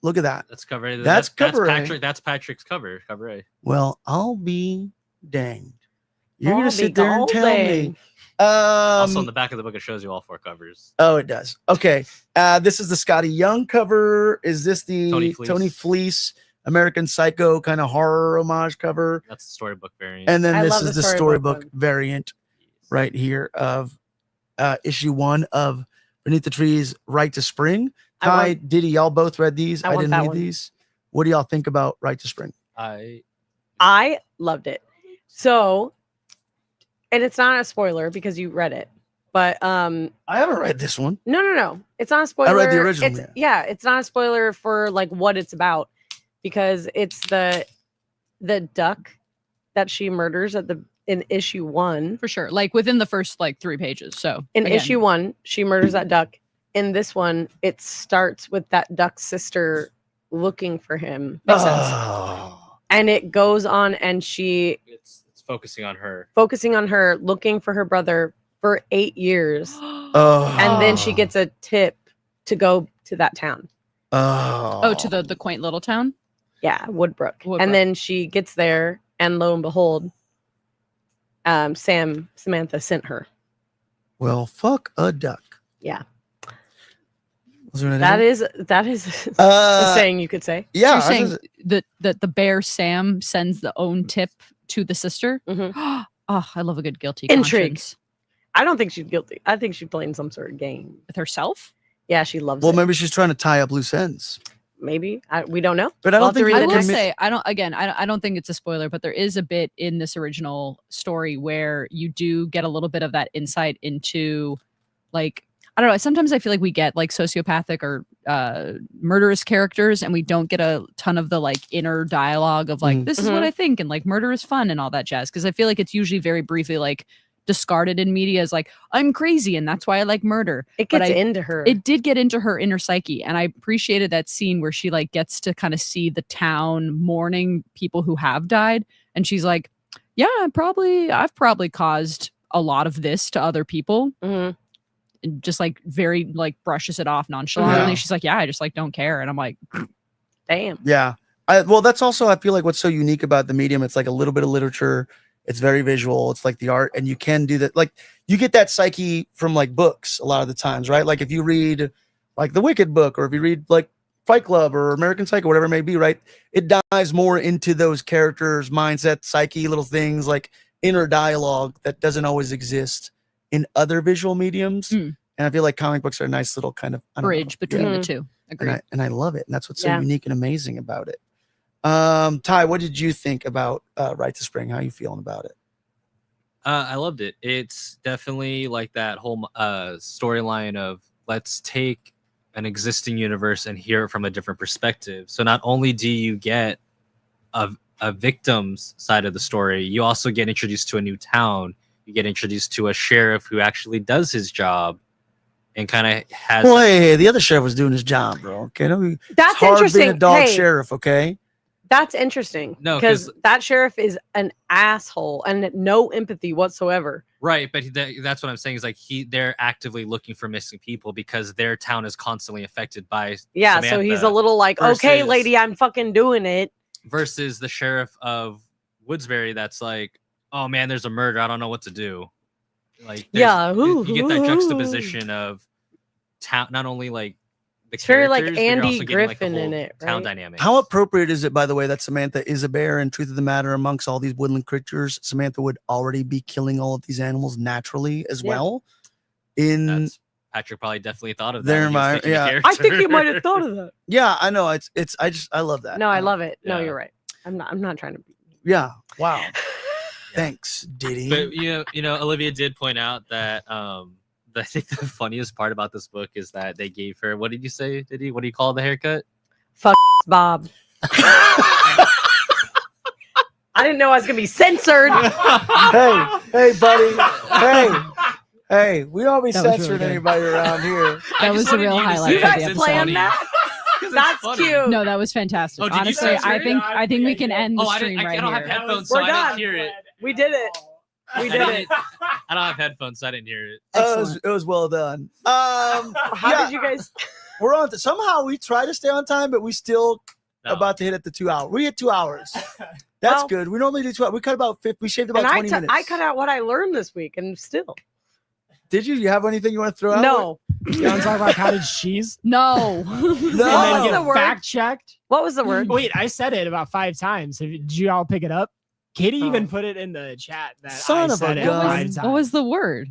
Look at that. That's cover A. That's cover A. Patrick. That's Patrick's cover. Cover A. Well, I'll be danged. You're I'll gonna be sit there and tell me. golden. Also, on the back of the book, it shows you all 4 covers. Oh, it does. Okay. This is the Scotty Young cover. Is this the Tony Fleece American Psycho kind of horror homage cover? That's the storybook variant. And then I this love is the the storybook storybook variant right here of issue 1 of Beneath the Trees, Right to Spring. I Ty, want- Diddy, y'all both read these. I I want didn't that read one. these. What do y'all think about Right to Spring? I loved it. So, and it's not a spoiler because you read it, but I haven't read this one. no, it's not a spoiler. I read the original, It's, yeah, it's not a spoiler for like what it's about because it's the duck that she murders in issue 1. For sure. Like within the first like 3 pages. So In again, issue 1, she murders that duck. In this one, it starts with that duck's sister looking for him. Makes sense. Oh. And it goes on and she It's focusing on her. looking for her brother for 8 years. Oh. And then she gets a tip to go to that town. Oh, to the quaint little town. Yeah, Woodbrook. Woodbrook. And then she gets there and lo and behold, Samantha sent her. Well, fuck a duck. Yeah. Was there an That edit? is a saying you could say. Yeah. You're I saying was- that the bear Sam sends the own tip to the sister. Mhm. Oh, I love a good guilty Intrigue. conscience. I don't think she's guilty. I think she's playing some sort of game. With herself. Yeah, she loves well, it. maybe she's trying to tie up loose ends. Maybe. We don't know. But I We'll don't have to think read you the I will can next- say I don't think it's a spoiler, but there is a bit in this original story where you do get a little bit of that insight into like I don't know. Sometimes I feel like we get like sociopathic or murderous characters, and we don't get a ton of the like inner dialogue of like this is what I think and like murder is fun and all that jazz. Because I feel like it's usually very briefly like discarded in media as like I'm crazy and that's why I like murder. It But gets into her. It did get into her inner psyche, and I appreciated that scene where she like gets to kind of see the town mourning people who have died, and she's like, "Yeah, I've probably caused a lot of this to other people," Mhm. and just like very like brushes it off nonchalantly. Yeah. She's like, "Yeah, I just like don't care," and I'm like, Damn. Yeah. Well, that's also, I feel like what's so unique about the medium. It's like a little bit of literature. It's very visual. It's like the art, and you can do that. Like you get that psyche from like books a lot of the times, right? Like if you read like the Wicked book, or if you read like Fight Club or American Psycho, whatever it may be, right? It dives more into those characters' mindset, psyche, little things like inner dialogue that doesn't always exist in other visual mediums. Mm. And I feel like comic books are a nice little kind of I don't know. bridge between Yeah. the two. Agreed. And I love it. And that's what's so Yeah. unique and amazing about it. Ty, what did you think about Right to Spring? How are you feeling about it? I loved it. It's definitely like that whole storyline of let's take an existing universe and hear it from a different perspective. So not only do you get a victim's side of the story, you also get introduced to a new town. You get introduced to a sheriff who actually does his job and kind of has. Well, hey, the other sheriff was doing his job, bro. Okay, That's it's hard interesting. being a dog Hey, sheriff. Okay, that's interesting. No, because 'cause- that sheriff is an asshole and no empathy whatsoever. Right, but that's what I'm saying is like they're actively looking for missing people because their town is constantly affected by Yeah, so he's a Samantha little like, okay, versus- lady, I'm fucking doing it. versus the sheriff of Woodsbury that's like, oh man, there's a murder, I don't know what to do. Like Yeah, you get that ooh. juxtaposition of town, not only like the It's very like characters, but you're Andy also getting, like, the Griffin in whole it, town right? dynamic. how appropriate is it, by the way, that Samantha is a bear? And truth of the matter, amongst all these woodland creatures, Samantha would already be killing all of these animals naturally as Yeah. well. In That's Patrick probably definitely thought of that. Their when he was environment, picking the yeah. I think you character. might have thought of that. yeah, I know I love that. No, I love it. No, Yeah. you're right. I'm not trying to be. Yeah, wow. Thanks, Diddy. But you know, Olivia did point out that I think the funniest part about this book is that they gave her, what did you say, Diddy? What do you call the haircut? Bob. I didn't know I was gonna be censored. Hey, buddy. Hey, we don't be That was really censoring good. anybody around here. That was the real highlight You of the guys episode. planned that? That's cute. No, that was fantastic. Oh, did you Honestly, censor I it? think we can end the Oh, I stream right don't have here. headphones, so We're I didn't done. hear it. We did it. We did it. I don't have headphones, so I didn't hear it. It was well done. How Yeah, did you guys? we're on. Somehow we try to stay on time, but we still No. about to hit at the 2 hour. We hit 2 hours. That's Well- good. We normally do 2 hours. We cut about 50. We shaved about And 20 minutes. I cut out what I learned this week, and still Did you? You have anything you want to throw out? no. You want to talk about cottage cheese? No. No. And What then was the get word? fact checked? What was the word? Wait, I said it about 5 times. Did you all pick it up? Katie Oh. even put it in the chat that Son I of a said it gun. 5 times. What was the word?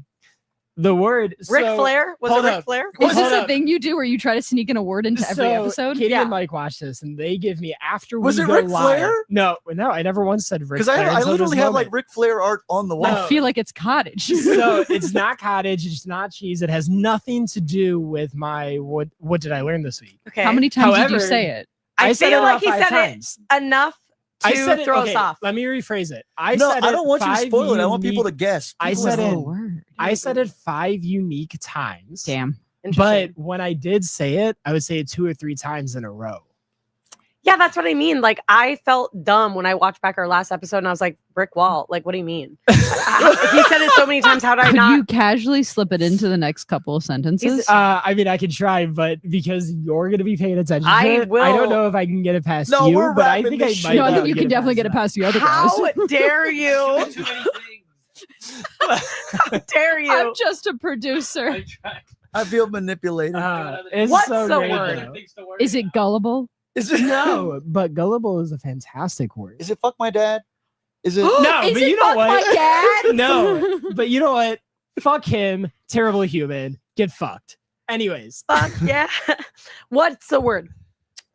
the word? Ric so- Flair? Was it hold Ric up. Flair? Is Hold this a up. thing you do where you try to sneak in a word into every So, episode? Katie Yeah. and Mike watch this, and they give me after Was we it go Ric live. Flair? No, I never once said Ric Because Flair. I until this literally have like moment. Ric Flair art on the wall. No. I feel like it's cottage. So it's not cottage. It's not cheese. It has nothing to do with my what. What did I learn this week? Okay. How many times did However, you say it? I said feel it like about he 5 said times. it enough to I said it, throw okay, us off. Let me rephrase it. I No, said I it don't want you to 5 spoil it. I want people to unique- guess. I People said know. it. Oh, word. I said it 5 unique times. Damn. But Interesting. when I did say it, I would say it 2 or 3 times in a row. Yeah, that's what I mean. Like, I felt dumb when I watched back our last episode, and I was like, "Brick wall." Like, what do you mean? He said it so many times. How did I Could not? you casually slip it into the next couple of sentences? I mean, I could try, but because you're going to be paying attention to I it, I will. don't know if I can get it past No, you, we're but I wrapping think I this might. shit no, I up. think you can definitely get it past the other guys. How dare you? Too many things. How dare you? I'm just a producer. I tried. I feel manipulated. It's What's so the great, word? though. Things to worry Is it about. gullible? Is it No, but gullible is a fantastic word. Is it fuck my dad? Is it? No, Is but it you know fuck what? my dad? No, but you know what? Fuck him. Terrible human. Get fucked. Anyways. Fuck yeah. What's the word?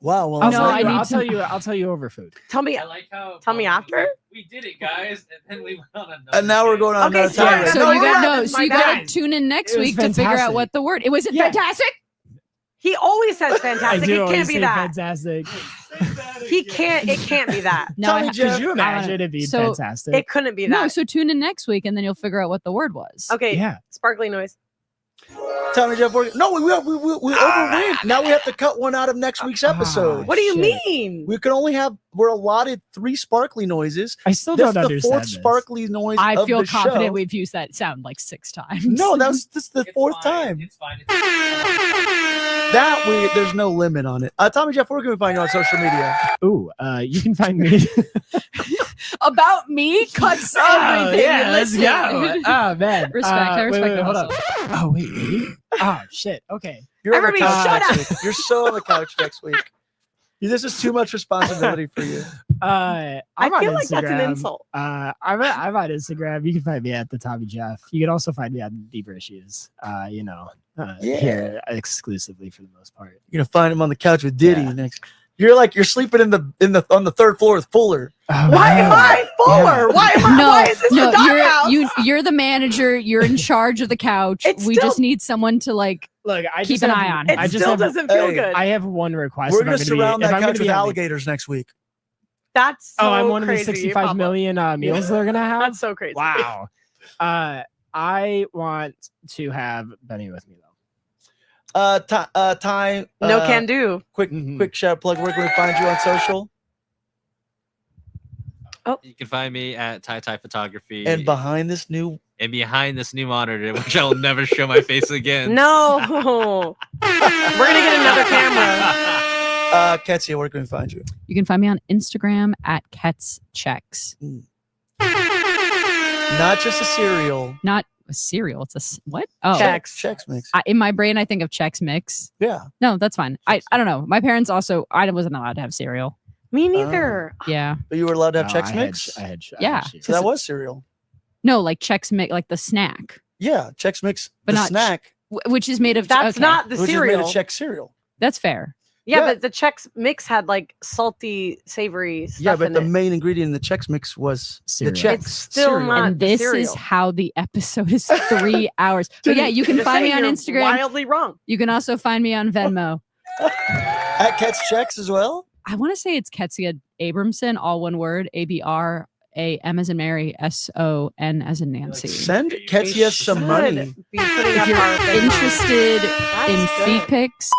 Wow. Well, I'll No, tell I you, need I'll to- tell you. I'll tell you over food. Tell me. I like how. Tell me after? We did it, guys, and then we went on another. and now we're going on Okay, another so- time. Yeah, So No, you we're got not. no. It's So my you got bad. to tune in next It was week to figure out fantastic. what the word. It was it Yeah. fantastic. He always says I fantastic. do It always can't be say that. fantastic. He can't. It can't be that. No, Tell I me, ha- Jeff. Could you imagine it being So- fantastic? It couldn't be no. that. So tune in next week, and then you'll figure out what the word was. Okay. Yeah. Sparkly noise. Tell me, Jeff. No, we overran. Now we have to cut one out of next week's episode. What do you Shit. mean? We can only have. We're allotted 3 sparkly noises. I still This don't is the understand 4th this. sparkly noise. I of feel the confident show. we've used that sound like 6 times. No, this is the It's 4th fine, time. It's fine. It's fine. That way, there's no limit on it. Tommy Jeff, where can we find you on social media? Ooh, you can find me. About me cuts everything. yeah, you let's listen. go. Oh man, Respect. I respect wait, the hold up. hustle. Oh wait, really? Oh shit. Okay. You're on the Everybody couch shut next week. You're so on the couch next week. This is too much responsibility for you. I I'm on feel like that's an Instagram. insult. I'm on Instagram. You can find me at the Tommy Jeff. You can also find me on Deeper Issues. Yeah. Here exclusively for the most part. You're gonna find him on the couch with Diddy Yeah. next. You're sleeping on the 3rd floor with Fuller. Oh, Why am man. I Fuller? Yeah. Why am I? No, Why is this no, a doghouse? you're the manager. You're in charge of the couch. It's We still- just need someone to like. Look, I Keep just an have- eye on It him. I just still have, doesn't feel Hey, good. I have one request. We're if I'm gonna be- surround if that I'm gonna couch be with on alligators next week. That's so I'm one of the crazy, 65 Papa. million meals they're gonna have. That's so crazy. Wow. I want to have Benny with me though. Time. No can do. Quick shout plug. Where can we find you on social? You can find me at Ty Photography And behind this new. and behind this new monitor, which I will never show my face again. No. We're gonna get another camera. Ketsia, where can we find you? You can find me on Instagram at Kets Checks. Not just a cereal. Not a cereal. It's a what? Oh, Chex Mix. in my brain, I think of Chex Mix. Yeah. No, that's fine. I don't know. My parents also. I wasn't allowed to have cereal. Me neither. Yeah. But you were allowed to have No, Chex I Mix? had Yeah. shit. So that was cereal. No, like Chex Mix, like the snack, Yeah. Chex Mix. But the not snack. which is made of. That's okay, not the Which cereal. is made of Chex cereal. That's fair. Yeah, Yeah. but the Chex Mix had like salty, savory stuff Yeah, but in the it. main ingredient in the Chex Mix was Cereal. the Chex. It's still cereal. not- And this is cereal. how the episode is 3 hours. But yeah, you can Just find me saying on you're Instagram. Wildly wrong. You can also find me on Venmo. At Ket's Chex as well? I want to say it's Ketsia Abramson, all one word, ABR M as in Mary, SON as in Nancy. Send Ketsia some money. Be putting If up you're our big ones. interested in That's feet good. pics,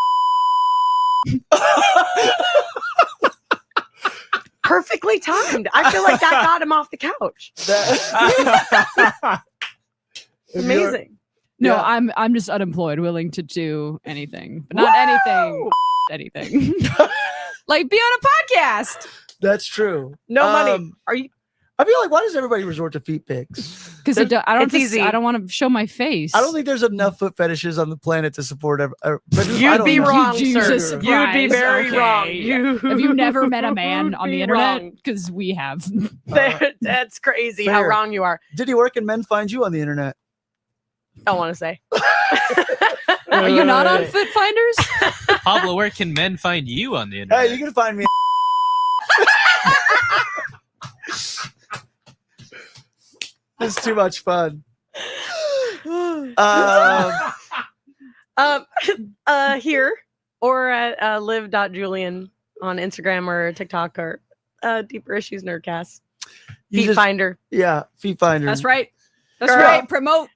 Perfectly timed. I feel like that got him off the couch. That- If you're- Amazing. no, Yeah. I'm just unemployed, willing to do anything, but not anything, anything. Like be on a podcast That's true. No money. Are you? I feel like, why does everybody resort to feet pics? because I don't. It's easy. I don't want to show my face. I don't think there's enough foot fetishes on the planet to support. But I You'd don't be know. wrong, Jesus sir. Christ. You'd be very Okay. wrong. Have you never met a man You'd on the be internet? wrong. Because we have. That's crazy how Fair. wrong you are. Did he work and men find you on the internet? Don't want to say. Are you not on Wait. Fit Finders? Pablo, where can men find you on the internet? Hey, you can find me. It's too much fun. Here or at live.julian on Instagram or TikTok or Deeper Issues Nerdcast. You Feet just- Finder. Yeah, feet finder. That's right. That's Girl. right. Promote.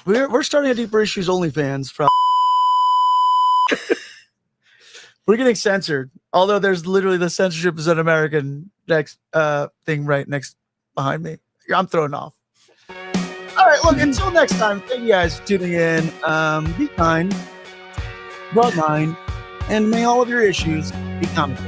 We're starting a Deeper Issues OnlyFans. From we're getting censored. Although there's literally the censorship is an American next thing right next behind me. I'm thrown off. All right, look, until next time, thank you guys for tuning in. Be kind, broad mind, and may all of your issues be comical.